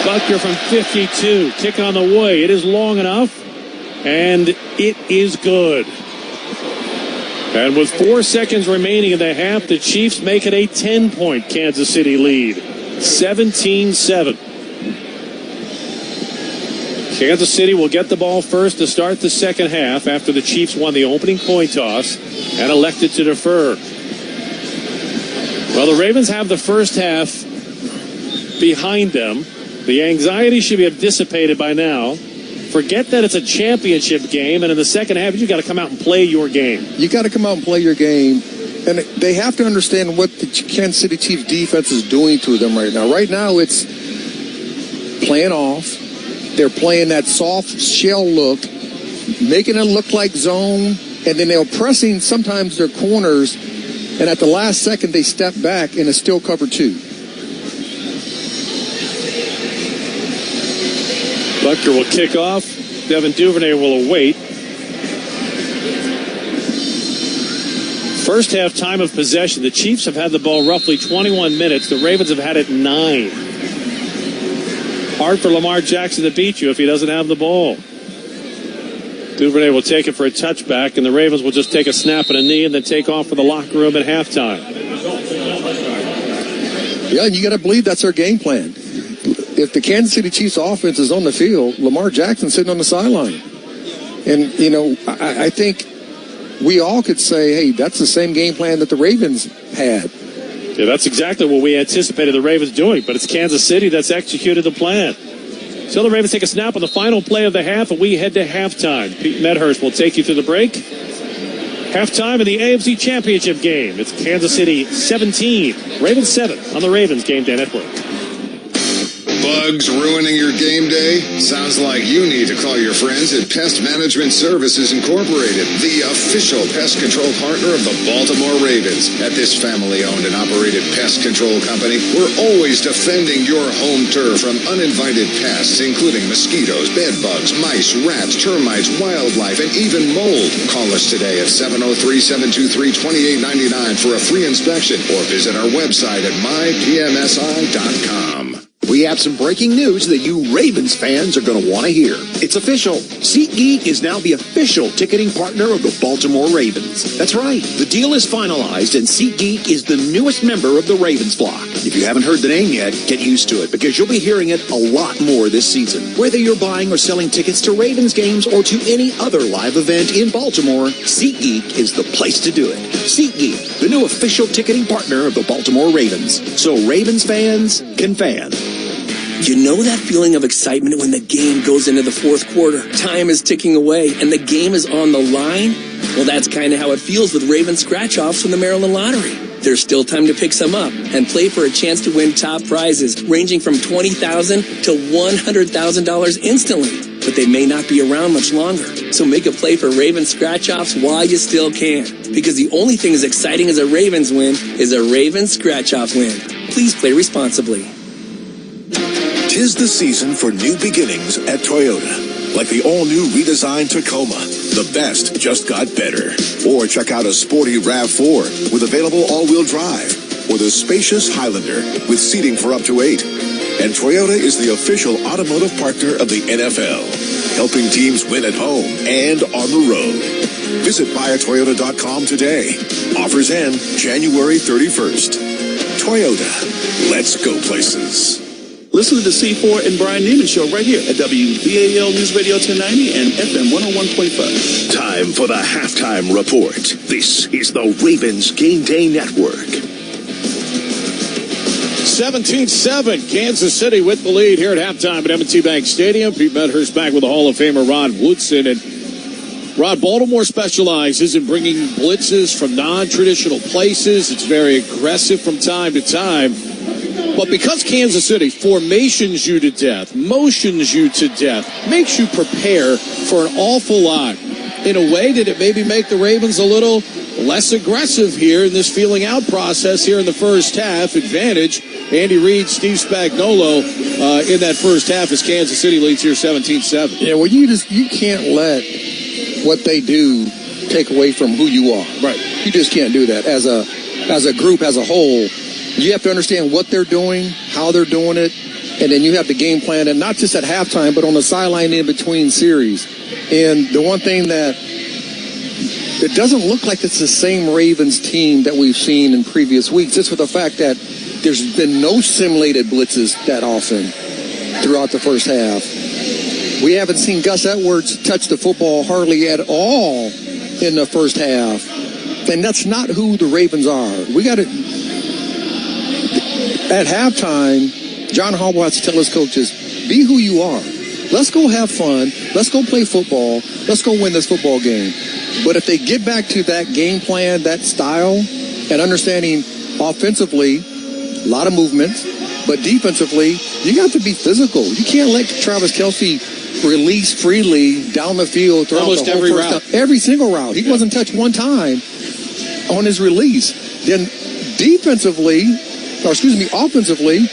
Butker from 52, kick on the way. It is long enough. And it is good. And with 4 seconds remaining in the half, the Chiefs make it a 10-point Kansas City lead. 17-7. Kansas City will get the ball first to start the second half after the Chiefs won the opening coin toss and elected to defer. Well, the Ravens have the first half behind them. The anxiety should be dissipated by now. Forget that it's a championship game, and in the second half, you got to come out and play your game. You got to come out and play your game, and they have to understand what the Kansas City Chiefs defense is doing to them right now. Right now, it's playing off. They're playing that soft shell look, making it look like zone, and then they're pressing sometimes their corners, and at the last second, they step back, and it's still cover 2. Bucker will kick off. Devin Duvernay will await. First half time of possession. The Chiefs have had the ball roughly 21 minutes. The Ravens have had it 9. Hard for Lamar Jackson to beat you if he doesn't have the ball. Duvernay will take it for a touchback, and the Ravens will just take a snap and a knee and then take off for the locker room at halftime. Yeah, and you got to believe that's their game plan. If the Kansas City Chiefs offense is on the field, Lamar Jackson's sitting on the sideline. And, you know, I think we all could say, hey, that's the same game plan that the Ravens had. Yeah, that's exactly what we anticipated the Ravens doing, but it's Kansas City that's executed the plan. So the Ravens take a snap on the final play of the half, and we head to halftime. Pete Medhurst will take you through the break. Halftime in the AFC Championship Game. It's Kansas City 17, Ravens 7 on the Ravens Game Day Network. Bugs ruining your game day? Sounds like you need to call your friends at Pest Management Services Incorporated, the official pest control partner of the Baltimore Ravens. At this family-owned and operated pest control company, we're always defending your home turf from uninvited pests, including mosquitoes, bedbugs, mice, rats, termites, wildlife, and even mold. Call us today at 703-723-2899 for a free inspection, or visit our website at mypmsi.com. We have some breaking news that you Ravens fans are going to want to hear. It's official. SeatGeek is now the official ticketing partner of the Baltimore Ravens. That's right. The deal is finalized, and SeatGeek is the newest member of the Ravens flock. If you haven't heard the name yet, get used to it, because you'll be hearing it a lot more this season. Whether you're buying or selling tickets to Ravens games or to any other live event in Baltimore, SeatGeek is the place to do it. SeatGeek, the new official ticketing partner of the Baltimore Ravens. So Ravens fans can fan. You know that feeling of excitement when the game goes into the fourth quarter? Time is ticking away and the game is on the line? Well, that's kind of how it feels with Ravens scratch-offs from the Maryland Lottery. There's still time to pick some up and play for a chance to win top prizes ranging from $20,000 to $100,000 instantly. But they may not be around much longer. So make a play for Ravens scratch-offs while you still can. Because the only thing as exciting as a Ravens win is a Ravens scratch-off win. Please play responsibly. 'Tis the season for new beginnings at Toyota. Like the all-new redesigned Tacoma. The best just got better. Or check out a sporty RAV4 with available all-wheel drive. Or the spacious Highlander with seating for up to 8. And Toyota is the official automotive partner of the NFL. Helping teams win at home and on the road. Visit buyatoyota.com today. Offers end January 31st. Toyota. Let's go places. Listen to the C4 and Brian Neiman Show right here at WBAL News Radio 1090 and FM 101.5. Time for the halftime report. This is the Ravens Game Day Network. 17-7, Kansas City with the lead here at halftime at M&T Bank Stadium. Pete Medhurst back with the Hall of Famer Rod Woodson. And Rod, Baltimore specializes in bringing blitzes from non-traditional places. It's very aggressive from time to time. But because Kansas City formations you to death, motions you to death, makes you prepare for an awful lot, in a way that it maybe make the Ravens a little less aggressive here in this feeling out process here in the first half. Advantage, Andy Reid, Steve Spagnuolo in that first half as Kansas City leads here 17-7. Yeah, well, you can't let what they do take away from who you are. Right. You just can't do that as a group, as a whole. You have to understand what they're doing, how they're doing it, and then you have the game plan, and not just at halftime, but on the sideline in between series. And the one thing that it doesn't look like it's the same Ravens team that we've seen in previous weeks, just for the fact that there's been no simulated blitzes that often throughout the first half. We haven't seen Gus Edwards touch the football hardly at all in the first half. And that's not who the Ravens are. We got to... At halftime, John Harbaugh has to tell his coaches, be who you are. Let's go have fun. Let's go play football. Let's go win this football game. But if they get back to that game plan, that style, and understanding offensively, a lot of movements, but defensively, you got to be physical. You can't let Travis Kelce release freely down the field throughout almost the whole every first route. down. Every single route. He wasn't touched one time on his release. Then offensively,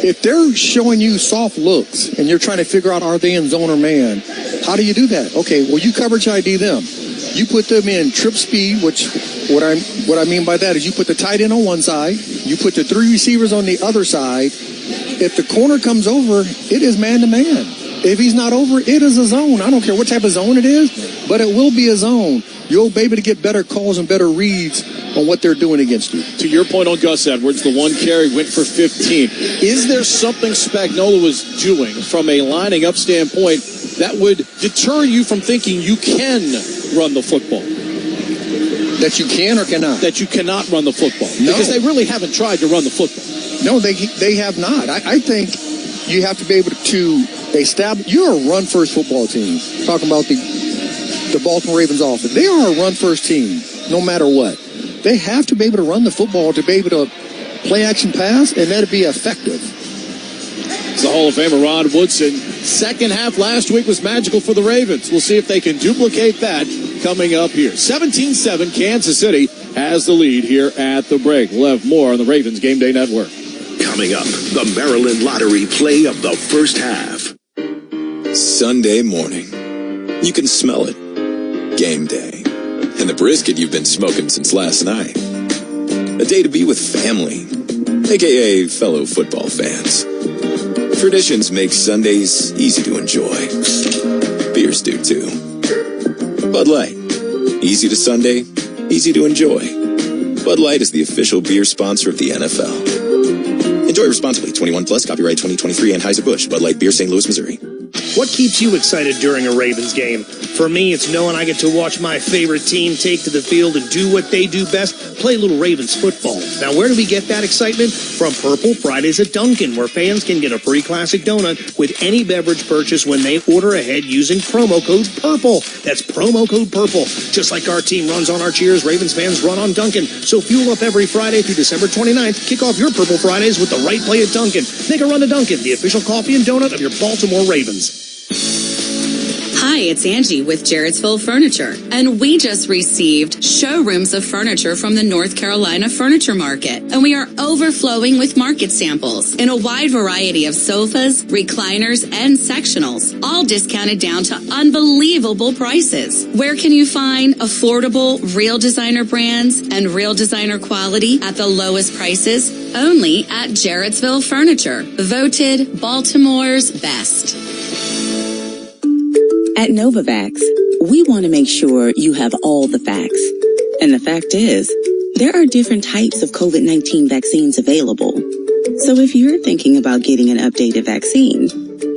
if they're showing you soft looks and you're trying to figure out are they in zone or man, how do you do that? Okay, well, you coverage ID them. You put them in trip speed, which what I mean by that is you put the tight end on one side, you put the 3 receivers on the other side. If the corner comes over, it is man-to-man. If he's not over, it is a zone. I don't care what type of zone it is, but it will be a zone. You'll be able to get better calls and better reads on what they're doing against you. To your point on Gus Edwards, the one carry went for 15. Is there something Spagnuolo was doing from a lining up standpoint that would deter you from thinking you can run the football? That you can or cannot? That you cannot run the football. No. Because they really haven't tried to run the football. No, they have not. I think you have to be able to establish. You're a run-first football team. Talking about the Baltimore Ravens offense. They are a run-first team, no matter what. They have to be able to run the football to be able to play action pass, and that'll be effective. It's the Hall of Famer Ron Woodson. Second half last week was magical for the Ravens. We'll see if they can duplicate that coming up here. 17-7, Kansas City has the lead here at the break. We'll have more on the Ravens Game Day Network. Coming up, the Maryland Lottery play of the first half. Sunday morning. You can smell it. Game day. And the brisket you've been smoking since last night. A day to be with family, a.k.a. fellow football fans. Traditions make Sundays easy to enjoy. Beers do too. Bud Light. Easy to Sunday, easy to enjoy. Bud Light is the official beer sponsor of the NFL. Enjoy responsibly. 21 plus. Copyright 2023 Anheuser-Busch. Bud Light Beer, St. Louis, Missouri. What keeps you excited during a Ravens game? For me, it's knowing I get to watch my favorite team take to the field and do what they do best, play a little Ravens football. Now, where do we get that excitement? From Purple Fridays at Dunkin', where fans can get a free classic donut with any beverage purchase when they order ahead using promo code PURPLE. That's promo code PURPLE. Just like our team runs on our cheers, Ravens fans run on Dunkin'. So fuel up every Friday through December 29th. Kick off your Purple Fridays with the right play at Dunkin'. Make a run to Dunkin', the official coffee and donut of your Baltimore Ravens. Hi, it's Angie with Jarrettsville Furniture, and we just received showrooms of furniture from the North Carolina Furniture Market, and we are overflowing with market samples in a wide variety of sofas, recliners, and sectionals, all discounted down to unbelievable prices. Where can you find affordable, real designer brands and real designer quality at the lowest prices? Only at Jarrettsville Furniture, voted Baltimore's best. At Novavax, we want to make sure you have all the facts. And the fact is, there are different types of COVID-19 vaccines available. So if you're thinking about getting an updated vaccine,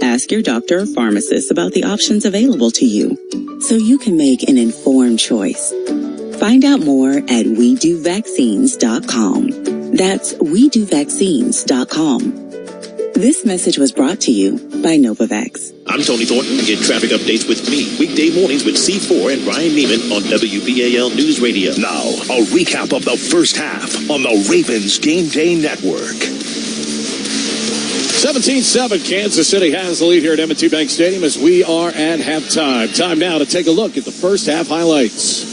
ask your doctor or pharmacist about the options available to you so you can make an informed choice. Find out more at WeDoVaccines.com. That's WeDoVaccines.com. This message was brought to you by Novavax. I'm Tony Thornton. Get traffic updates with me weekday mornings with C4 and Ryan Neiman on WBAL News Radio. Now, a recap of the first half on the Ravens Game Day Network. 17-7, Kansas City has the lead here at M&T Bank Stadium as we are at halftime. Time now to take a look at the first half highlights.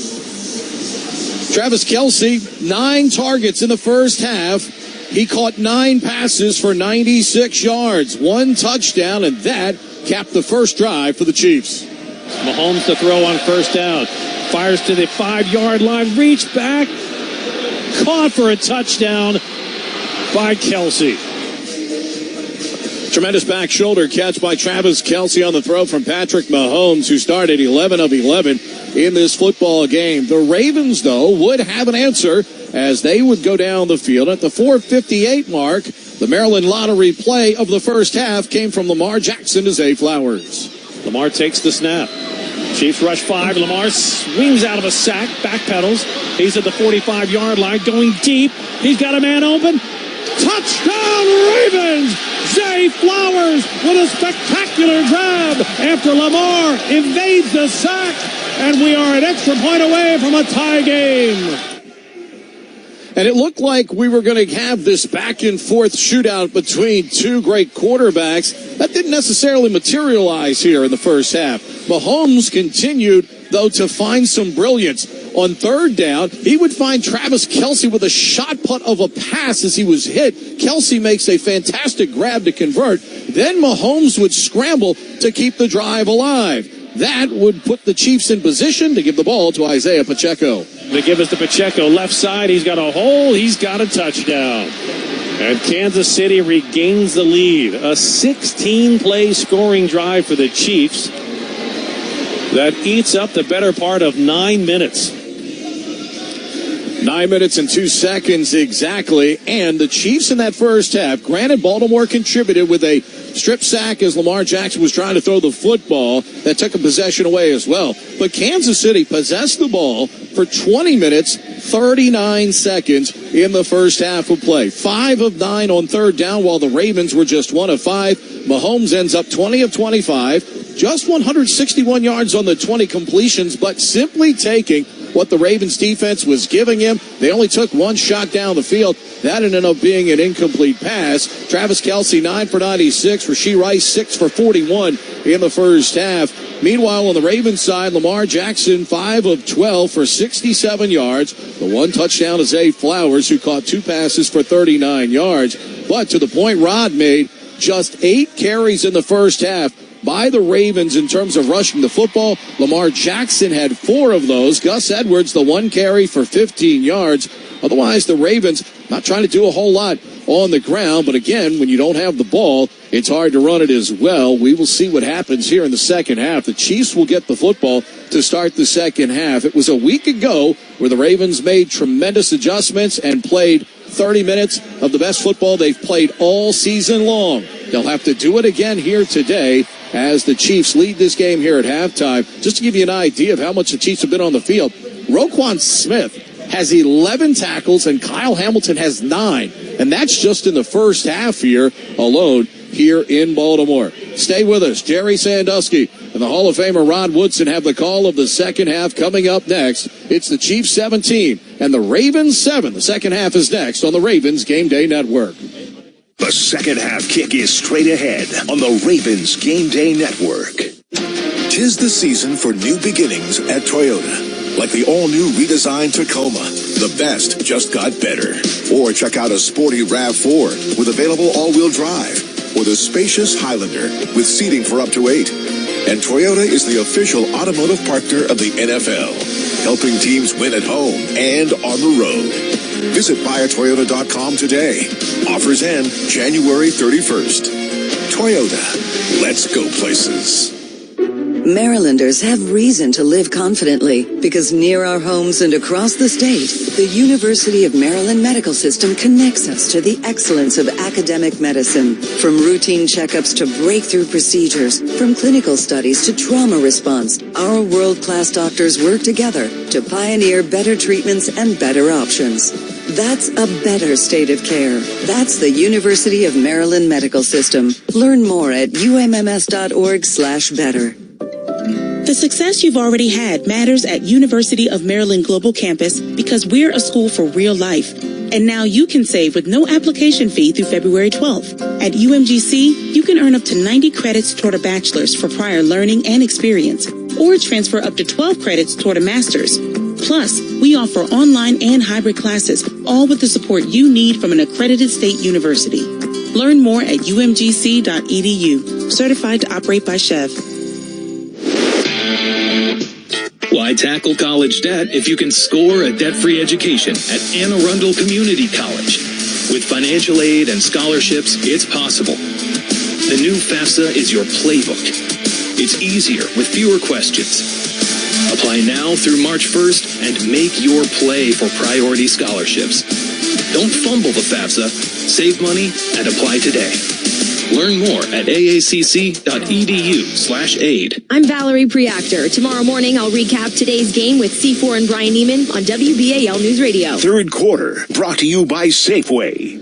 Travis Kelce, 9 targets in the first half. He caught 9 passes for 96 yards, 1 touchdown, and that capped the first drive for the Chiefs. Mahomes to throw on first down. Fires to the 5-yard line, reach back, caught for a touchdown by Kelce. Tremendous back shoulder catch by Travis Kelce on the throw from Patrick Mahomes, who started 11 of 11 in this football game. The Ravens, though, would have an answer as they would go down the field. At the 4:58 mark, the Maryland Lottery play of the first half came from Lamar Jackson to Zay Flowers. Lamar takes the snap. Chiefs rush 5. Lamar swings out of a sack, backpedals. He's at the 45-yard line, going deep. He's got a man open. Touchdown, Ravens! Zay Flowers with a spectacular grab after Lamar evades the sack, and we are an extra point away from a tie game. And it looked like we were going to have this back-and-forth shootout between two great quarterbacks. That didn't necessarily materialize here in the first half. Mahomes continued, though, to find some brilliance. On third down, he would find Travis Kelce with a shot put of a pass as he was hit. Kelce makes a fantastic grab to convert. Then Mahomes would scramble to keep the drive alive. That would put the Chiefs in position to give the ball to Isaiah Pacheco. They give us to Pacheco, left side. He's got a hole. He's got a touchdown. And Kansas City regains the lead. A 16-play scoring drive for the Chiefs that eats up the better part of 9 minutes. 9 minutes and 2 seconds exactly. And the Chiefs in that first half, granted, Baltimore contributed with a strip sack as Lamar Jackson was trying to throw the football. That took a possession away as well. But Kansas City possessed the ball for 20 minutes, 39 seconds in the first half of play. 5 of 9 on third down, while the Ravens were just 1 of 5. Mahomes ends up 20 of 25, just 161 yards on the 20 completions, but simply taking what the Ravens defense was giving him. They only took one shot down the field. That ended up being an incomplete pass. Travis Kelce, 9 for 96. Rashee Rice, 6 for 41 in the first half. Meanwhile, on the Ravens side, Lamar Jackson, 5 of 12 for 67 yards. The one touchdown to Zay Flowers, who caught 2 passes for 39 yards. But to the point Rod made, just 8 carries in the first half by the Ravens in terms of rushing the football. Lamar Jackson had 4 of those. Gus Edwards, the 1 carry for 15 yards. Otherwise, the Ravens not trying to do a whole lot on the ground. But again, when you don't have the ball, it's hard to run it as well. We will see what happens here in the second half. The Chiefs will get the football to start the second half. It was a week ago where the Ravens made tremendous adjustments and played 30 minutes of the best football they've played all season long. They'll have to do it again here today as the Chiefs lead this game here at halftime. Just to give you an idea of how much the Chiefs have been on the field, Roquan Smith has 11 tackles and Kyle Hamilton has 9. And that's just in the first half here alone here in Baltimore. Stay with us. Jerry Sandusky and the Hall of Famer Rod Woodson have the call of the second half coming up next. It's the Chiefs 17 and the Ravens 7. The second half is next on the Ravens Game Day Network. The second half kick is straight ahead on the Ravens Game Day Network. 'Tis the season for new beginnings at Toyota. Like the all-new redesigned Tacoma. The best just got better. Or check out a sporty RAV4 with available all-wheel drive. Or the spacious Highlander with seating for up to 8. And Toyota is the official automotive partner of the NFL, helping teams win at home and on the road. Visit buyatoyota.com today. Offers end January 31st. Toyota. Let's go places. Marylanders have reason to live confidently because near our homes and across the state, the University of Maryland Medical System connects us to the excellence of academic medicine. From routine checkups to breakthrough procedures, from clinical studies to trauma response, our world-class doctors work together to pioneer better treatments and better options. That's a better state of care. That's the University of Maryland Medical System. Learn more at umms.org/better. The success you've already had matters at University of Maryland Global Campus because we're a school for real life. And now you can save with no application fee through February 12th. At UMGC, you can earn up to 90 credits toward a bachelor's for prior learning and experience, or transfer up to 12 credits toward a master's. Plus, we offer online and hybrid classes, all with the support you need from an accredited state university. Learn more at umgc.edu. Certified to operate by Chev. Why tackle college debt if you can score a debt-free education at Anne Arundel Community College? With financial aid and scholarships, it's possible. The new FAFSA is your playbook. It's easier with fewer questions. Apply now through March 1st and make your play for priority scholarships. Don't fumble the FAFSA. Save money and apply today. Learn more at aacc.edu/aid. I'm Valerie Preactor. Tomorrow morning, I'll recap today's game with C4 and Brian Neiman on WBAL News Radio. Third quarter, brought to you by Safeway.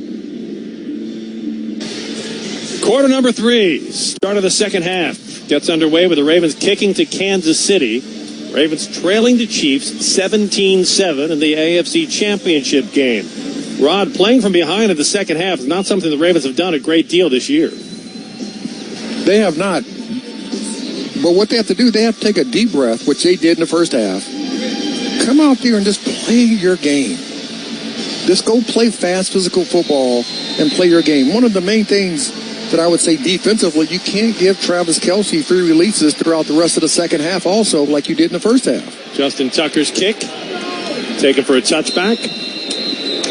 Quarter number 3, start of the second half, gets underway with the Ravens kicking to Kansas City. Ravens trailing the Chiefs 17-7 in the AFC Championship game. Rod, playing from behind in the second half is not something the Ravens have done a great deal this year. They have not. But what they have to do, they have to take a deep breath, which they did in the first half. Come out there and just play your game. Just go play fast, physical football and play your game. One of the main things that I would say defensively, you can't give Travis Kelce free releases throughout the rest of the second half also like you did in the first half. Justin Tucker's kick, taken for a touchback.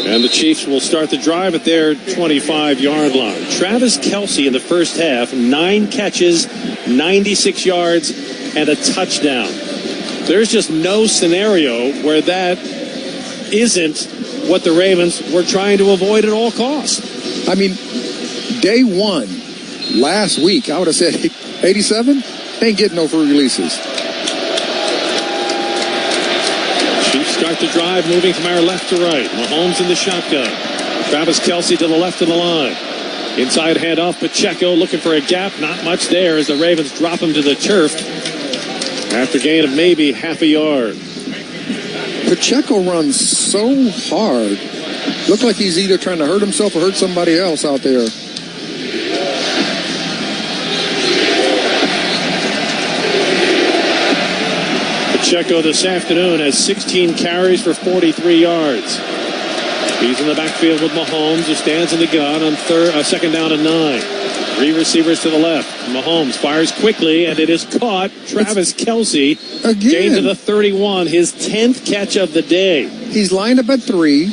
And the Chiefs will start the drive at their 25-yard line. Travis Kelce in the first half, 9 catches, 96 yards, and a touchdown. There's just no scenario where that isn't what the Ravens were trying to avoid at all costs. I mean, day one, last week, I would have said 87, ain't getting no free releases. Chiefs start the drive, moving from our left to right. Mahomes in the shotgun. Travis Kelce to the left of the line. Inside handoff, Pacheco looking for a gap. Not much there as the Ravens drop him to the turf after a gain of maybe half a yard. Pacheco runs so hard. Looked like he's either trying to hurt himself or hurt somebody else out there. Pacheco this afternoon has 16 carries for 43 yards. He's in the backfield with Mahomes, who stands in the gun on second down and 9. 3 receivers to the left. Mahomes fires quickly, and it is caught. Travis Kelce gained to the 31, his 10th catch of the day. He's lined up at 3.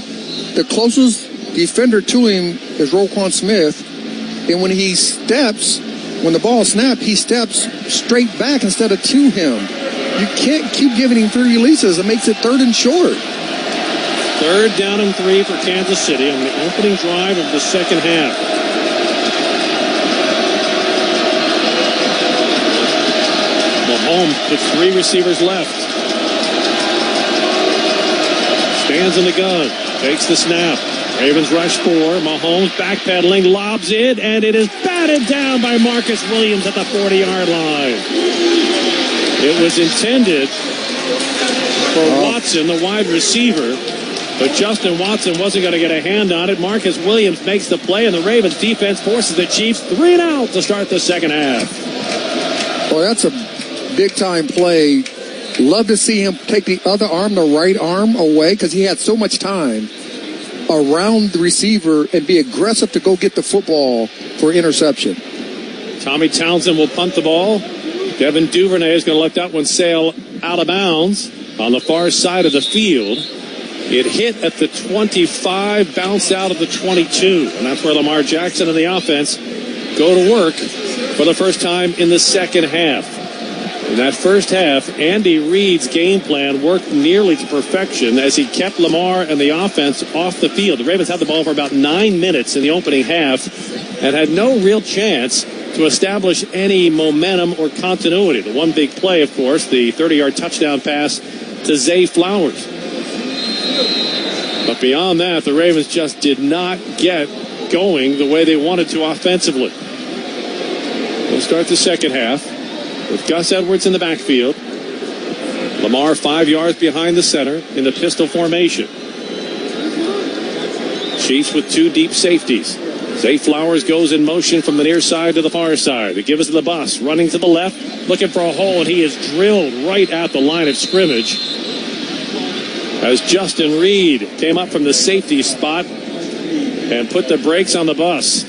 The closest defender to him is Roquan Smith. And when he steps, when the ball snapped, he steps straight back instead of to him. You can't keep giving him free releases. It makes it 3rd and short. 3rd down and 3 for Kansas City on the opening drive of the second half. Mahomes puts 3 receivers left. Stands in the gun. Takes the snap. Ravens rush 4. Mahomes backpedaling, lobs it, and it is batted down by Marcus Williams at the 40-yard line. It was intended for Watson, the wide receiver, but Justin Watson wasn't going to get a hand on it. Marcus Williams makes the play, and the Ravens defense forces the Chiefs 3 and out to start the second half. Well, that's a big-time play. Love to see him take the other arm, the right arm, away because he had so much time around the receiver and be aggressive to go get the football for interception. Tommy Townsend will punt the ball. Devin Duvernay is going to let that one sail out of bounds on the far side of the field. It hit at the 25, bounced out of the 22, and that's where Lamar Jackson and the offense go to work for the first time in the second half. In that first half, Andy Reid's game plan worked nearly to perfection as he kept Lamar and the offense off the field. The Ravens had the ball for about 9 minutes in the opening half and had no real chance to establish any momentum or continuity. The one big play, of course, the 30-yard touchdown pass to Zay Flowers. But beyond that, the Ravens just did not get going the way they wanted to offensively. We'll start the second half with Gus Edwards in the backfield. Lamar 5 yards behind the center in the pistol formation. Chiefs with 2 deep safeties. Zay Flowers goes in motion from the near side to the far side. They give us the bus, running to the left, looking for a hole, and he is drilled right at the line of scrimmage as Justin Reid came up from the safety spot and put the brakes on the bus.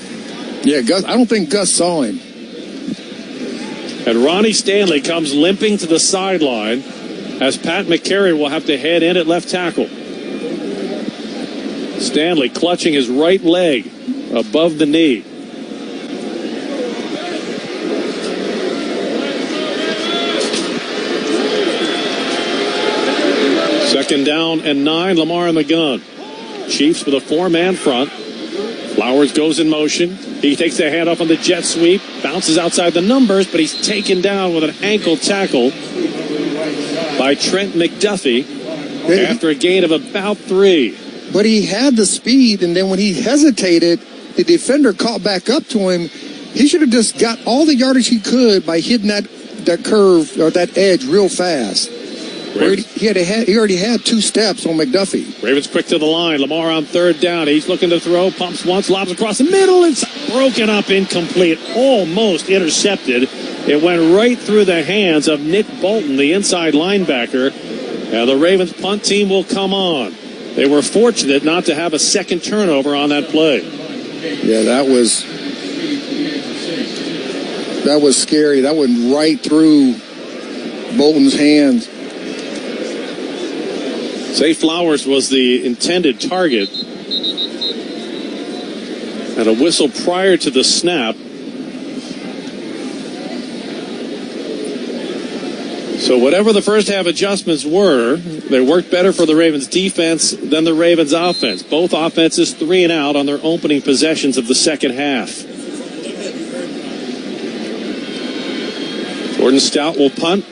Yeah, Gus. I don't think Gus saw him. And Ronnie Stanley comes limping to the sideline as Pat McCary will have to head in at left tackle. Stanley clutching his right leg above the knee. Second down and 9, Lamar in the gun. Chiefs with a 4-man front. Flowers goes in motion. He takes the handoff on the jet sweep, bounces outside the numbers, but he's taken down with an ankle tackle by Trent McDuffie after a gain of about 3. But he had the speed, and then when he hesitated, the defender caught back up to him. He should have just got all the yardage he could by hitting that curve or that edge real fast. He already had 2 steps on McDuffie. Ravens quick to the line. Lamar on 3rd down. He's looking to throw. Pumps once. Lobs across the middle. It's broken up, incomplete. Almost intercepted. It went right through the hands of Nick Bolton, the inside linebacker. And the Ravens punt team will come on. They were fortunate not to have a second turnover on that play. Yeah, that was scary. That went right through Bolton's hands. Zay Flowers was the intended target. And a whistle prior to the snap. So whatever the first half adjustments were, they worked better for the Ravens defense than the Ravens offense. Both offenses 3 and out on their opening possessions of the second half. Jordan Stout will punt.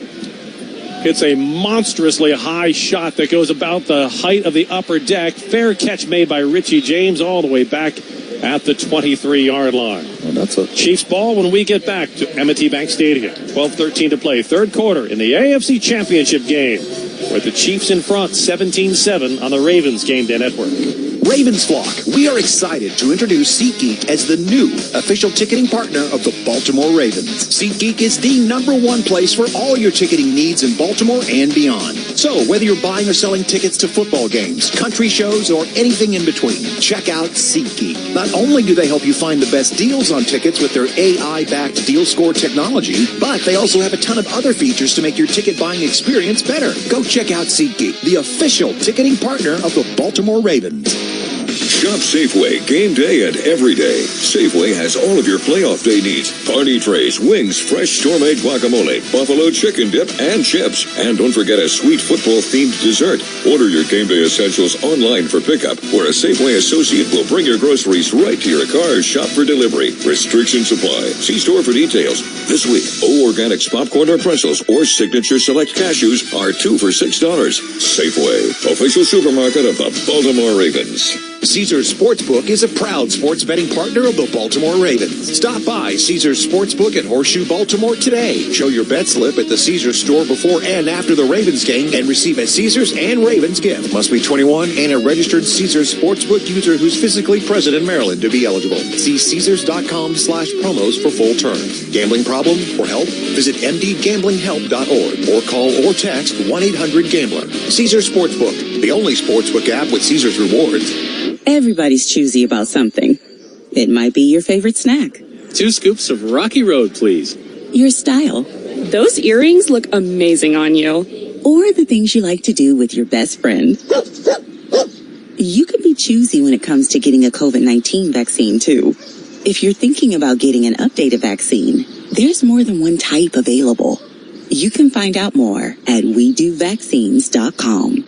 Hits a monstrously high shot that goes about the height of the upper deck. Fair catch made by Richie James all the way back at the 23-yard line. Well, that's a Chiefs ball when we get back to M&T Bank Stadium. 12:13 to play. 3rd quarter in the AFC Championship Game, with the Chiefs in front 17-7 on the Ravens Game Day Network. Ravens flock, we are excited to introduce SeatGeek as the new official ticketing partner of the Baltimore Ravens. SeatGeek is the #1 place for all your ticketing needs in Baltimore and beyond. So whether you're buying or selling tickets to football games, country shows, or anything in between, check out SeatGeek. Not only do they help you find the best deals on tickets with their AI-backed deal score technology, but they also have a ton of other features to make your ticket buying experience better. Go check out SeatGeek, the official ticketing partner of the Baltimore Ravens. Shop Safeway game day and every day. Safeway has all of your playoff day needs. Party trays, wings, fresh store-made guacamole, buffalo chicken dip, and chips. And don't forget a sweet football-themed dessert. Order your game day essentials online for pickup, where a Safeway associate will bring your groceries right to your car or shop for delivery. Restrictions apply. See store for details. This week, O-Organics popcorn or pretzels or Signature Select cashews are 2 for $6. Safeway, official supermarket of the Baltimore Ravens. Caesars Sportsbook is a proud sports betting partner of the Baltimore Ravens. Stop by Caesars Sportsbook at Horseshoe, Baltimore today. Show your bet slip at the Caesars store before and after the Ravens game and receive a Caesars and Ravens gift. Must be 21 and a registered Caesars Sportsbook user who's physically present in Maryland to be eligible. See Caesars.com/promos for full terms. Gambling problem or help? Visit mdgamblinghelp.org or call or text 1-800-GAMBLER. Caesars Sportsbook, the only sportsbook app with Caesars rewards. Everybody's choosy about something. It might be your favorite snack. 2 scoops of Rocky Road, please. Your style. Those earrings look amazing on you. Or the things you like to do with your best friend. You can be choosy when it comes to getting a COVID-19 vaccine, too. If you're thinking about getting an updated vaccine, there's more than one type available. You can find out more at WeDoVaccines.com.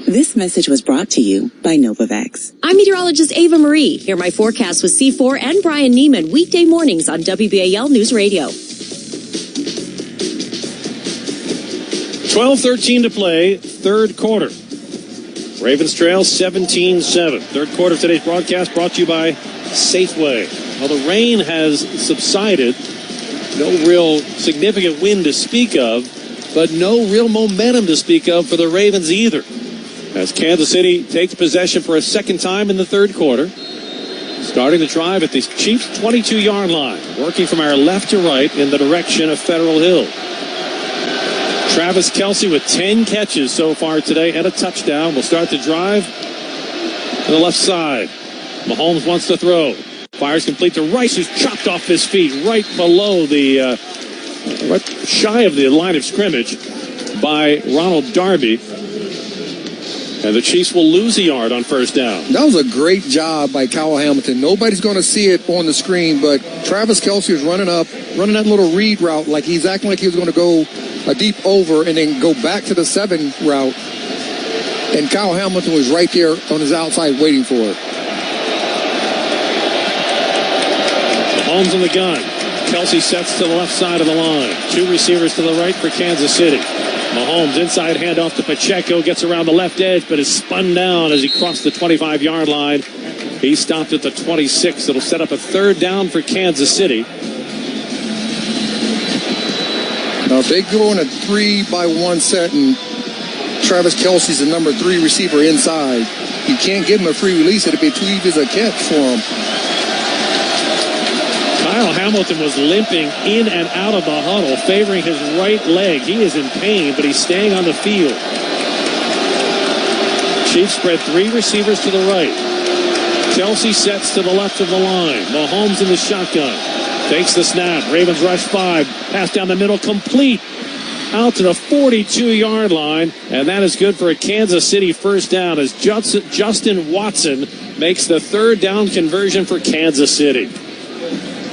This message was brought to you by Novavax. I'm meteorologist Ava Marie. Here are my forecast with C4 and Brian Neiman weekday mornings on WBAL News Radio. 12:13 to play, 3rd quarter. Ravens trail 17-7. 3rd quarter of today's broadcast brought to you by Safeway. Well, the rain has subsided. No real significant wind to speak of, but no real momentum to speak of for the Ravens either, as Kansas City takes possession for a second time in the 3rd quarter. Starting the drive at the Chiefs' 22-yard line, working from our left to right in the direction of Federal Hill. Travis Kelce with 10 catches so far today and a touchdown will start the drive to the left side. Mahomes wants to throw. Fires complete to Rice, who's chopped off his feet right below the, right shy of the line of scrimmage by Ronald Darby. And the Chiefs will lose a yard on 1st down. That was a great job by Kyle Hamilton. Nobody's going to see it on the screen, but Travis Kelce is running that little read route like he's acting like he was going to go a deep over and then go back to the 7 route. And Kyle Hamilton was right there on his outside waiting for it. Mahomes in the gun. Kelce sets to the left side of the line. 2 receivers to the right for Kansas City. Mahomes inside handoff to Pacheco, gets around the left edge, but is spun down as he crossed the 25-yard line. He stopped at the 26. It'll set up a 3rd down for Kansas City. Now, if they go in a 3-by-1 set and Travis Kelce's the number 3 receiver inside, you can't give him a free release. It'd be too easy as a catch for him. Kyle Hamilton was limping in and out of the huddle, favoring his right leg. He is in pain, but he's staying on the field. Chiefs spread 3 receivers to the right. Kelce sets to the left of the line. Mahomes in the shotgun. Takes the snap. Ravens rush 5. Pass down the middle, complete. Out to the 42-yard line, and that is good for a Kansas City first down as Justin Watson makes the third down conversion for Kansas City.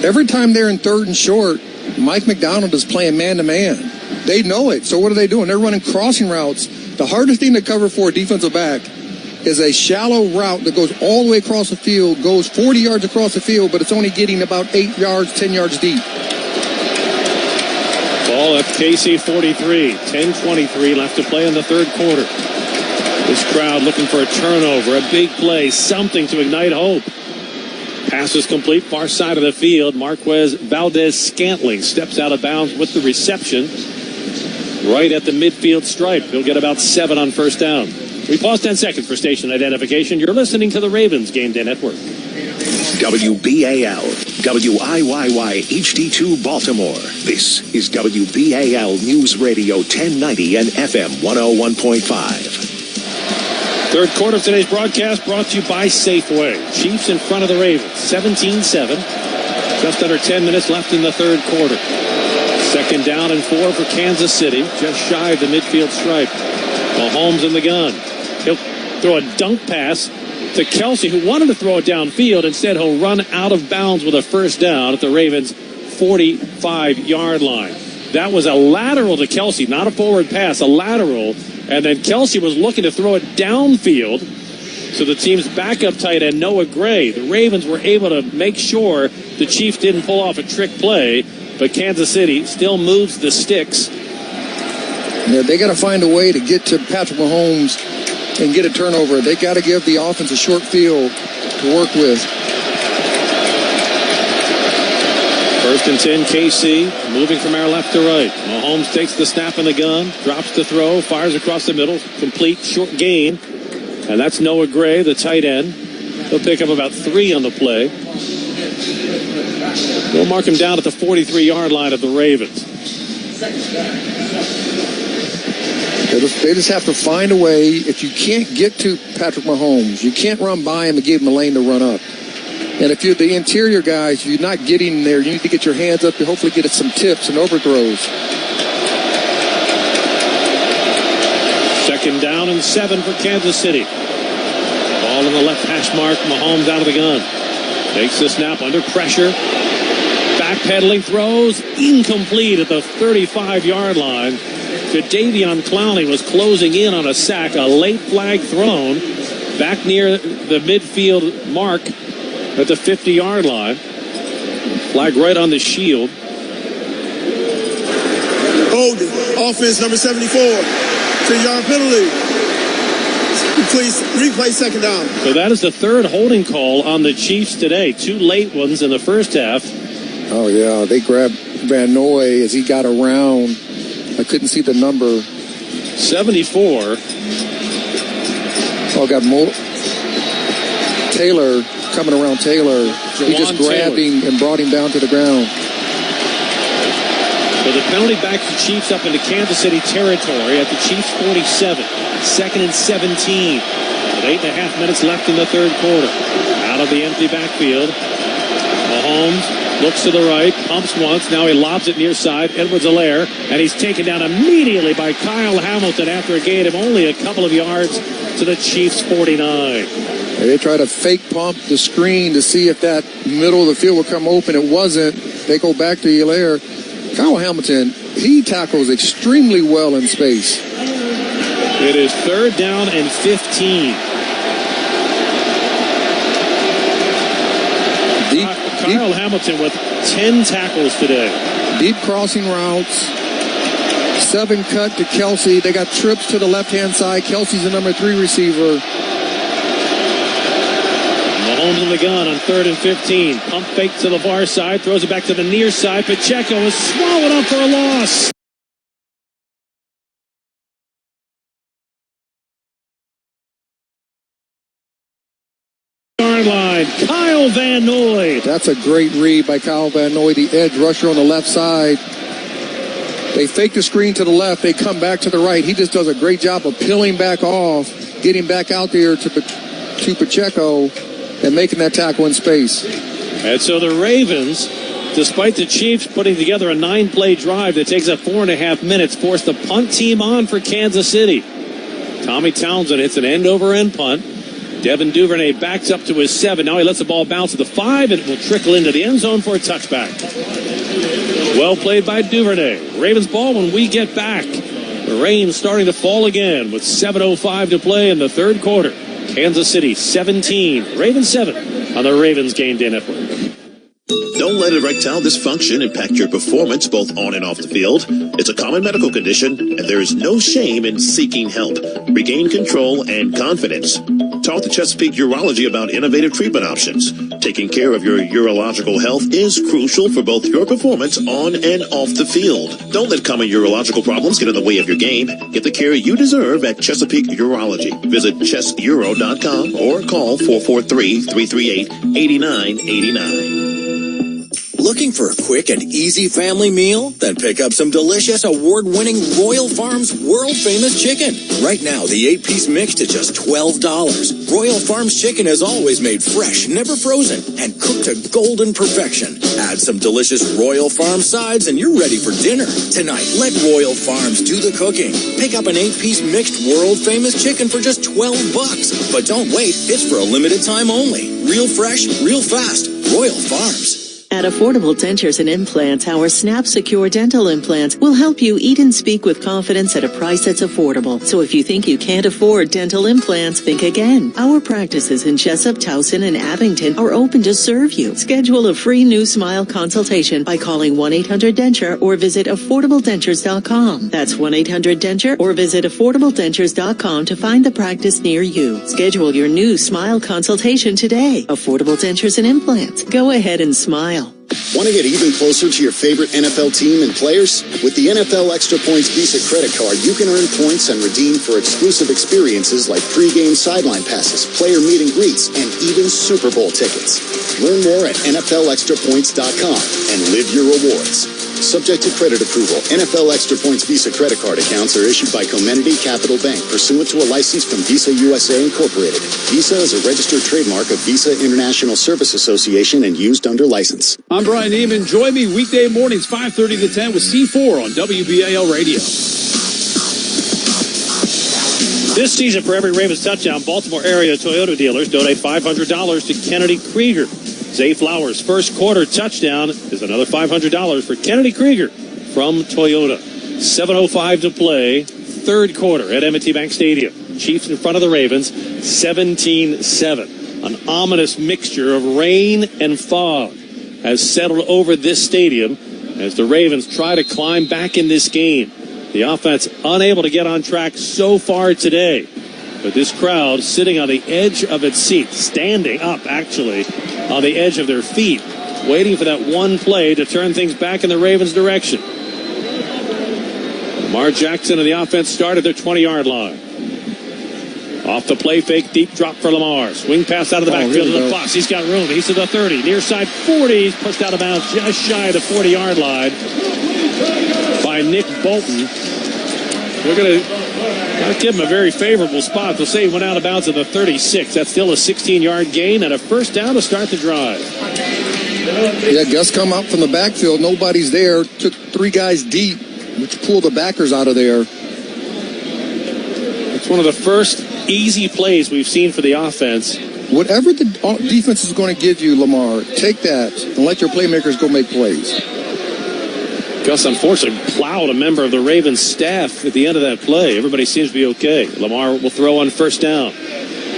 Every time they're in 3rd and short, Mike McDonald is playing man-to-man. They know it, so what are they doing? They're running crossing routes. The hardest thing to cover for a defensive back is a shallow route that goes all the way across the field, goes 40 yards across the field, but it's only getting about 8 yards, 10 yards deep. Ball at KC 43. 10:23 left to play in the third quarter. This crowd looking for a turnover, a big play, something to ignite hope. Pass is complete, far side of the field. Marquez Valdez-Scantling steps out of bounds with the reception right at the midfield stripe. He'll get about 7 on first down. We pause 10 seconds for station identification. You're listening to the Ravens Game Day Network. WBAL, WIYY HD2 Baltimore. This is WBAL News Radio 1090 and FM 101.5. Third quarter of today's broadcast brought to you by Safeway. Chiefs in front of the Ravens, 17-7. Just under 10 minutes left in the third quarter. Second down and 4 for Kansas City, just shy of the midfield stripe. Mahomes in the gun. He'll throw a dunk pass to Kelce, who wanted to throw it downfield. Instead, he'll run out of bounds with a first down at the Ravens' 45-yard line. That was a lateral to Kelce, not a forward pass, a lateral. And then Kelce was looking to throw it downfield. So the team's backup tight end, Noah Gray. The Ravens were able to make sure the Chiefs didn't pull off a trick play, but Kansas City still moves the sticks. Yeah, they got to find a way to get to Patrick Mahomes and get a turnover. They got to give the offense a short field to work with. First and 10, KC, moving from our left to right. Mahomes takes the snap in the gun, drops the throw, fires across the middle, complete, short gain. And that's Noah Gray, the tight end. He'll pick up about 3 on the play. We'll mark him down at the 43-yard line of the Ravens. They just have to find a way. If you can't get to Patrick Mahomes, you can't run by him and give him a lane to run up. And if you're the interior guys, you're not getting there. You need to get your hands up to hopefully get some tips and overthrows. Second down and 7 for Kansas City. Ball in the left hash mark. Mahomes out of the gun. Takes the snap under pressure. Backpedaling, throws. Incomplete at the 35-yard line. Jadeveon Clowney was closing in on a sack. A late flag thrown back near the midfield mark at the 50-yard line. Flag right on the shield. Holding. Offense number 74. 10-yard penalty. Please replay second down. So that is the third holding call on the Chiefs today. 2 late ones in the first half. Oh, yeah. They grabbed Van Noy as he got around. I couldn't see the number. 74. Oh, got more. Taylor coming around Taylor. He just grabbed him and brought him down to the ground. So the penalty backs the Chiefs up into Kansas City territory at the Chiefs' 47. Second and 17. With 8.5 minutes left in the third quarter. Out of the empty backfield. Mahomes looks to the right, pumps once, now he lobs it near side, Edwards-Helaire, and he's taken down immediately by Kyle Hamilton after a gain of only a couple of yards to the Chiefs' 49. They try to fake pump the screen to see if that middle of the field would come open. It wasn't. They go back to Helaire. Kyle Hamilton, he tackles extremely well in space. It is third down and 15. Kyle Hamilton with 10 tackles today. Deep crossing routes. 7 cut to Kelce. They got trips to the left-hand side. Kelce's the number 3 receiver. Mahomes in the gun on third and 15. Pump fake to the far side. Throws it back to the near side. Pacheco is swallowed up for a loss. 20-yard line. Kyle Van Noy. That's a great read by Kyle Van Noy, the edge rusher on the left side. They fake the screen to the left. They come back to the right. He just does a great job of peeling back off, getting back out there to Pacheco, and making that tackle in space. And so the Ravens, despite the Chiefs putting together a 9-play drive that takes up 4.5 minutes, forced the punt team on for Kansas City. Tommy Townsend hits an end-over-end punt. Devin Duvernay backs up to his 7. Now he lets the ball bounce to the 5, and it will trickle into the end zone for a touchback. Well played by Duvernay. Ravens ball when we get back. The rain starting to fall again with 7:05 to play in the third quarter. Kansas City 17, Ravens 7 on the Ravens Game Day Network. Don't let erectile dysfunction impact your performance both on and off the field. It's a common medical condition, and there is no shame in seeking help. Regain control and confidence. Talk to Chesapeake Urology about innovative treatment options. Taking care of your urological health is crucial for both your performance on and off the field. Don't let common urological problems get in the way of your game. Get the care you deserve at Chesapeake Urology. Visit chesuro.com or call 443-338-8989. Looking for a quick and easy family meal? Then pick up some delicious award-winning Royal Farms world-famous chicken. Right now, the 8-piece mixed is just $12. Royal Farms chicken is always made fresh, never frozen, and cooked to golden perfection. Add some delicious Royal Farms sides and you're ready for dinner. Tonight, let Royal Farms do the cooking. Pick up an 8-piece mixed world-famous chicken for just $12. But don't wait, it's for a limited time only. Real fresh, real fast. Royal Farms. At Affordable Dentures and Implants, our Snap Secure dental implants will help you eat and speak with confidence at a price that's affordable. So if you think you can't afford dental implants, think again. Our practices in Jessup, Towson, and Abington are open to serve you. Schedule a free new smile consultation by calling 1-800-DENTURE or visit AffordableDentures.com. That's 1-800-DENTURE or visit AffordableDentures.com to find the practice near you. Schedule your new smile consultation today. Affordable Dentures and Implants. Go ahead and smile. Want to get even closer to your favorite NFL team and players? With the NFL Extra Points Visa credit card, you can earn points and redeem for exclusive experiences like pregame sideline passes, player meet and greets, and even Super Bowl tickets. Learn more at NFLExtraPoints.com and live your rewards. Subject to credit approval, NFL Extra Points Visa credit card accounts are issued by Comenity Capital Bank pursuant to a license from Visa USA Incorporated. Visa is a registered trademark of Visa International Service Association and used under license. I'm Brian Neiman. Join me weekday mornings 5:30 to 10 with C4 on WBAL Radio. This season, for every Ravens touchdown, Baltimore area Toyota dealers donate $500 to Kennedy Krieger. Zay Flowers' first quarter touchdown is another $500 for Kennedy Krieger from Toyota. 7:05 to play, third quarter at M&T Bank Stadium. Chiefs in front of the Ravens, 17-7. An ominous mixture of rain and fog has settled over this stadium as the Ravens try to climb back in this game. The offense unable to get on track so far today. But this crowd sitting on the edge of its seat, standing up actually on the edge of their feet, waiting for that one play to turn things back in the Ravens' direction. Lamar Jackson and the offense start at their 20-yard line. Off the play fake, deep drop for Lamar. Swing pass out of the backfield to the box. He's got room. He's to the 30. Near side 40. He's pushed out of bounds just shy of the 40-yard line by Nick Bolton. We're going to give him a very favorable spot. They'll say he went out of bounds at the 36. That's still a 16-yard gain and a first down to start the drive. Yeah, Gus come up from the backfield. Nobody's there. Took 3 guys deep, which pulled the backers out of there. It's one of the first easy plays we've seen for the offense. Whatever the defense is going to give you, Lamar, take that and let your playmakers go make plays. Gus, unfortunately, plowed a member of the Ravens staff at the end of that play. Everybody seems to be okay. Lamar will throw on first down.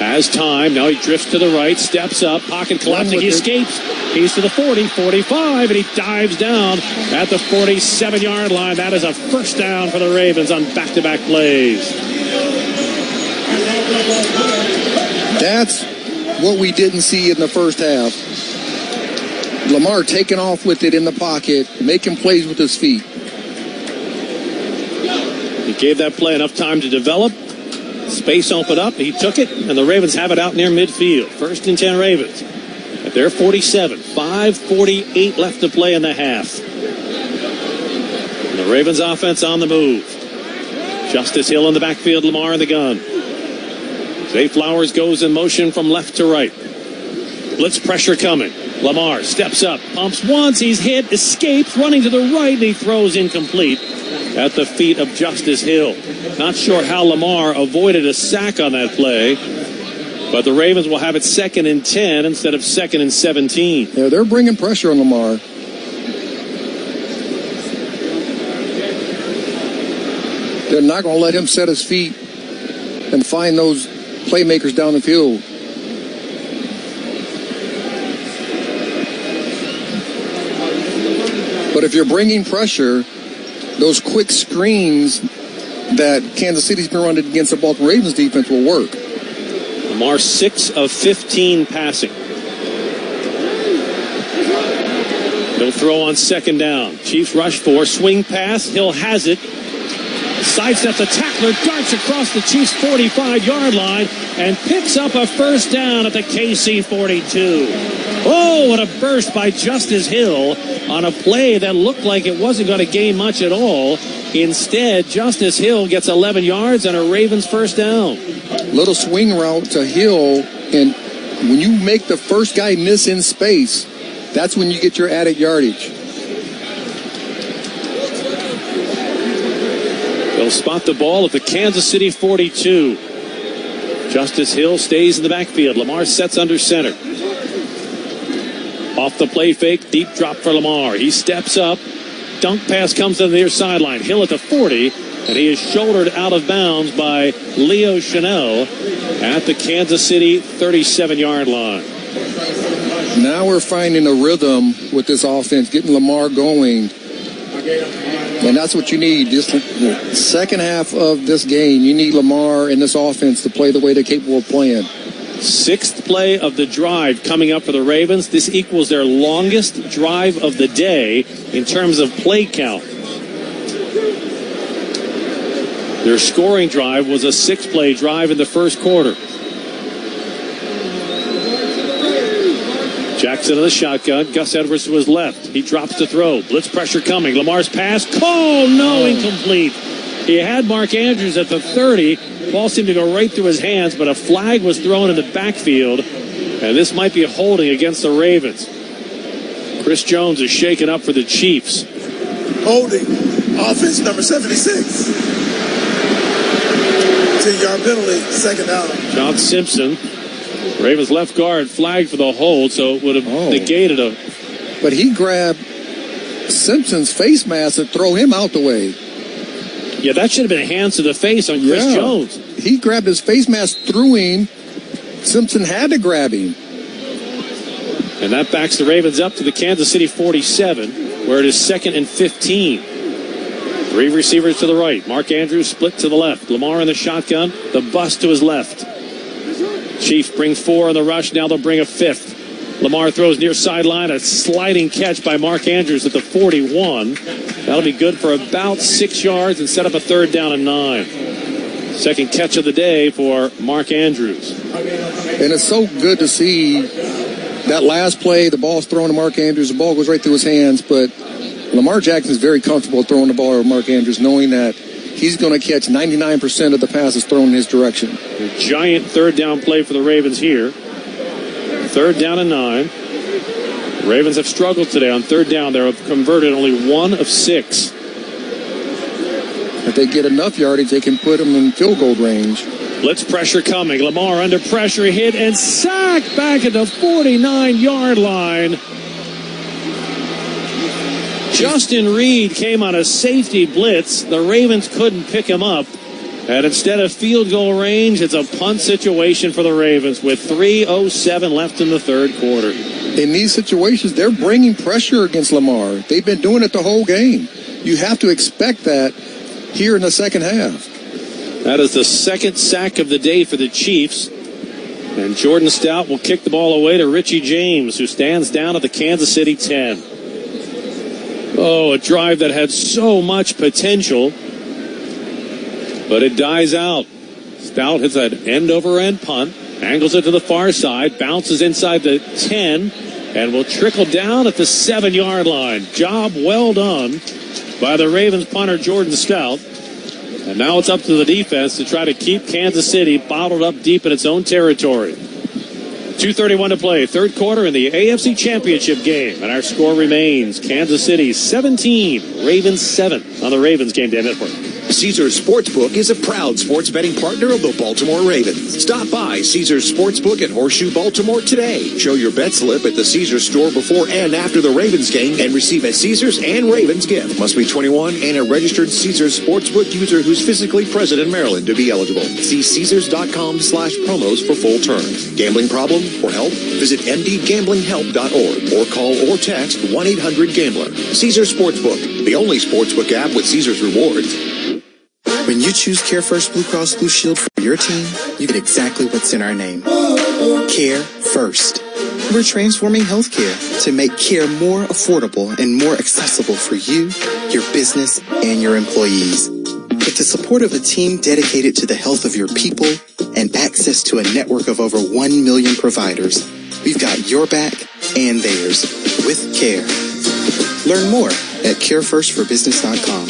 Has time. Now he drifts to the right, steps up, pocket collapsing. He escapes. He's to the 40, 45, and he dives down at the 47-yard line. That is a first down for the Ravens on back-to-back plays. That's what we didn't see in the first half. Lamar taking off with it in the pocket, making plays with his feet. He gave that play enough time to develop. Space opened up. He took it, and the Ravens have it out near midfield. 1st and 10 Ravens. At their 47. 5:48 left to play in the half. And the Ravens offense on the move. Justice Hill in the backfield. Lamar in the gun. Zay Flowers goes in motion from left to right. Blitz pressure coming. Lamar steps up, pumps once, he's hit, escapes, running to the right, and he throws incomplete at the feet of Justice Hill. Not sure how Lamar avoided a sack on that play, but the Ravens will have it 2nd and 10 instead of 2nd and 17. Yeah, they're bringing pressure on Lamar. They're not going to let him set his feet and find those playmakers down the field. But if you're bringing pressure, those quick screens that Kansas City's been running against the Baltimore Ravens defense will work. Lamar 6 of 15 passing. He'll throw on 2nd down. Chiefs rush 4, swing pass. Hill has it. Sidesteps the tackler, darts across the Chiefs' 45-yard line, and picks up a 1st down at the KC 42. Oh, what a burst by Justice Hill on a play that looked like it wasn't going to gain much at all. Instead, Justice Hill gets 11 yards and a Ravens 1st down. Little swing route to Hill, and when you make the first guy miss in space, that's when you get your added yardage. They'll spot the ball at the Kansas City 42. Justice Hill stays in the backfield. Lamar sets under center. Off the play fake, deep drop for Lamar. He steps up. Dunk pass comes to the near sideline. Hill at the 40, and he is shouldered out of bounds by Leo Chanel at the Kansas City 37-yard line. Now we're finding a rhythm with this offense, getting Lamar going. And that's what you need. This second half of this game, you need Lamar and this offense to play the way they're capable of playing. 6th play of the drive coming up for the Ravens. This equals their longest drive of the day in terms of play count. Their scoring drive was a 6-play drive in the first quarter. Jackson in the shotgun. Gus Edwards to his left. He drops to throw. Blitz pressure coming. Lamar's pass. Incomplete. He had Mark Andrews at the 30. Ball seemed to go right through his hands, but a flag was thrown in the backfield, and this might be a holding against the Ravens. Chris Jones is shaken up for the Chiefs. Holding. Offense number 76. 10-yard penalty. 2nd down. John Simpson. Ravens left guard flagged for the hold, so it would have negated him. But he grabbed Simpson's face mask and throw him out the way. Yeah, that should have been hands to the face on Chris Jones. He grabbed his face mask, threw him. Simpson had to grab him. And that backs the Ravens up to the Kansas City 47, where it is 2nd and 15. 3 receivers to the right. Mark Andrews split to the left. Lamar in the shotgun. The bust to his left. Chiefs bring 4 on the rush. Now they'll bring a 5th. Lamar throws near sideline. A sliding catch by Mark Andrews at the 41. That'll be good for about 6 yards and set up a 3rd down and 9. 2nd catch of the day for Mark Andrews. And it's so good to see that last play. The ball's thrown to Mark Andrews. The ball goes right through his hands. But Lamar Jackson is very comfortable throwing the ball to Mark Andrews, knowing that he's going to catch 99% of the passes thrown in his direction. A giant 3rd down play for the Ravens here. 3rd down and 9. The Ravens have struggled today on 3rd down. They're converted only 1 of 6. If they get enough yardage, they can put them in field goal range. Blitz pressure coming. Lamar under pressure, hit and sacked back at the 49-yard line. Justin Reed came on a safety blitz. The Ravens couldn't pick him up. And instead of field goal range, it's a punt situation for the Ravens with 3:07 left in the 3rd quarter. In these situations, they're bringing pressure against Lamar. They've been doing it the whole game. You have to expect that here in the second half. That is the 2nd sack of the day for the Chiefs. And Jordan Stout will kick the ball away to Richie James, who stands down at the Kansas City 10. Oh, a drive that had so much potential, but it dies out. Stout hits that end-over-end punt, angles it to the far side, bounces inside the 10, and will trickle down at the 7-yard line. Job well done by the Ravens punter, Jordan Stout. And now it's up to the defense to try to keep Kansas City bottled up deep in its own territory. 2:31 to play, third quarter in the AFC Championship game. And our score remains Kansas City 17, Ravens 7 on the Ravens Game Day Network. Caesars Sportsbook is a proud sports betting partner of the Baltimore Ravens. Stop by Caesars Sportsbook at Horseshoe, Baltimore today. Show your bet slip at the Caesars store before and after the Ravens game and receive a Caesars and Ravens gift. Must be 21 and a registered Caesars Sportsbook user who's physically present in Maryland to be eligible. See Caesars.com/promos for full terms. Gambling problem or help? Visit mdgamblinghelp.org or call or text 1-800-GAMBLER. Caesars Sportsbook, the only sportsbook app with Caesars rewards. When you choose Care First Blue Cross Blue Shield for your team, you get exactly what's in our name. Care First. We're transforming healthcare to make care more affordable and more accessible for you, your business, and your employees. With the support of a team dedicated to the health of your people and access to a network of over 1 million providers, we've got your back and theirs with care. Learn more at carefirstforbusiness.com.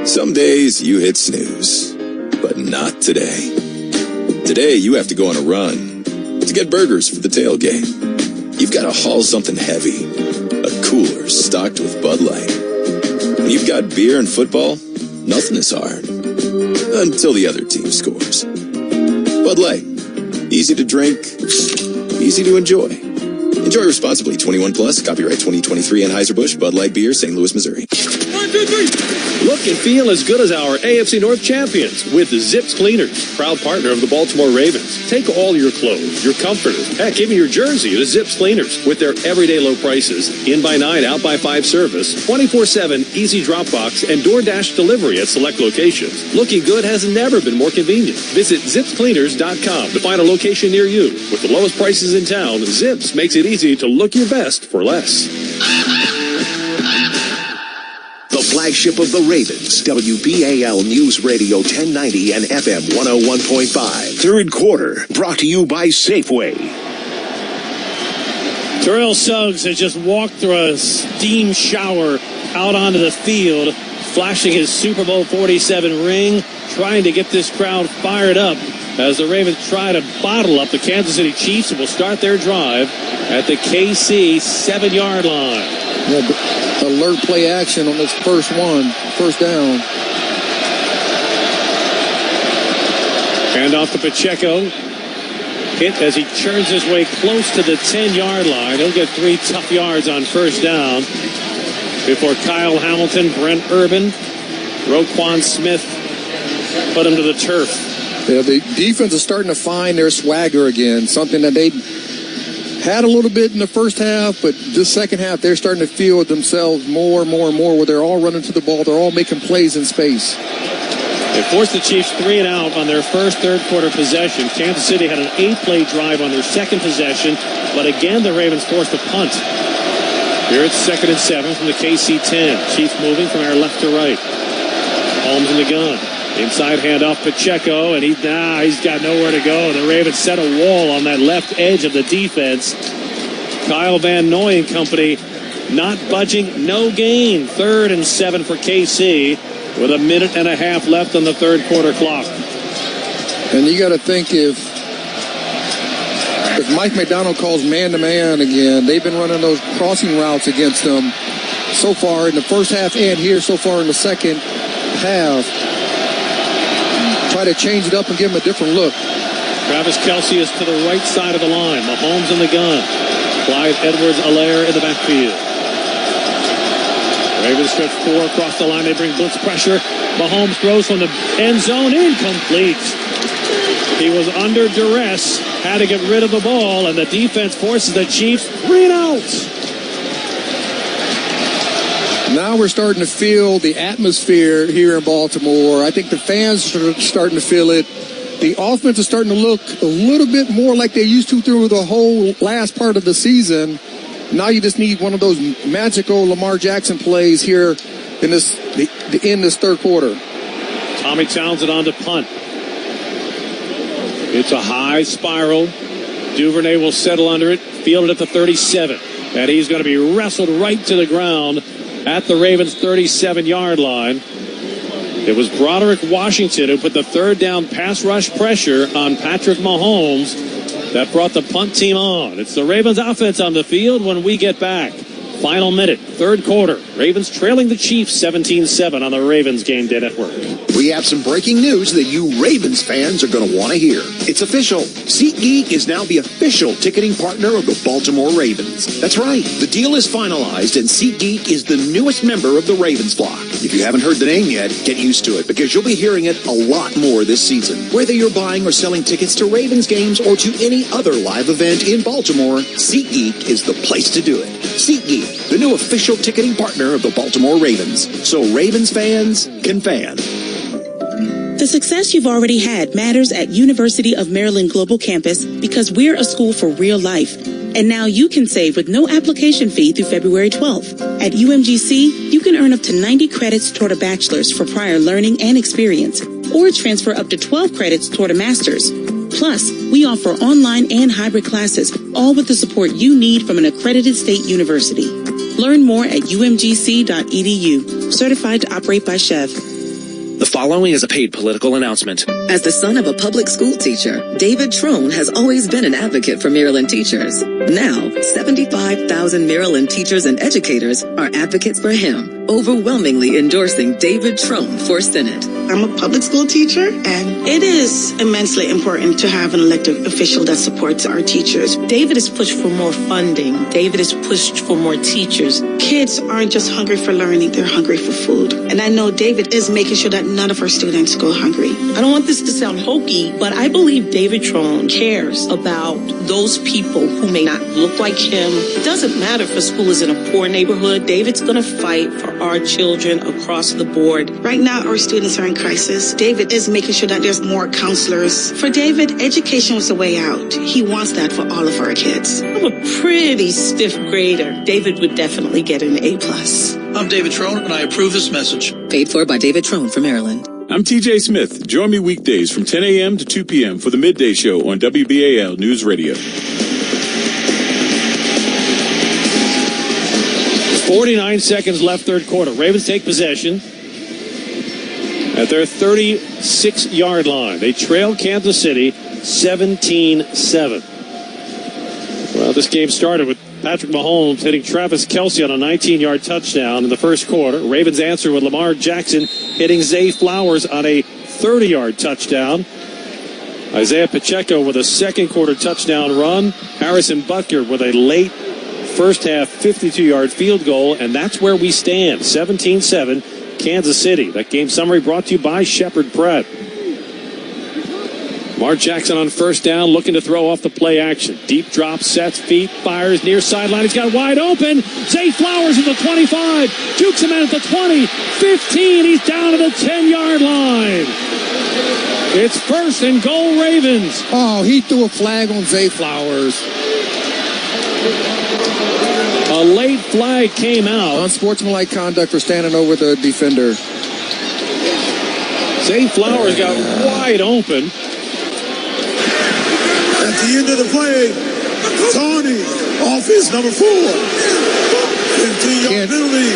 Some days you hit snooze, but not today. Today you have to go on a run to get burgers for the tailgate. You've got to haul something heavy, a cooler stocked with Bud Light. When you've got beer and football, nothing is hard until the other team scores. Bud Light, easy to drink, easy to enjoy. Enjoy responsibly. 21 plus. Copyright 2023 Anheuser-Busch Bud Light Beer, St. Louis, Missouri. 1, 2, 3. Look and feel as good as our AFC North champions with Zips Cleaners, proud partner of the Baltimore Ravens. Take all your clothes, your comforters, heck, even your jersey to Zips Cleaners with their everyday low prices, in by 9, out by 5 service, 24/7 easy drop box, and DoorDash delivery at select locations. Looking good has never been more convenient. Visit zipscleaners.com to find a location near you. With the lowest prices in town, Zips makes it easy to look your best for less. The flagship of the Ravens, WBAL News Radio 1090 and FM 101.5. Third quarter, brought to you by Safeway. Terrell Suggs has just walked through a steam shower out onto the field, flashing his Super Bowl 47 ring, trying to get this crowd fired up as the Ravens try to bottle up the Kansas City Chiefs and will start their drive at the KC 7-yard line. Yeah, alert play action on this first down. Hand off to Pacheco. Hit as he churns his way close to the 10-yard line. He'll get 3 tough yards on first down before Kyle Hamilton, Brent Urban, Roquan Smith put him to the turf. Yeah, the defense is starting to find their swagger again, something that they had a little bit in the first half, but this second half they're starting to feel it themselves more and more, where they're all running to the ball. They're all making plays in space. They forced the Chiefs 3 and out on their first third quarter possession. Kansas City had an 8-play drive on their second possession, but again the Ravens forced a punt. Here it's 2nd and 7 from the KC 10. Chiefs moving from our left to right. Holmes in the gun. Inside handoff Pacheco, and he's got nowhere to go. The Ravens set a wall on that left edge of the defense. Kyle Van Noy and company not budging, no gain. 3rd and 7 for KC with 1.5 minutes left on the third quarter clock. And you got to think if Mike McDonald calls man-to-man again, they've been running those crossing routes against them so far in the first half and here so far in the second half. Try to change it up and give him a different look. Travis Kelce is to the right side of the line. Mahomes in the gun. Clyde Edwards-Helaire in the backfield. Ravens stretch 4 across the line. They bring blitz pressure. Mahomes throws from the end zone. Incomplete. He was under duress. Had to get rid of the ball, and the defense forces the Chiefs 3 and out. Now we're starting to feel the atmosphere here in Baltimore. I think the fans are starting to feel it. The offense is starting to look a little bit more like they used to through the whole last part of the season. Now you just need one of those magical Lamar Jackson plays here in this third quarter. Tommy Townsend on to punt. It's a high spiral. Duvernay will settle under it, fielded at the 37. And he's going to be wrestled right to the ground at the Ravens' 37-yard line. It was Broderick Washington who put the third down pass rush pressure on Patrick Mahomes that brought the punt team on. It's the Ravens offense on the field when we get back. Final minute, third quarter. Ravens trailing the Chiefs 17-7 on the Ravens Game Day Network. We have some breaking news that you Ravens fans are going to want to hear. It's official. SeatGeek is now the official ticketing partner of the Baltimore Ravens. That's right. The deal is finalized, and SeatGeek is the newest member of the Ravens flock. If you haven't heard the name yet, get used to it, because you'll be hearing it a lot more this season. Whether you're buying or selling tickets to Ravens games or to any other live event in Baltimore, SeatGeek is the place to do it. SeatGeek, the new official ticketing partner of the Baltimore Ravens. So Ravens fans can fan. The success you've already had matters at University of Maryland Global Campus because we're a school for real life. And now you can save with no application fee through February 12th. At UMGC, you can earn up to 90 credits toward a bachelor's for prior learning and experience, or transfer up to 12 credits toward a master's. Plus, we offer online and hybrid classes, all with the support you need from an accredited state university. Learn more at umgc.edu. Certified to operate by Chev. The following is a paid political announcement. As the son of a public school teacher, David Trone has always been an advocate for Maryland teachers. Now, 75,000 Maryland teachers and educators are advocates for him, overwhelmingly endorsing David Trone for Senate. I'm a public school teacher, and it is immensely important to have an elected official that supports our teachers. David has pushed for more funding. David has pushed for more teachers. Kids aren't just hungry for learning, they're hungry for food. And I know David is making sure that none of our students go hungry. I don't want this to sound hokey, but I believe David Trone cares about those people who may not look like him. It doesn't matter if a school is in a poor neighborhood. David's going to fight for our children across the board. Right now, our students are in crisis. David is making sure that there's more counselors. For David, education was the way out. He wants that for all of our kids. I'm a pretty stiff grader. David would definitely get an A+. I'm David Trone, and I approve this message. Paid for by David Trone for Maryland. I'm TJ Smith. Join me weekdays from 10 a.m. to 2 p.m. for the Midday Show on WBAL News Radio. 49 seconds left, third quarter. Ravens take possession at their 36-yard line. They trail Kansas City 17-7. Well, this game started with Patrick Mahomes hitting Travis Kelce on a 19-yard touchdown in the first quarter. Ravens answer with Lamar Jackson hitting Zay Flowers on a 30-yard touchdown. Isiah Pacheco with a second-quarter touchdown run. Harrison Butker with a late first-half 52-yard field goal, and that's where we stand, 17-7, Kansas City. That game summary brought to you by Shepherd Pratt. Lamar Jackson on first down, looking to throw off the play action. Deep drop, sets feet, fires near sideline. He's got wide open. Zay Flowers at the 25. Jukes him out at the 20. 15. He's down to the 10-yard line. It's first and goal, Ravens. Oh, he threw a flag on Zay Flowers. A late flag came out. Unsportsmanlike conduct for standing over the defender. Zay Flowers got wide open. At the end of the play, Tony, offense number 4. 15-yard penalty.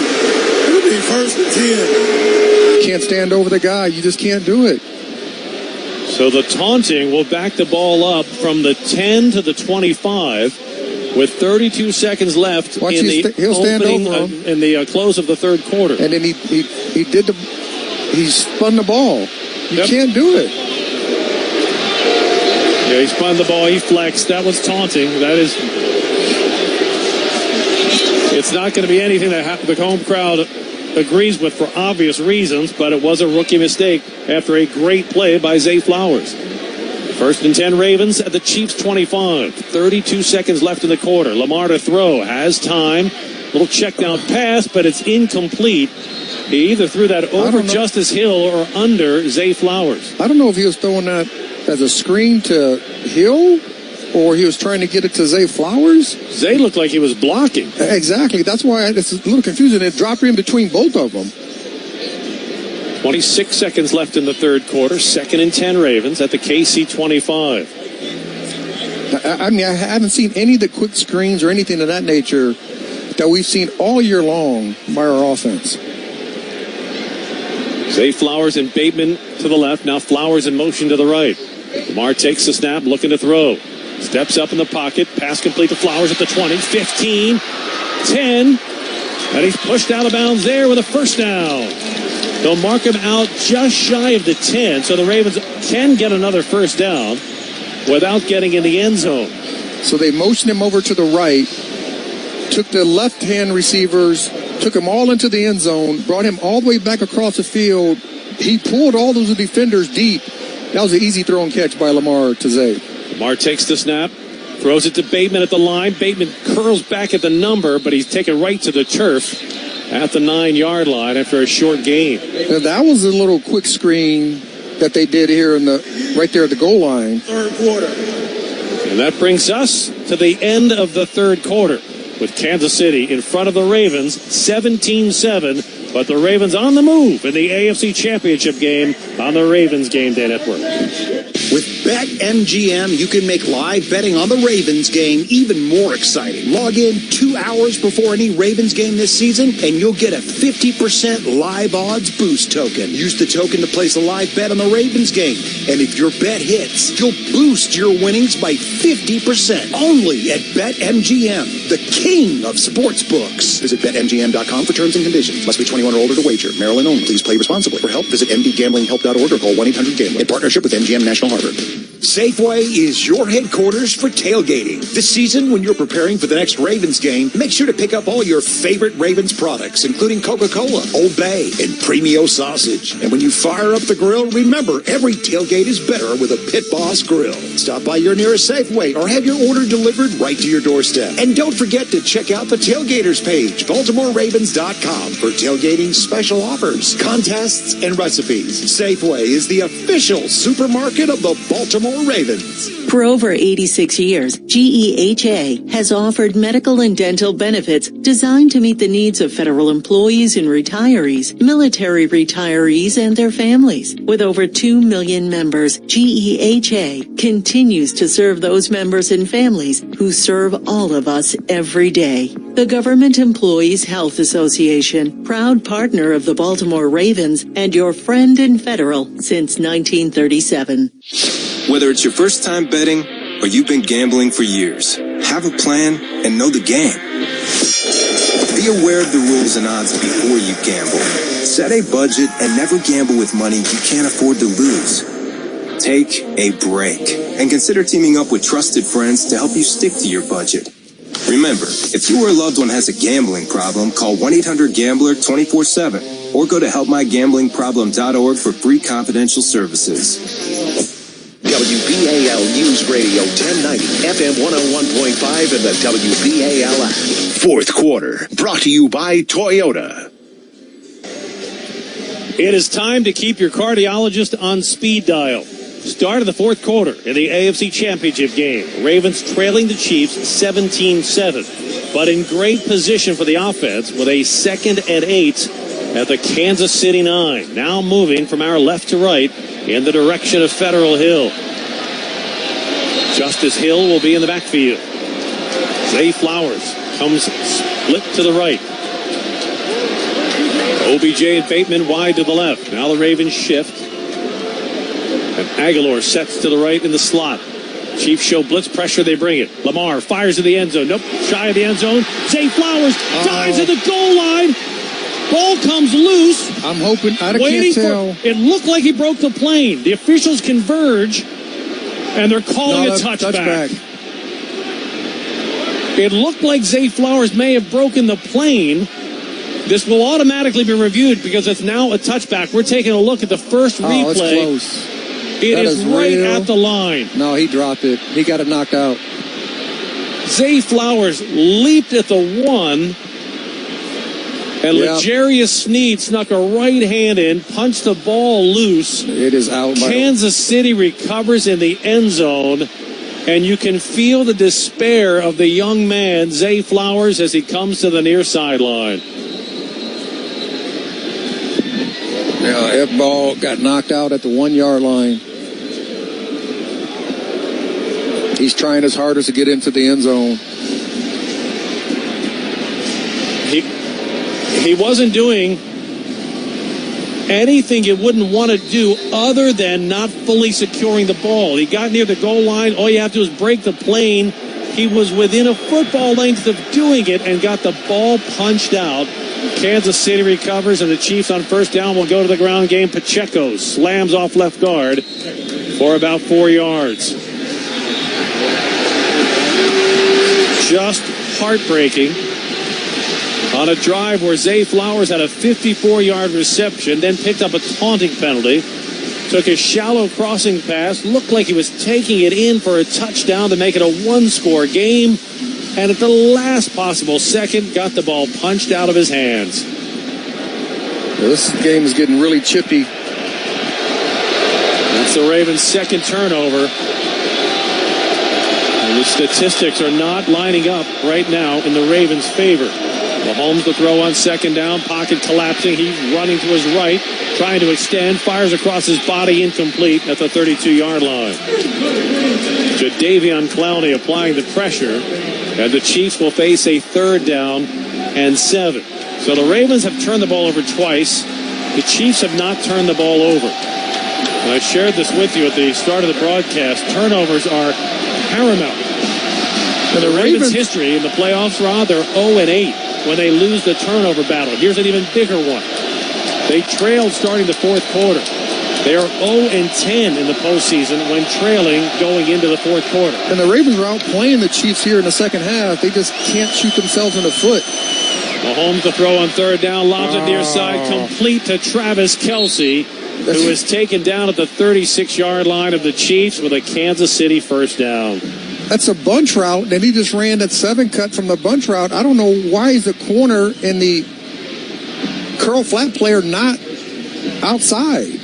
It'll be first and 10. Can't stand over the guy. You just can't do it. So the taunting will back the ball up from the 10 to the 25 with 32 seconds left in the opening, in the close of the third quarter. And then he spun the ball. You can't do it. Yeah, he spun the ball, he flexed. That was taunting. It's not going to be anything that the home crowd agrees with for obvious reasons, but it was a rookie mistake after a great play by Zay Flowers. First and 10 Ravens at the Chiefs 25. 32 seconds left in the quarter. Lamar to throw. Has time. Little check down pass, but it's incomplete. He either threw that over Justice Hill or under Zay Flowers. I don't know if he was throwing that as a screen to Hill or he was trying to get it to Zay Flowers. Zay looked like he was blocking. Exactly. That's why it's a little confusing. It dropped in between both of them. 26 seconds left in the third quarter. 2nd and 10 Ravens at the KC 25. I mean, I haven't seen any of the quick screens or anything of that nature that we've seen all year long by our offense. Zay Flowers and Bateman to the left. Now Flowers in motion to the right. Lamar takes the snap, looking to throw. Steps up in the pocket. Pass complete to Flowers at the 20, 15, 10. And he's pushed out of bounds there with a first down. They'll mark him out just shy of the 10. So the Ravens can get another first down without getting in the end zone. So they motioned him over to the right, took the left-hand receivers, took them all into the end zone, brought him all the way back across the field. He pulled all those defenders deep. That was an easy throw and catch by Lamar to Zay. Lamar takes the snap, throws it to Bateman at the line. Bateman curls back at the number, but he's taken right to the turf at the 9-yard line after a short gain. Now, that was a little quick screen that they did here right there at the goal line. Third quarter. And that brings us to the end of the third quarter with Kansas City in front of the Ravens, 17-7. But the Ravens on the move in the AFC Championship game on the Ravens Game Day Network. With BetMGM, you can make live betting on the Ravens game even more exciting. Log in 2 hours before any Ravens game this season, and you'll get a 50% live odds boost token. Use the token to place a live bet on the Ravens game. And if your bet hits, you'll boost your winnings by 50%. Only at BetMGM, the king of sportsbooks. Visit BetMGM.com for terms and conditions. Must be 21 or older to wager. Maryland only. Please play responsibly. For help, visit mdgamblinghelp.org or call 1-800-GAMBLER. In partnership with MGM National Harbor. Safeway is your headquarters for tailgating. This season, when you're preparing for the next Ravens game, make sure to pick up all your favorite Ravens products, including Coca-Cola, Old Bay, and Premio sausage. And when you fire up the grill, remember, every tailgate is better with a Pit Boss grill. Stop by your nearest Safeway or have your order delivered right to your doorstep. And don't forget to check out the Tailgaters page, BaltimoreRavens.com, for tailgating special offers, contests, and recipes. Safeway is the official supermarket of the Baltimore Ravens. For over 86 years, GEHA has offered medical and dental benefits designed to meet the needs of federal employees and retirees, military retirees, and their families. With over 2 million members, GEHA continues to serve those members and families who serve all of us every day. The Government Employees Health Association, proud partner of the Baltimore Ravens and your friend in federal since 1937. Whether it's your first time betting or you've been gambling for years, have a plan and know the game. Be aware of the rules and odds before you gamble. Set a budget and never gamble with money you can't afford to lose. Take a break and consider teaming up with trusted friends to help you stick to your budget. Remember, if you or a loved one has a gambling problem, call 1-800-GAMBLER 24/7 or go to helpmygamblingproblem.org for free confidential services. WBAL News Radio 1090, FM 101.5, and the WBAL app. Fourth quarter, brought to you by Toyota. It is time to keep your cardiologist on speed dial. Start of the fourth quarter in the AFC Championship game. Ravens trailing the Chiefs 17-7, but in great position for the offense with a 2nd and 8 at the Kansas City 9. Now moving from our left to right in the direction of Federal Hill. Justice Hill will be in the backfield. Zay Flowers comes split to the right. OBJ and Bateman wide to the left. Now the Ravens shift. And Aguilar sets to the right in the slot. Chiefs show blitz pressure. They bring it. Lamar fires to the end zone. Nope. Shy of the end zone. Zay Flowers dives at the goal line. Ball comes loose. I'm hoping. I Waiting can't tell. It looked like he broke the plane. The officials converge, and they're calling a touchback. It looked like Zay Flowers may have broken the plane. This will automatically be reviewed because it's now a touchback. We're taking a look at the first replay. It's close. It is right at the line. No, he dropped it. He got it knocked out. Zay Flowers leaped at the 1. And L'Jarius Sneed snuck a right hand in, punched the ball loose. It is out. Kansas City recovers in the end zone, and you can feel the despair of the young man, Zay Flowers, as he comes to the near sideline. That ball got knocked out at the 1 yard line. He's trying his hardest to get into the end zone. He wasn't doing anything you wouldn't want to do other than not fully securing the ball. He got near the goal line. All you have to do is break the plane. He was within a football length of doing it and got the ball punched out. Kansas City recovers, and the Chiefs on first down will go to the ground game. Pacheco slams off left guard for about 4 yards. Just heartbreaking. On a drive where Zay Flowers had a 54-yard reception, then picked up a taunting penalty, took a shallow crossing pass, looked like he was taking it in for a touchdown to make it a one-score game, and at the last possible second, got the ball punched out of his hands. This game is getting really chippy. That's the Ravens' second turnover. And the statistics are not lining up right now in the Ravens' favor. Mahomes to throw on second down, pocket collapsing. He's running to his right, trying to extend, fires across his body, incomplete at the 32-yard line. Jadeveon Clowney applying the pressure, and the Chiefs will face a 3rd down and 7. So the Ravens have turned the ball over twice. The Chiefs have not turned the ball over. And I shared this with you at the start of the broadcast. Turnovers are paramount. In the Ravens' history in the playoffs, Rod, they're 0-8 when they lose the turnover battle. Here's an even bigger one. They trailed starting the fourth quarter. They are 0-10 in the postseason when trailing going into the fourth quarter. And the Ravens are outplaying the Chiefs here in the second half. They just can't shoot themselves in the foot. Mahomes to throw on third down, lobs it near side, complete to Travis Kelce, who is taken down at the 36-yard line of the Chiefs with a Kansas City first down. That's a bunch route, and he just ran that 7 cut from the bunch route. I don't know why is the corner and the curl flat player not outside.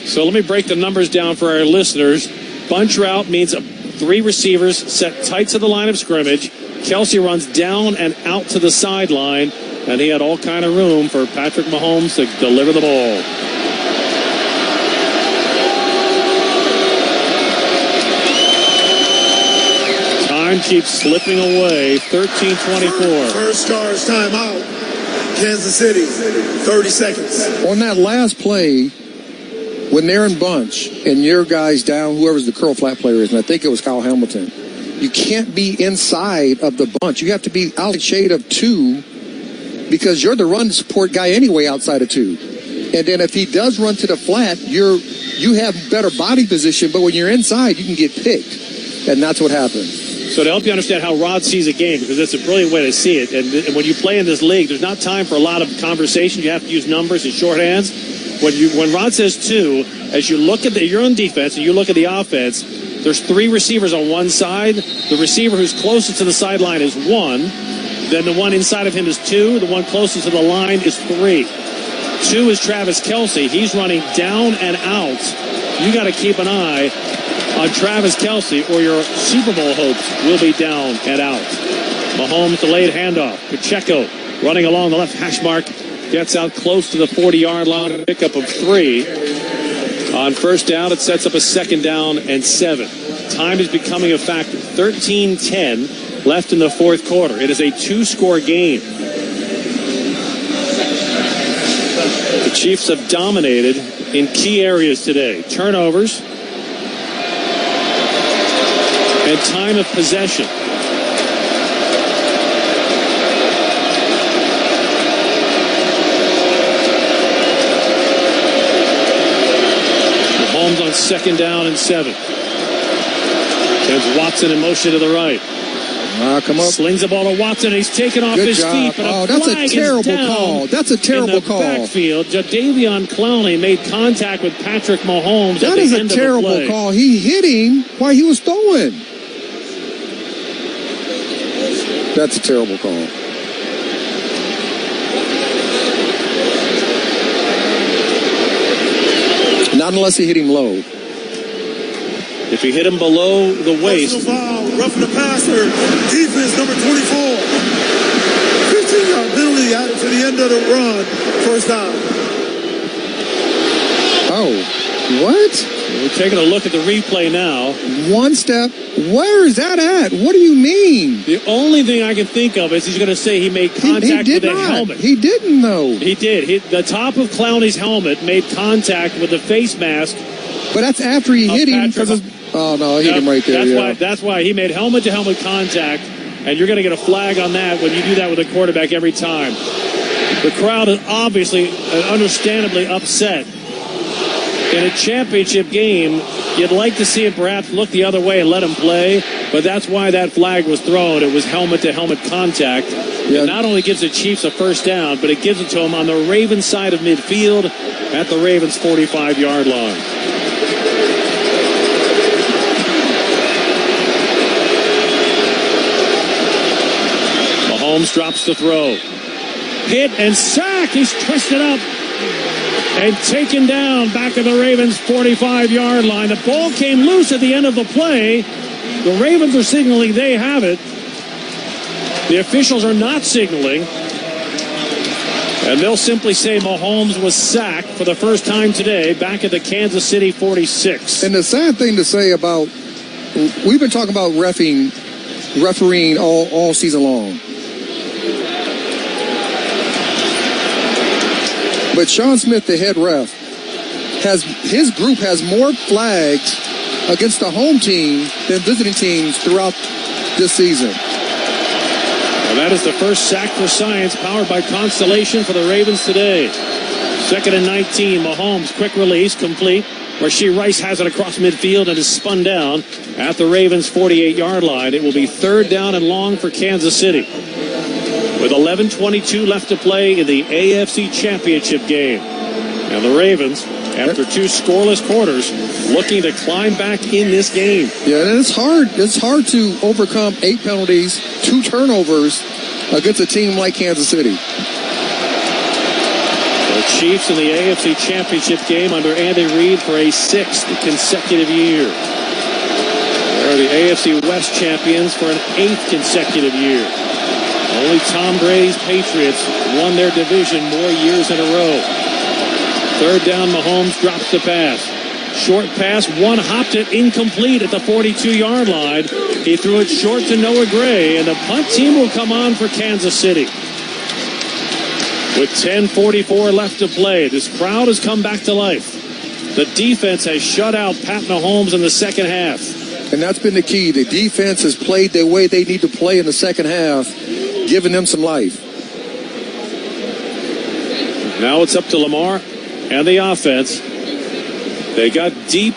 So let me break the numbers down for our listeners. Bunch route means 3 receivers set tight to the line of scrimmage. Kelce runs down and out to the sideline, and he had all kind of room for Patrick Mahomes to deliver the ball. Time keeps slipping away. 13:24. First charge timeout. Kansas City, 30 seconds. On that last play, when they're in bunch and your guy's down, whoever's the curl flat player is, and I think it was Kyle Hamilton, you can't be inside of the bunch. You have to be out of shade of 2 because you're the run support guy anyway outside of 2. And then if he does run to the flat, you have better body position, but when you're inside, you can get picked. And that's what happens. So to help you understand how Rod sees a game, because that's a brilliant way to see it, and when you play in this league, there's not time for a lot of conversation. You have to use numbers and shorthands. When Rod says 2, as you look at you're on defense and you look at the offense, there's 3 receivers on one side. The receiver who's closest to the sideline is 1. Then the one inside of him is 2. The one closest to the line is 3. 2 is Travis Kelce. He's running down and out. You got to keep an eye on Travis Kelce, or your Super Bowl hopes will be down and out. Mahomes delayed handoff. Pacheco running along the left hash mark. Gets out close to the 40-yard line. Pickup of 3. On first down, it sets up a second down and 7. Time is becoming a factor. 13-10 left in the fourth quarter. It is a 2-score game. The Chiefs have dominated in key areas today. Turnovers and time of possession. Mahomes on second down and 7. Sends Watson in motion to the right. Come up. Slings the ball to Watson, and he's taken off his feet. But that's a terrible call. That's a terrible call. In the backfield, Jadeveon Clowney made contact with Patrick Mahomes. That is a terrible call. He hit him while he was throwing. That's a terrible call. Not unless he hit him low. If he hit him below the waist. Roughing the passer. Defense number 24. 15-yard penalty added to the end of the run. First down. Oh, what? We're taking a look at the replay now. One step. Where is that at? What do you mean? The only thing I can think of is he's going to say he made contact with the helmet. He didn't, though. He did. The top of Clowney's helmet made contact with the face mask. But that's after he hit him. Oh, no, he hit him right there. That's why he made helmet-to-helmet contact, and you're going to get a flag on that when you do that with a quarterback every time. The crowd is obviously and understandably upset. In a championship game, you'd like to see him perhaps look the other way and let him play, but that's why that flag was thrown. It was helmet-to-helmet contact. Yeah. It not only gives the Chiefs a first down, but it gives it to them on the Ravens side of midfield at the Ravens' 45-yard line. Mahomes drops the throw. Hit and sack. He's twisted up and taken down back at the Ravens' 45-yard line. The ball came loose at the end of the play. The Ravens are signaling they have it. The officials are not signaling. And they'll simply say Mahomes was sacked for the first time today back at the Kansas City 46. And the sad thing to say about, we've been talking about refereeing all season long. But Sean Smith, the head ref, his group has more flags against the home team than visiting teams throughout this season. And that is the first sack for science, powered by Constellation for the Ravens today. 2nd and 19, Mahomes, quick release, complete. Rashee Rice has it across midfield and is spun down at the Ravens' 48-yard line. It will be 3rd down and long for Kansas City, with 11:22 left to play in the AFC Championship game. And the Ravens, after 2 scoreless quarters, looking to climb back in this game. Yeah, and it's hard. It's hard to overcome 8 penalties, 2 turnovers against a team like Kansas City. The Chiefs in the AFC Championship game under Andy Reid for a 6th consecutive year. They're the AFC West champions for an 8th consecutive year. Only Tom Brady's Patriots won their division more years in a row. 3rd down, Mahomes drops the pass. Short pass, one hopped it incomplete at the 42-yard line. He threw it short to Noah Gray, and the punt team will come on for Kansas City. With 10:44 left to play, this crowd has come back to life. The defense has shut out Pat Mahomes in the second half. And that's been the key. The defense has played the way they need to play in the second half, giving them some life. Now it's up to Lamar and the offense. They got deep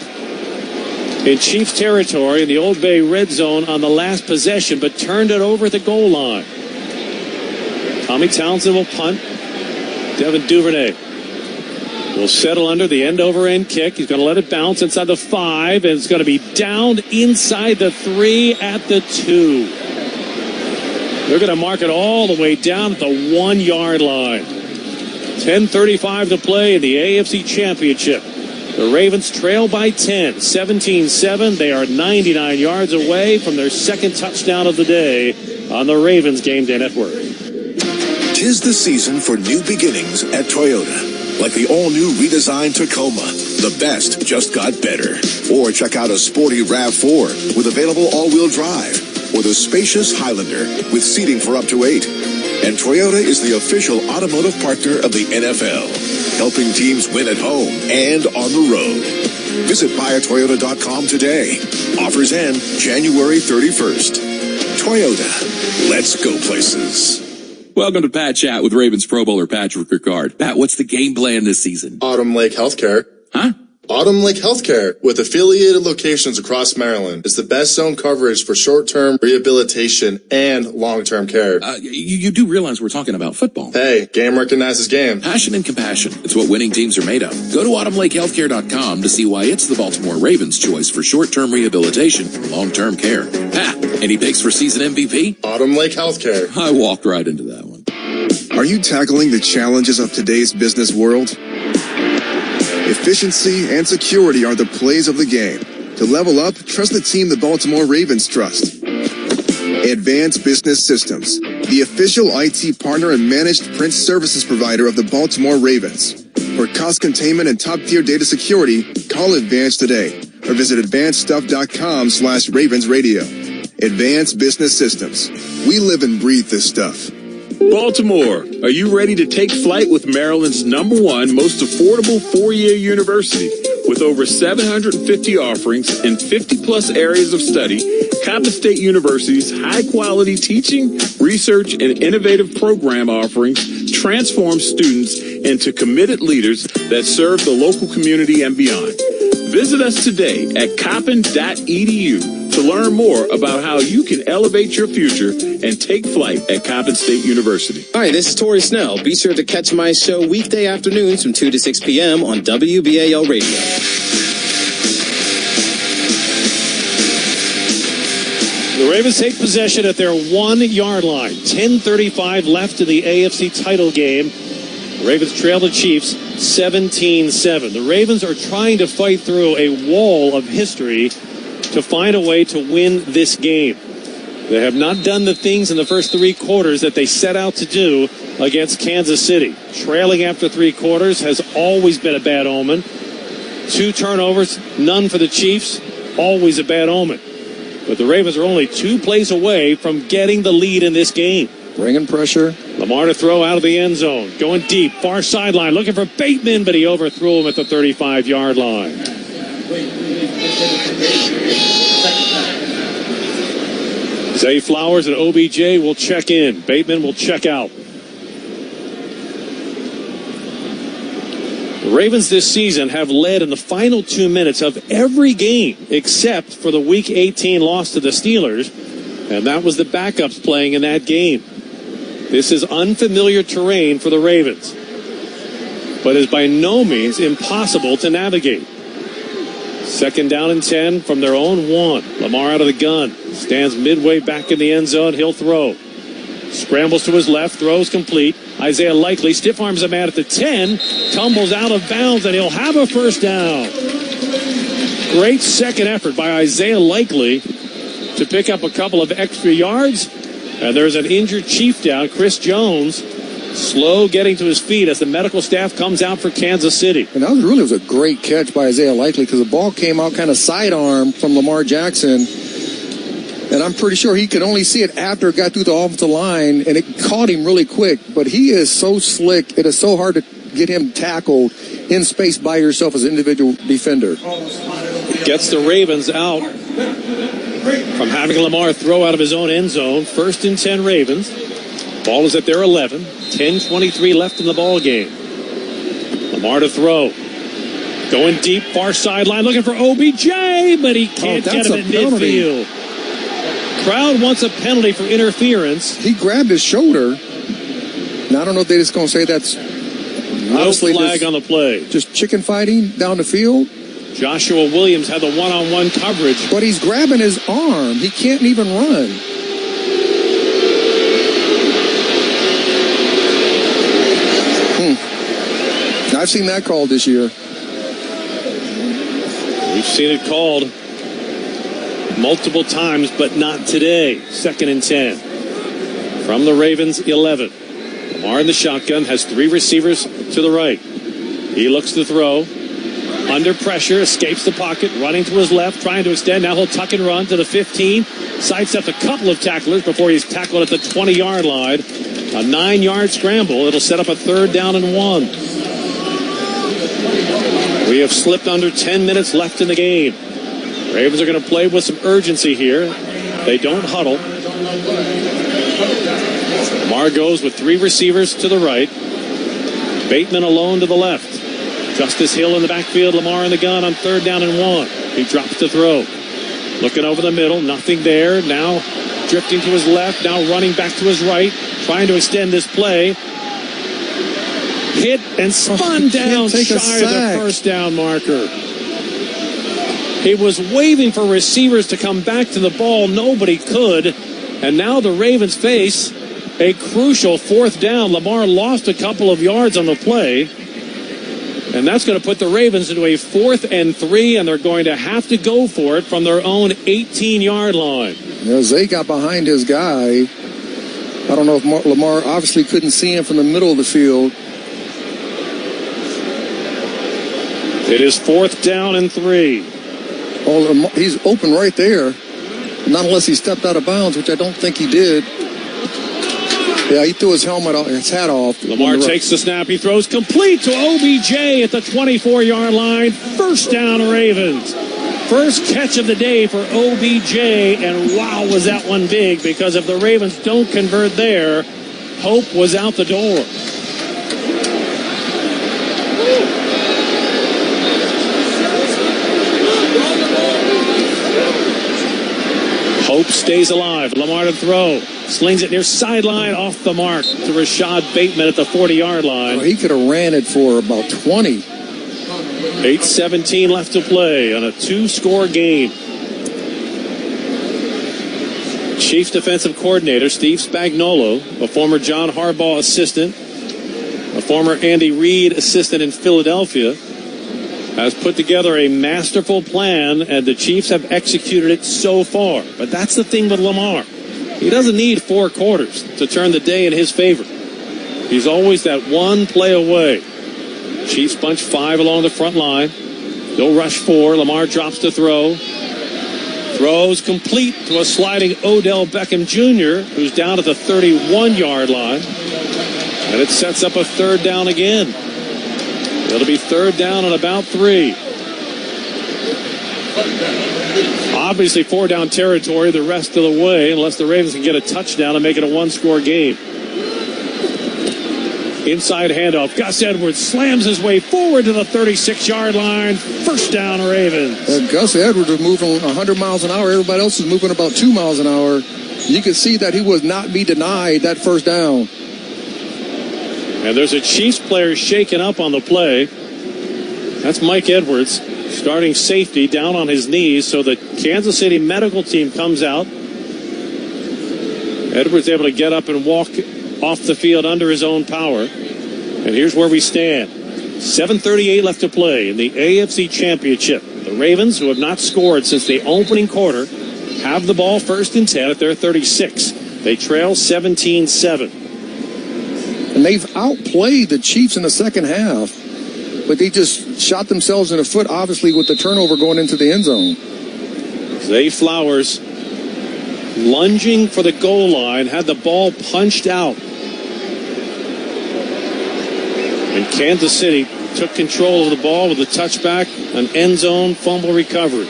in Chiefs territory in the Old Bay red zone on the last possession, but turned it over at the goal line. Tommy Townsend will punt. Devin Duvernay will settle under the end-over-end kick. He's going to let it bounce inside the 5, and it's going to be downed inside the 3 at the 2. They're going to mark it all the way down at the 1-yard line. 10:35 to play in the AFC Championship. The Ravens trail by 10, 17-7. They are 99 yards away from their second touchdown of the day on the Ravens Game Day Network. 'Tis the season for new beginnings at Toyota. Like the all-new redesigned Tacoma. The best just got better. Or check out a sporty RAV4 with available all-wheel drive. Or the spacious Highlander with seating for up to 8. And Toyota is the official automotive partner of the NFL, helping teams win at home and on the road. Visit buyatoyota.com today. Offers end January 31st. Toyota. Let's go places. Welcome to Pat Chat with Ravens Pro Bowler Patrick Ricard. Pat, what's the game plan this season? Autumn Lake Healthcare. Huh? Autumn Lake Healthcare, with affiliated locations across Maryland, is the best zone coverage for short-term rehabilitation and long-term care. You do realize we're talking about football. Hey, game recognizes game. Passion and compassion. It's what winning teams are made of. Go to autumnlakehealthcare.com to see why it's the Baltimore Ravens' choice for short-term rehabilitation and long-term care. Pat, any picks for season MVP? Autumn Lake Healthcare. I walked right into that one. Are you tackling the challenges of today's business world? Efficiency and security are the plays of the game. To level up, trust the team the Baltimore Ravens trust. Advanced Business Systems, the official IT partner and managed print services provider of the Baltimore Ravens. For cost containment and top-tier data security, call Advanced today or visit advancedstuff.com/Ravens Radio. Advanced Business Systems. We live and breathe this stuff. Baltimore, are you ready to take flight with Maryland's #1 most affordable four-year university? With over 750 offerings in 50-plus areas of study, Coppin State University's high-quality teaching, research, and innovative program offerings transform students into committed leaders that serve the local community and beyond. Visit us today at coppin.edu to learn more about how you can elevate your future and take flight at Coppin State University. Hi, this is Tori Snell. Be sure to catch my show weekday afternoons from 2 to 6 p.m. on WBAL Radio. The Ravens take possession at their 1-yard line. 10:35 left in the AFC title game. The Ravens trail the Chiefs 17-7. The Ravens are trying to fight through a wall of history to find a way to win this game. They have not done the things in the first 3 quarters that they set out to do against Kansas City. Trailing after 3 quarters has always been a bad omen. 2 turnovers, none for the Chiefs, always a bad omen. But the Ravens are only 2 plays away from getting the lead in this game. Bringing pressure. Lamar to throw out of the end zone. Going deep, far sideline, looking for Bateman, but he overthrew him at the 35-yard line. Zay Flowers and OBJ will check in. Bateman will check out. The Ravens this season have led in the final 2 minutes of every game except for the Week 18 loss to the Steelers, and that was the backups playing in that game. This is unfamiliar terrain for the Ravens, but is by no means impossible to navigate. 2nd down and 10 from their own 1. Lamar out of the gun. Stands midway back in the end zone. He'll throw. Scrambles to his left. Throws complete. Isaiah Likely stiff arms a man at the 10. Tumbles out of bounds, and he'll have a first down. Great second effort by Isaiah Likely to pick up a couple of extra yards. And there's an injured Chief down, Chris Jones. Slow getting to his feet as the medical staff comes out for Kansas City. And that was a great catch by Isaiah Likely because the ball came out kind of sidearm from Lamar Jackson. And I'm pretty sure he could only see it after it got through the offensive line, and it caught him really quick. But he is so slick. It is so hard to get him tackled in space by yourself as an individual defender. Gets the Ravens out from having Lamar throw out of his own end zone. 1st and 10 Ravens. Ball is at their 11. 10:23 left in the ball game. Lamar to throw. Going deep, far sideline, looking for OBJ, but he can't get him in midfield. Crowd wants a penalty for interference. He grabbed his shoulder. Now, I don't know if they're just going to say that's no flag on the play. Just chicken fighting down the field. Joshua Williams had the one-on-one coverage. But he's grabbing his arm. He can't even run. I've seen that called this year. We've seen it called multiple times, but not today. 2nd and 10 from the Ravens 11. Lamar in the shotgun, has 3 receivers to the right. He looks to throw. Under pressure, escapes the pocket, running to his left, trying to extend. Now he'll tuck and run to the 15. Sidesteps a couple of tacklers before he's tackled at the 20-yard line. A 9-yard scramble. It'll set up a 3rd down and 1. We have slipped under 10 minutes left in the game. Ravens are going to play with some urgency here. They don't huddle. Lamar goes with 3 receivers to the right. Bateman alone to the left. Justice Hill in the backfield. Lamar in the gun on 3rd down and 1. He drops to throw. Looking over the middle. Nothing there. Now drifting to his left. Now running back to his right. Trying to extend this play. Hit and spun down shy of the first down marker. He was waving for receivers to come back to the ball. Nobody could. And now the Ravens face a crucial 4th down. Lamar lost a couple of yards on the play. And that's going to put the Ravens into a 4th and 3, and they're going to have to go for it from their own 18-yard line. Zay got behind his guy. I don't know if Lamar obviously couldn't see him from the middle of the field. It is 4th down and 3. Oh, he's open right there. Not unless he stepped out of bounds, which I don't think he did. Yeah, he threw his hat off. Lamar takes the snap. He throws complete to OBJ at the 24-yard line. 1st down, Ravens. First catch of the day for OBJ, and wow, was that one big, because if the Ravens don't convert there, hope was out the door. Hope stays alive. Lamar to throw. Slings it near sideline, off the mark to Rashond Bateman at the 40-yard line. Oh, he could have ran it for about 20. 8:17 left to play on a 2-score game. Chiefs defensive coordinator Steve Spagnuolo, a former John Harbaugh assistant, a former Andy Reid assistant in Philadelphia, has put together a masterful plan, and the Chiefs have executed it so far. But that's the thing with Lamar. He doesn't need 4 quarters to turn the day in his favor. He's always that one play away. Chiefs bunch 5 along the front line. They'll rush 4. Lamar drops to throw. Throws complete to a sliding Odell Beckham Jr., who's down at the 31-yard line. And it sets up a 3rd down again. It'll be 3rd down and about 3. Obviously 4-down territory the rest of the way, unless the Ravens can get a touchdown and make it a 1-score game. Inside handoff. Gus Edwards slams his way forward to the 36-yard line. 1st down, Ravens. Gus Edwards was moving 100 miles an hour. Everybody else was moving about 2 miles an hour. You could see that he would not be denied that 1st down. And there's a Chiefs player shaken up on the play. That's Mike Edwards, starting safety, down on his knees. So the Kansas City medical team comes out. Edwards able to get up and walk off the field under his own power. And here's where we stand. 7:38 left to play in the AFC Championship. The Ravens, who have not scored since the opening quarter, have the ball 1st and 10 at their 36. They trail 17-7. And they've outplayed the Chiefs in the second half. But they just shot themselves in the foot, obviously, with the turnover going into the end zone. Zay Flowers lunging for the goal line, had the ball punched out. And Kansas City took control of the ball with a touchback, an end zone fumble recovery.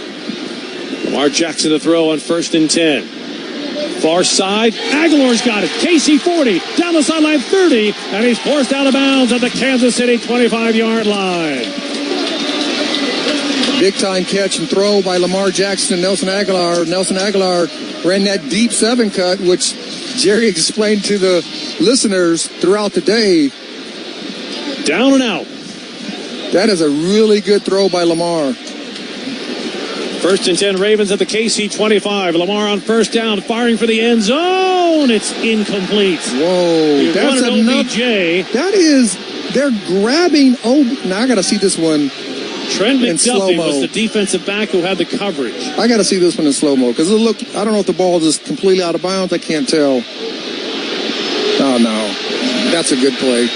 Lamar Jackson to throw on 1st and 10. Far side, Aguilar's got it. KC 40, down the sideline 30, and he's forced out of bounds at the Kansas City 25-yard line. Big-time catch and throw by Lamar Jackson and Nelson Aguilar. Nelson Aguilar ran that deep 7 cut, which Jerry explained to the listeners throughout the day. Down and out. That is a really good throw by Lamar. 1st and 10, Ravens at the KC 25. Lamar on 1st down, firing for the end zone. It's incomplete. Whoa, that's enough. OBJ. That is, they're grabbing. Oh, now I got to see this one. Trent McDuffie was the defensive back who had the coverage. I got to see this one in slow-mo because look, I don't know if the ball is completely out of bounds. I can't tell. Oh no, that's a good play.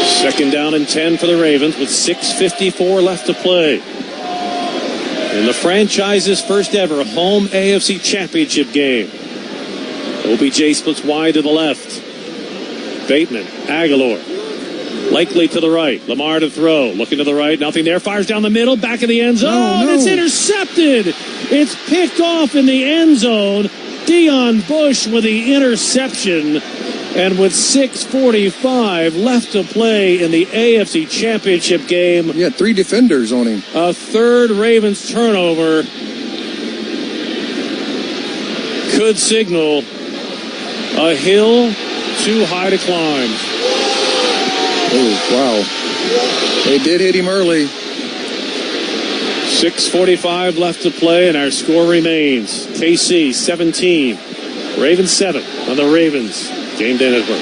Second down and 10 for the Ravens with 6:54 left to play. In the franchise's first ever home AFC Championship game. OBJ splits wide to the left. Bateman, Aguilar, likely to the right. Lamar to throw, looking to the right, nothing there. Fires down the middle, back of the end zone. It's intercepted. It's picked off in the end zone. Dion Bush with the interception. And with 6:45 left to play in the AFC Championship game. Yeah, 3 defenders on him. A 3rd Ravens turnover could signal a hill too high to climb. Oh, wow. They did hit him early. 6:45 left to play, and our score remains KC 17, Ravens 7 on the Ravens Game Day Network.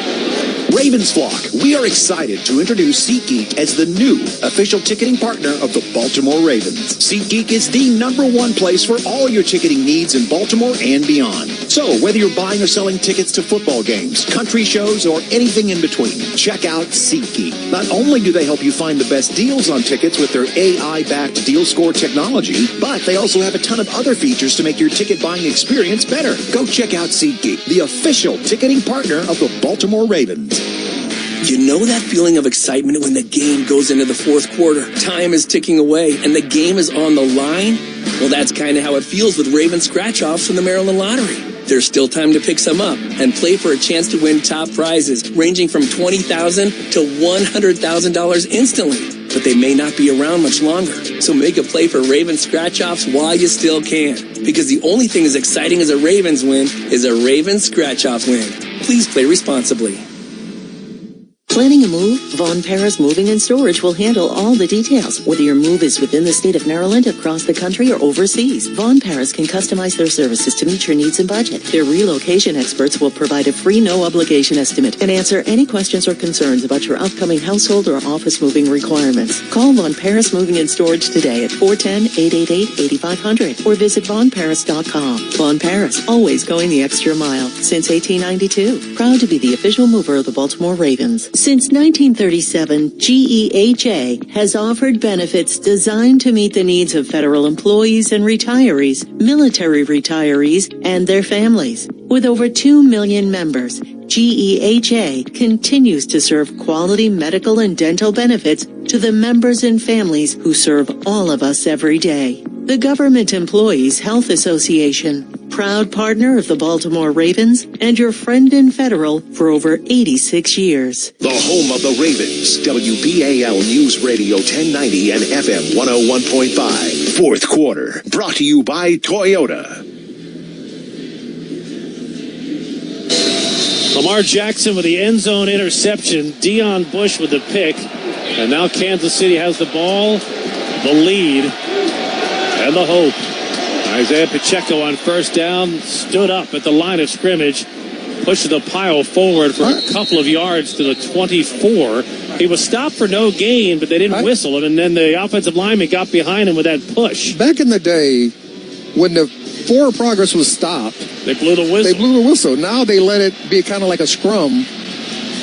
Ravens flock, we are excited to introduce SeatGeek as the new official ticketing partner of the Baltimore Ravens. SeatGeek is the #1 place for all your ticketing needs in Baltimore and beyond. So whether you're buying or selling tickets to football games, country shows, or anything in between, check out SeatGeek. Not only do they help you find the best deals on tickets with their AI-backed deal score technology, but they also have a ton of other features to make your ticket buying experience better. Go check out SeatGeek, the official ticketing partner of the Baltimore Ravens. You know that feeling of excitement when the game goes into the fourth quarter? Time is ticking away and the game is on the line? Well, that's kind of how it feels with Ravens scratch-offs from the Maryland Lottery. There's still time to pick some up and play for a chance to win top prizes ranging from $20,000 to $100,000 instantly. But they may not be around much longer. So make a play for Ravens scratch-offs while you still can. Because the only thing as exciting as a Ravens win is a Ravens scratch-off win. Please play responsibly. Planning a move? Von Paris Moving and Storage will handle all the details. Whether your move is within the state of Maryland, across the country, or overseas, Von Paris can customize their services to meet your needs and budget. Their relocation experts will provide a free no-obligation estimate and answer any questions or concerns about your upcoming household or office moving requirements. Call Von Paris Moving and Storage today at 410-888-8500 or visit vonparis.com. Von Paris, always going the extra mile since 1892. Proud to be the official mover of the Baltimore Ravens. Since 1937, GEHA has offered benefits designed to meet the needs of federal employees and retirees, military retirees, and their families. With over 2 million members, GEHA continues to serve quality medical and dental benefits to the members and families who serve all of us every day. The Government Employees Health Association, proud partner of the Baltimore Ravens and your friend in federal for over 86 years. The home of the Ravens, WBAL News Radio 1090 and FM 101.5. Fourth quarter, brought to you by Toyota. Lamar Jackson with the end zone interception. Deion Bush with the pick. And now Kansas City has the ball, the lead, and the hope. Isaiah Pacheco on first down, stood up at the line of scrimmage, pushed the pile forward for a couple of yards to the 24. He was stopped for no gain, but they didn't whistle him, and then the offensive lineman got behind him with that push. Back in the day, when the forward progress was stopped, they blew the whistle. Now they let it be kind of like a scrum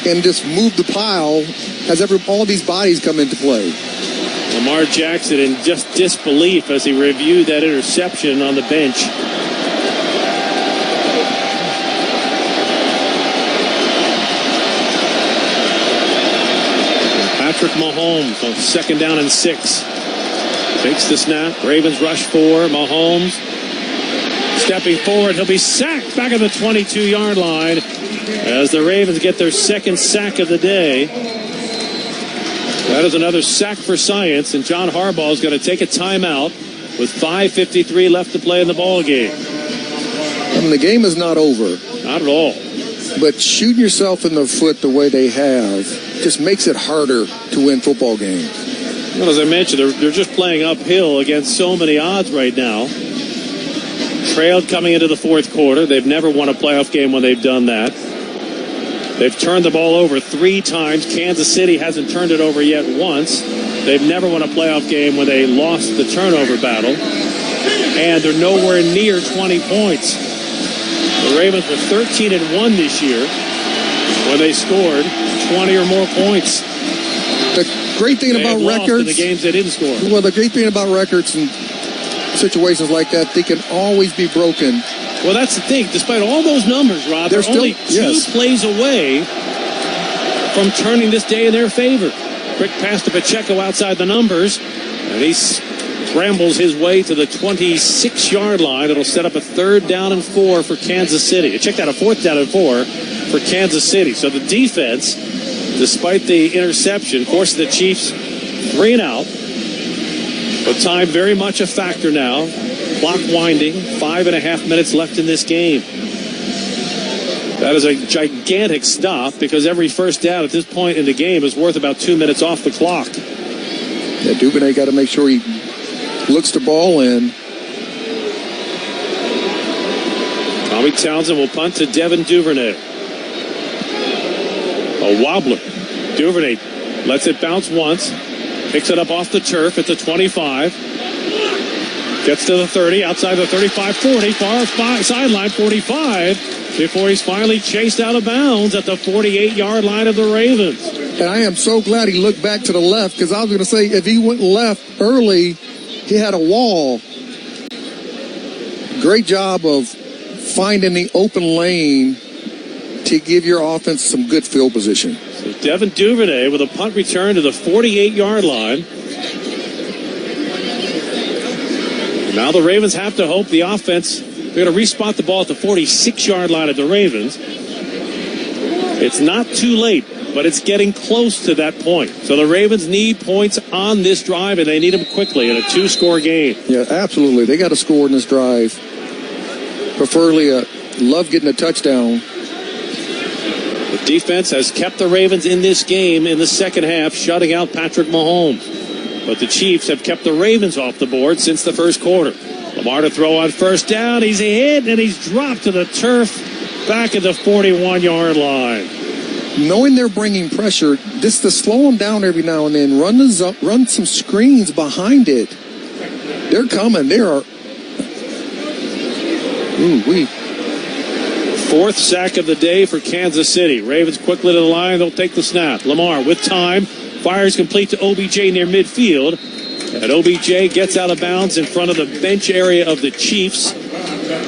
and just move the pile as all these bodies come into play. Lamar Jackson in just disbelief as he reviewed that interception on the bench. Patrick Mahomes on second down and 6. Takes the snap. Ravens rush for Mahomes. Stepping forward, he'll be sacked back at the 22-yard line as the Ravens get their second sack of the day. That is another sack for science, and John Harbaugh is going to take a timeout with 5:53 left to play in the ball game. I mean, the game is not over. Not at all. But shooting yourself in the foot the way they have just makes it harder to win football games. Well, as I mentioned, they're just playing uphill against so many odds right now. Trailed coming into the fourth quarter. They've never won a playoff game when they've done that. They've turned the ball over 3 times. Kansas City hasn't turned it over yet once. They've never won a playoff game when they lost the turnover battle. And they're nowhere near 20 points. The Ravens were 13-1 this year when they scored 20 or more points. The great thing about records, in the games they didn't score. Well, the great thing about records and situations like that, they can always be broken. Well, that's the thing. Despite all those numbers, Rob, they're only 2 plays away from turning this day in their favor. Quick pass to Pacheco outside the numbers, and he scrambles his way to the 26-yard line. It'll set up a 3rd down and 4 for Kansas City. Check that, a 4th down and 4 for Kansas City. So the defense, despite the interception, forced the Chiefs 3 and out. But time very much a factor now. Clock winding, 5.5 minutes left in this game. That is a gigantic stop because every first down at this point in the game is worth about 2 minutes off the clock. Yeah, Duvernay got to make sure he looks the ball in. Tommy Townsend will punt to Devin Duvernay. A wobbler. Duvernay lets it bounce once. Picks it up off the turf at the 25. Gets to the 30, outside the 35, 40, far sideline, 45, before he's finally chased out of bounds at the 48-yard line of the Ravens. And I am so glad he looked back to the left, because I was going to say, if he went left early, he had a wall. Great job of finding the open lane to give your offense some good field position. So Devin Duvernay with a punt return to the 48-yard line. Now the Ravens have to hope the offense, they're going to respot the ball at the 46-yard line of the Ravens. It's not too late, but it's getting close to that point. So the Ravens need points on this drive, and they need them quickly in a 2-score game. Yeah, absolutely. They got to score in this drive. Preferably, love getting a touchdown. The defense has kept the Ravens in this game in the second half, shutting out Patrick Mahomes. But the Chiefs have kept the Ravens off the board since the first quarter. Lamar to throw on first down. He's hit, and he's dropped to the turf back at the 41-yard line. Knowing they're bringing pressure, just to slow them down every now and then, run some screens behind it. They're coming. They are. Fourth sack of the day for Kansas City. Ravens quickly to the line. They'll take the snap. Lamar with time. Fires complete to OBJ near midfield. And OBJ gets out of bounds in front of the bench area of the Chiefs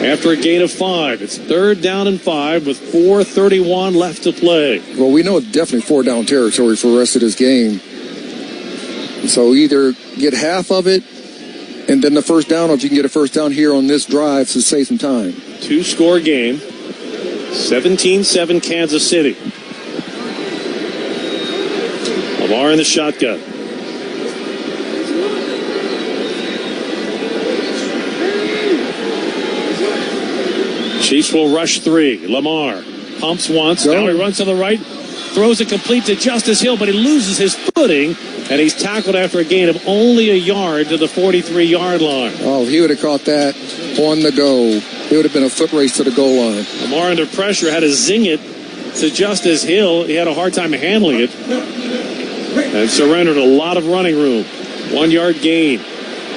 after a gain of 5. It's 3rd down and 5 with 4:31 left to play. Well, we know it's definitely 4-down territory for the rest of this game. So either get half of it and then the first down, or if you can get a first down here on this drive to save some time. 2-score game. 17-7 Kansas City. Lamar in the shotgun. Chiefs will rush 3. Lamar pumps once. Now he runs to the right. Throws it complete to Justice Hill, but he loses his footing, and he's tackled after a gain of only a yard to the 43-yard line. Oh, he would have caught that on the go. It would have been a foot race to the goal line. Lamar under pressure had to zing it to Justice Hill. He had a hard time handling it and surrendered a lot of running room. 1-yard gain.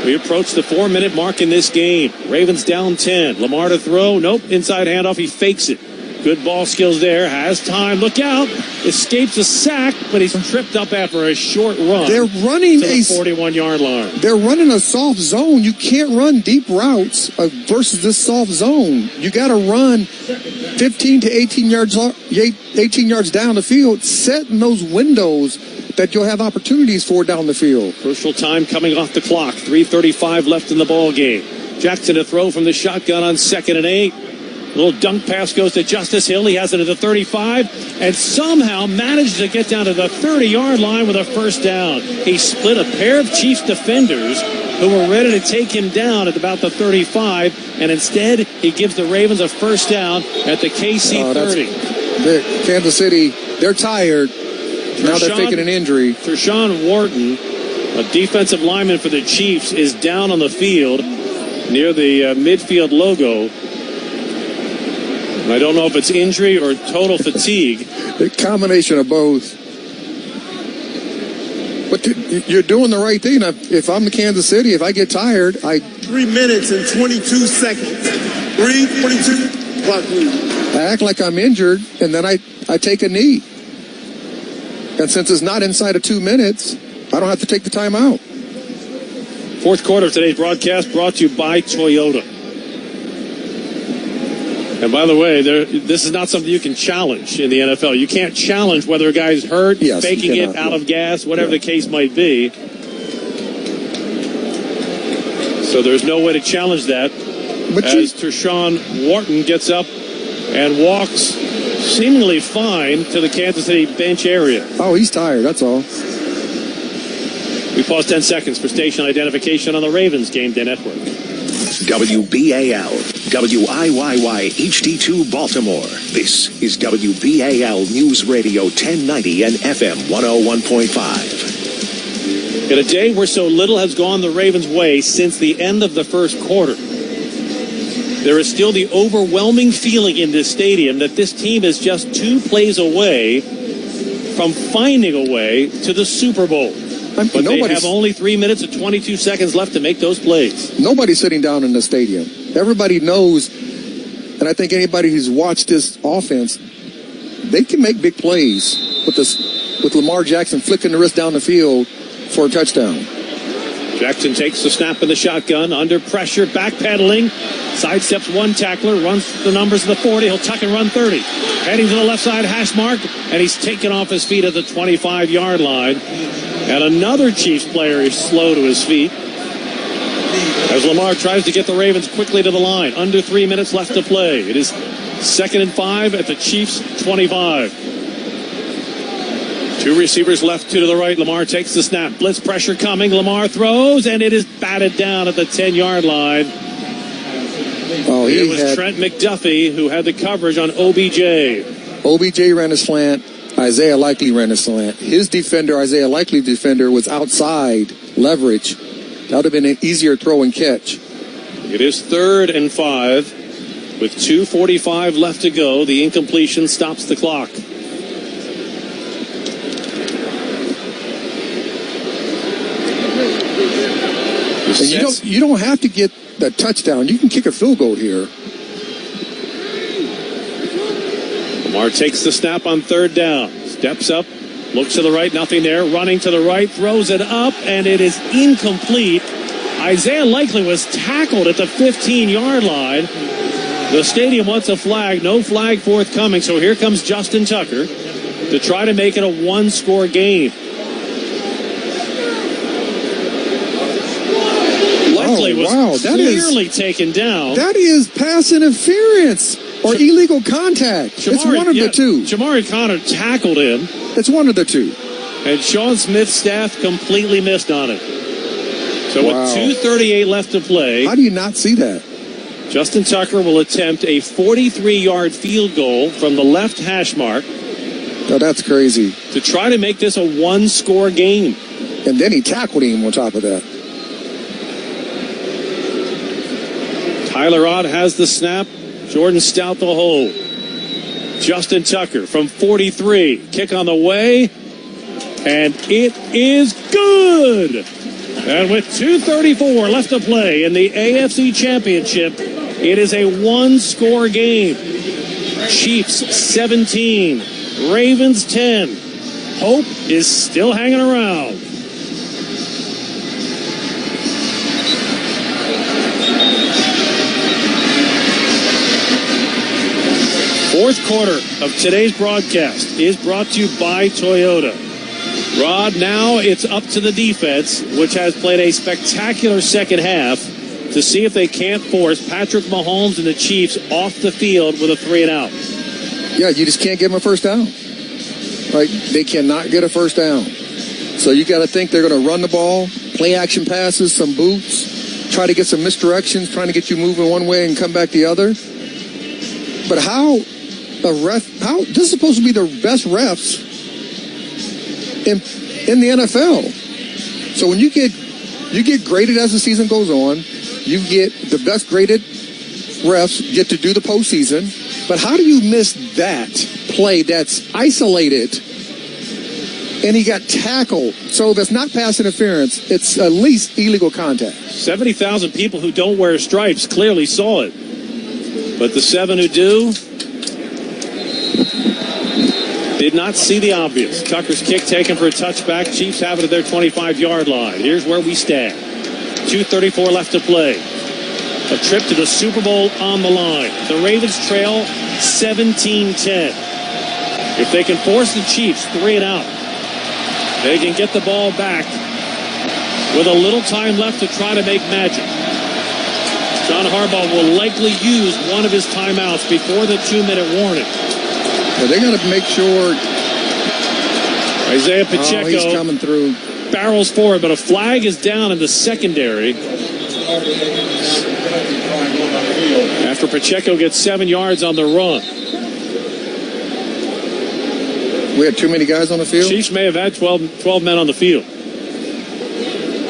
We approach the 4-minute mark in this game. Ravens down 10. Lamar to throw. Nope. Inside handoff. He fakes it. Good ball skills there. Has time. Look out. Escapes a sack, but he's tripped up after a short run. They're running to the 41-yard line. They're running a soft zone. You can't run deep routes versus this soft zone. You got to run 15 to 18 yards down the field, setting those windows that you'll have opportunities for down the field. Crucial time coming off the clock. 3:35 left in the ball game. Jackson to throw from the shotgun on 2nd and 8. Little dunk pass goes to Justice Hill. He has it at the 35 and somehow managed to get down to the 30-yard line with a first down. He split a pair of Chiefs defenders who were ready to take him down at about the 35, and instead he gives the Ravens a first down at the KC 30. Kansas City, they're tired. Now they're faking an injury. Rashond Wharton, a defensive lineman for the Chiefs, is down on the field near the midfield logo. I don't know if it's injury or total fatigue. A combination of both. But you're doing the right thing. If I'm the Kansas City, if I get tired, 3 minutes and 22 seconds. 3:22. Clock, please. I act like I'm injured, and then I take a knee. And since it's not inside of 2 minutes, I don't have to take the time out. Fourth quarter of today's broadcast brought to you by Toyota. And by the way, this is not something you can challenge in the NFL. You can't challenge whether a guy's hurt, faking it, out of gas, whatever the case might be. So there's no way to challenge that. As Rashond Wharton gets up and walks seemingly fine to the Kansas City bench area. Oh, he's tired, that's all. We pause 10 seconds for station identification on the Ravens Game Day Network. WBAL, WIYY HD2 Baltimore. This is WBAL News Radio 1090 and FM 101.5. In a day where so little has gone the Ravens' way since the end of the first quarter, there is still the overwhelming feeling in this stadium that this team is just 2 plays away from finding a way to the Super Bowl. But they have only 3 minutes and 22 seconds left to make those plays. Nobody's sitting down in the stadium. Everybody knows, and I think anybody who's watched this offense, they can make big plays with Lamar Jackson flicking the wrist down the field for a touchdown. Jackson takes the snap in the shotgun, under pressure, backpedaling, sidesteps one tackler, runs the numbers of the 40. He'll tuck and run 30. Heading to the left side hash mark, and he's taken off his feet at the 25-yard line. And another Chiefs player is slow to his feet as Lamar tries to get the Ravens quickly to the line. Under 3 minutes left to play. It is 2nd and 5 at the Chiefs' 25. 2 receivers left, 2 to the right. Lamar takes the snap. Blitz pressure coming. Lamar throws, and it is batted down at the 10-yard line. It was Trent McDuffie who had the coverage on OBJ. OBJ ran a slant. Isaiah Likely ran a slant. His defender, Isaiah Likely's defender, was outside leverage. That would have been an easier throw and catch. It is 3rd and 5 with 2:45 left to go. The incompletion stops the clock. And you don't have to get the touchdown. You can kick a field goal here. Lamar takes the snap on 3rd down. Steps up, looks to the right, nothing there. Running to the right, throws it up, and it is incomplete. Isaiah Likely was tackled at the 15-yard line. The stadium wants a flag. No flag forthcoming, so here comes Justin Tucker to try to make it a 1-score game. Likely was clearly taken down. That is pass interference. Or illegal contact. It's one of the two. Jamari Conner tackled him. It's one of the two. And Sean Smith's staff completely missed on it. So with 2:38 left to play. How do you not see that? Justin Tucker will attempt a 43-yard field goal from the left hash mark. Oh, that's crazy. To try to make this a 1-score game. And then he tackled him on top of that. Tyler Ott has the snap. Jordan Stout the hold. Justin Tucker from 43. Kick on the way. And it is good. And with 2:34 left to play in the AFC Championship, it is a 1-score game. Chiefs 17. Ravens 10. Hope is still hanging around. Fourth quarter of today's broadcast is brought to you by Toyota. Rod, now it's up to the defense, which has played a spectacular second half, to see if they can't force Patrick Mahomes and the Chiefs off the field with a 3-and-out. Yeah, you just can't give them a first down. Right? They cannot get a first down. So you got to think they're going to run the ball, play action passes, some boots, try to get some misdirections, trying to get you moving one way and come back the other. But how this is supposed to be the best refs in the NFL. So when you get graded as the season goes on, you get the best graded refs get to do the postseason. But how do you miss that play that's isolated and he got tackled? So that's not pass interference. It's at least illegal contact. 70,000 people who don't wear stripes clearly saw it. But the 7 who do did not see the obvious. Tucker's kick taken for a touchback. Chiefs have it at their 25-yard line. Here's where we stand. 2:34 left to play. A trip to the Super Bowl on the line. The Ravens trail 17-10. If they can force the Chiefs 3-and-out, they can get the ball back with a little time left to try to make magic. John Harbaugh will likely use one of his timeouts before the 2-minute warning. But they're going to make sure. Isaiah Pacheco he's coming through. Barrels forward, but a flag is down in the secondary after Pacheco gets 7 yards on the run. We had too many guys on the field? Chiefs may have had 12 men on the field.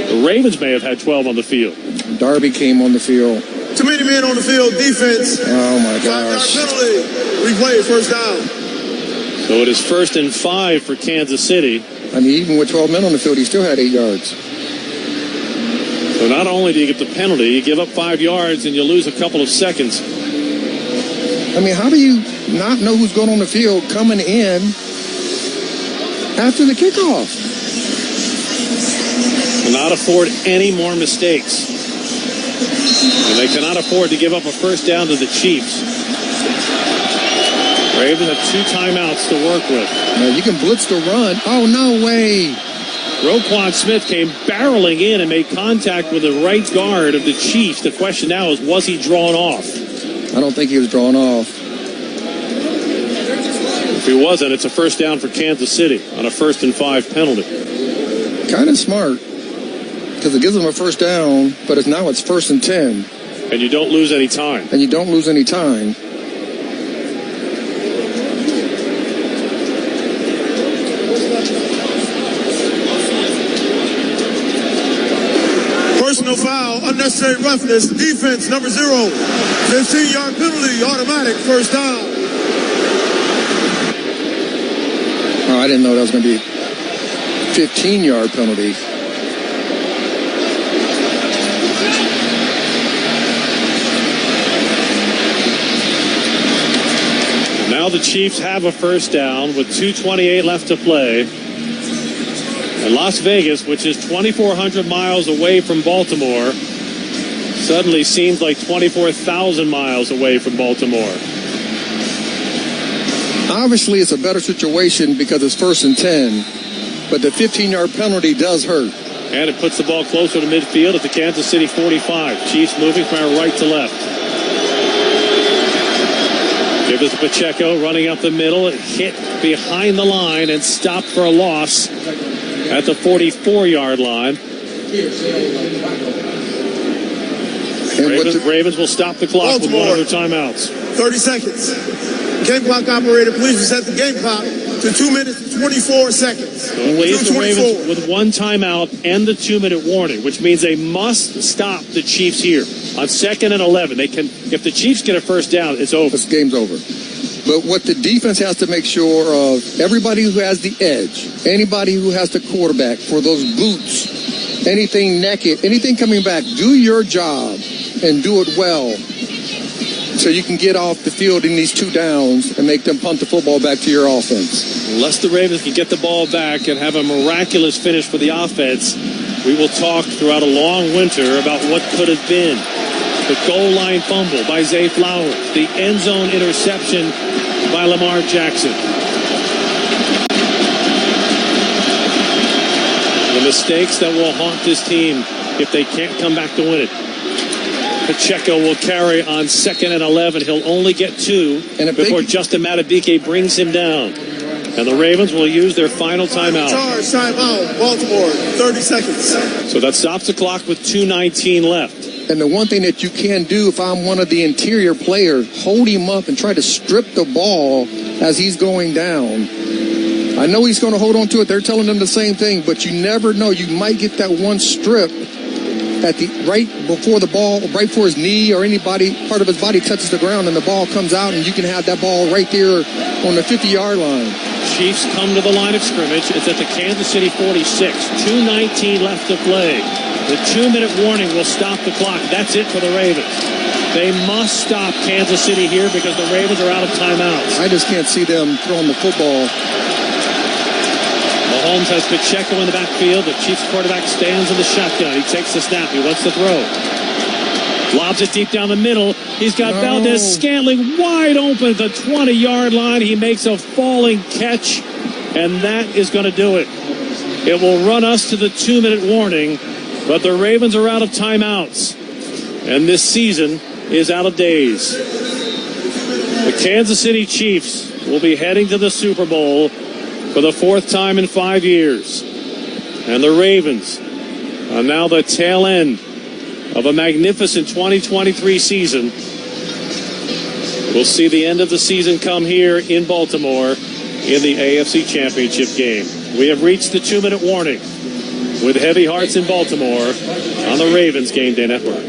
The Ravens may have had 12 on the field. Darby came on the field. Too many men on the field, defense. Oh, my gosh. Penalty. Replay, first down. So it is 1st and 5 for Kansas City. I mean, even with 12 men on the field, he still had 8 yards. So not only do you get the penalty, you give up 5 yards and you lose a couple of seconds. I mean, how do you not know who's going on the field coming in after the kickoff? Cannot afford any more mistakes. And they cannot afford to give up a first down to the Chiefs. Ravens have 2 timeouts to work with. Now you can blitz the run. Oh, no way. Roquan Smith came barreling in and made contact with the right guard of the Chiefs. The question now is, was he drawn off? I don't think he was drawn off. If he wasn't, it's a first down for Kansas City on a 1st and 5 penalty. Kind of smart, because it gives them a first down, but it's 1st and 10. And you don't lose any time. And you don't lose any time. Personal foul, unnecessary roughness, defense, number 0. 15-yard penalty, automatic, first down. Oh, I didn't know that was going to be a 15-yard penalty. Now the Chiefs have a first down with 2:28 left to play. And Las Vegas, which is 2,400 miles away from Baltimore, suddenly seems like 24,000 miles away from Baltimore. Obviously, it's a better situation because it's 1st and 10, but the 15-yard penalty does hurt. And it puts the ball closer to midfield at the Kansas City 45. Chiefs moving from right to left. Give us Pacheco running up the middle, hit behind the line and stopped for a loss at the 44-yard line. Ravens will stop the clock with 1 of their timeouts. 30 seconds. Game clock operator, please reset the game clock to 2 minutes and 24 seconds. So it leaves the Ravens with 1 timeout and the 2-minute warning, which means they must stop the Chiefs here on 2nd and 11. They can, if the Chiefs get a first down, it's over. This game's over. But what the defense has to make sure of, everybody who has the edge, anybody who has the quarterback for those boots, anything naked, anything coming back, do your job and do it well so you can get off the field in these 2 downs and make them punt the football back to your offense. Unless the Ravens can get the ball back and have a miraculous finish for the offense, we will talk throughout a long winter about what could have been. The goal line fumble by Zay Flowers. The end zone interception by Lamar Jackson. The mistakes that will haunt this team if they can't come back to win it. Pacheco will carry on 2nd and 11. He'll only get 2 before Justin Matabike brings him down. And the Ravens will use their final timeout. Charge, timeout, Baltimore, 30 seconds. So that stops the clock with 2:19 left. And the one thing that you can do if I'm one of the interior players, hold him up and try to strip the ball as he's going down. I know he's going to hold on to it. They're telling him the same thing, but you never know. You might get that one strip at the right before the ball, right before his knee or part of his body touches the ground and the ball comes out, and you can have that ball right there on the 50-yard line. Chiefs come to the line of scrimmage. It's at the Kansas City 46. 2:19 left to play. The 2-minute warning will stop the clock. That's it for the Ravens. They must stop Kansas City here because the Ravens are out of timeouts. I just can't see them throwing the football. Mahomes has Pacheco in the backfield. The Chiefs quarterback stands in the shotgun. He takes the snap. He wants to throw. Lobs it deep down the middle. He's got Valdez-Scantling wide open at the 20-yard line. He makes a falling catch, and that is going to do it. It will run us to the 2-minute warning, but the Ravens are out of timeouts, and this season is out of days. The Kansas City Chiefs will be heading to the Super Bowl for the 4th time in 5 years. And the Ravens are now the tail end of a magnificent 2023 season. We'll see the end of the season come here in Baltimore in the AFC Championship Game. We have reached the 2-minute warning with heavy hearts in Baltimore on the Ravens Game Day Network.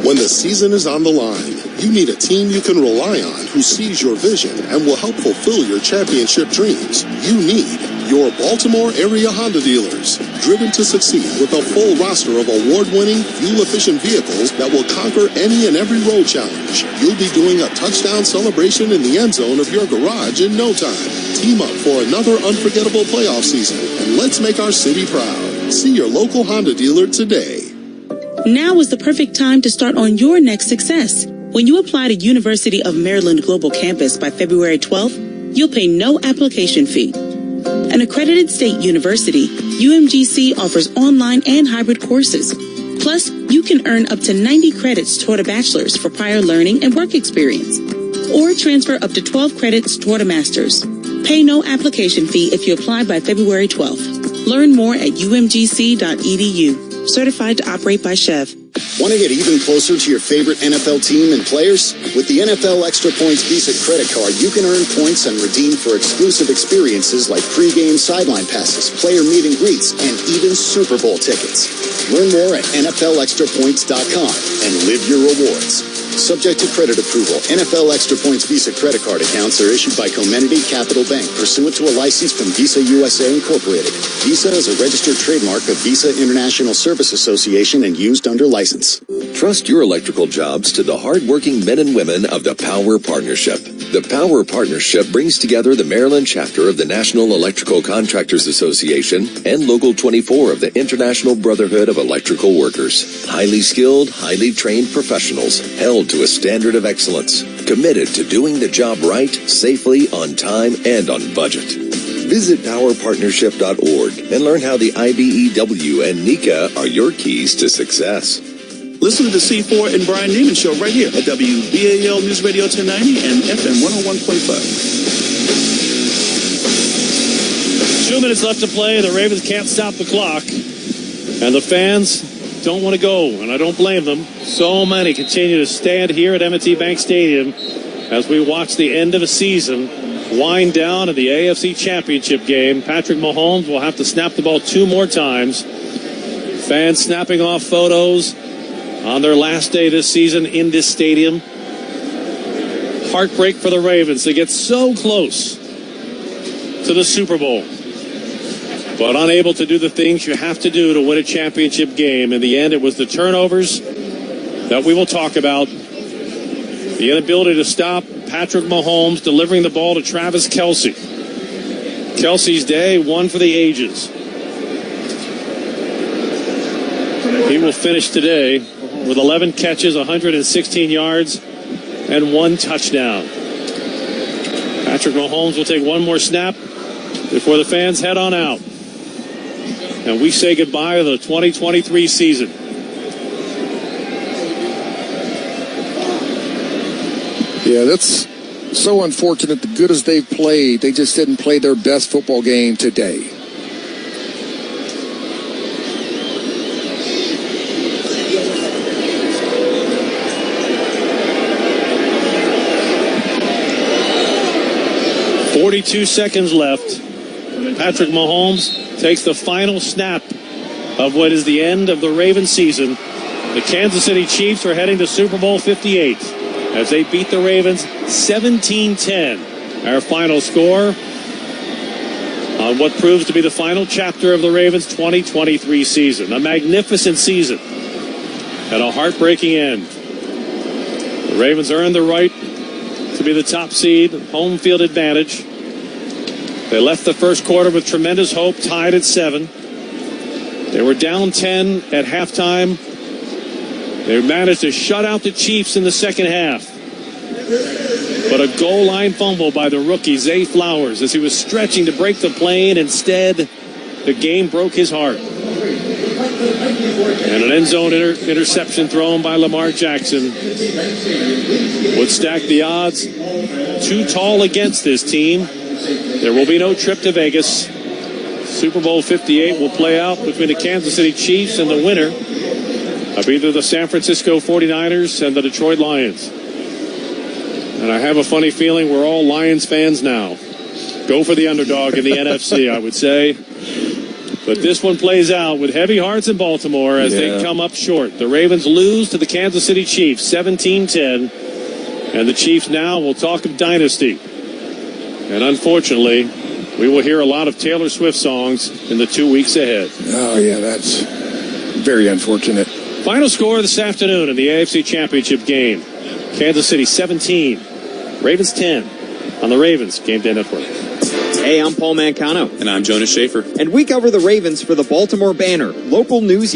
When the season is on the line, You need a team you can rely on who sees your vision and will help fulfill your championship dreams. You need your Baltimore area Honda dealers, driven to succeed with a full roster of award-winning, fuel-efficient vehicles that will conquer any and every road challenge. You'll be doing a touchdown celebration in the end zone of your garage in no time. Team up for another unforgettable playoff season, and let's make our city proud. See your local Honda dealer today. Now is the perfect time to start on your next success. When you apply to University of Maryland Global Campus by February 12th, you'll pay no application fee. An accredited state university, UMGC offers online and hybrid courses. Plus, you can earn up to 90 credits toward a bachelor's for prior learning and work experience, or transfer up to 12 credits toward a master's. Pay no application fee if you apply by February 12th. Learn more at umgc.edu. Certified to operate by Chev. Want to get even closer to your favorite NFL team and players? With the NFL Extra Points Visa credit card, you can earn points and redeem for exclusive experiences like pregame sideline passes, player meet and greets, and even Super Bowl tickets. Learn more at NFLExtraPoints.com and live your rewards. Subject to credit approval, NFL Extra Points Visa credit card accounts are issued by Comenity Capital Bank pursuant to a license from Visa USA Incorporated. Visa is a registered trademark of Visa International Service Association and used under license. Trust your electrical jobs to the hardworking men and women of the Power Partnership. The Power Partnership brings together the Maryland chapter of the National Electrical Contractors Association and Local 24 of the International Brotherhood of Electrical Workers. Highly skilled, highly trained professionals held to a standard of excellence, committed to doing the job right, safely, on time, and on budget. Visit powerpartnership.org and learn how the IBEW and NECA are your keys to success. Listen to the C4 and Brian Neiman Show right here at WBAL News Radio 1090 and FM 101.5. 2 minutes left to play. The Ravens can't stop the clock. And the fans don't want to go, and I don't blame them. So many continue to stand here at M&T Bank Stadium as we watch the end of a season wind down in the AFC Championship game. Patrick Mahomes will have to snap the ball 2 more times. Fans snapping off photos on their last day this season in this stadium. Heartbreak for the Ravens. They get so close to the Super Bowl, but unable to do the things you have to do to win a championship game. In the end, it was the turnovers that we will talk about. The inability to stop Patrick Mahomes delivering the ball to Travis Kelce. Kelce's day, one for the ages. He will finish today with 11 catches, 116 yards, and 1 touchdown. Patrick Mahomes will take one more snap before the fans head on out. And we say goodbye to the 2023 season. Yeah, that's so unfortunate. The good as they've played, they just didn't play their best football game today. .42 seconds left. Patrick Mahomes takes the final snap of what is the end of the Ravens season. The Kansas City Chiefs are heading to Super Bowl 58 as they beat the Ravens 17-10. Our final score on what proves to be the final chapter of the Ravens 2023 season. A magnificent season and a heartbreaking end. The Ravens earned the right to be the top seed, home field advantage. They left the first quarter with tremendous hope, tied at 7. They were down 10 at halftime. They managed to shut out the Chiefs in the second half. But a goal line fumble by the rookie, Zay Flowers, as he was stretching to break the plane. Instead, the game broke his heart. And an end zone interception thrown by Lamar Jackson would stack the odds too tall against this team. There will be no trip to Vegas. Super Bowl 58 will play out between the Kansas City Chiefs and the winner of either the San Francisco 49ers and the Detroit Lions. And I have a funny feeling we're all Lions fans now. Go for the underdog in the NFC, I would say. But this one plays out with heavy hearts in Baltimore as they come up short. The Ravens lose to the Kansas City Chiefs 17-10. And the Chiefs now will talk of dynasty. And unfortunately, we will hear a lot of Taylor Swift songs in the 2 weeks ahead. Oh, yeah, that's very unfortunate. Final score this afternoon in the AFC Championship game. Kansas City 17, Ravens 10 on the Ravens Game Day Network. Hey, I'm Paul Mancano. And I'm Jonas Schaefer. And we cover the Ravens for the Baltimore Banner, local news.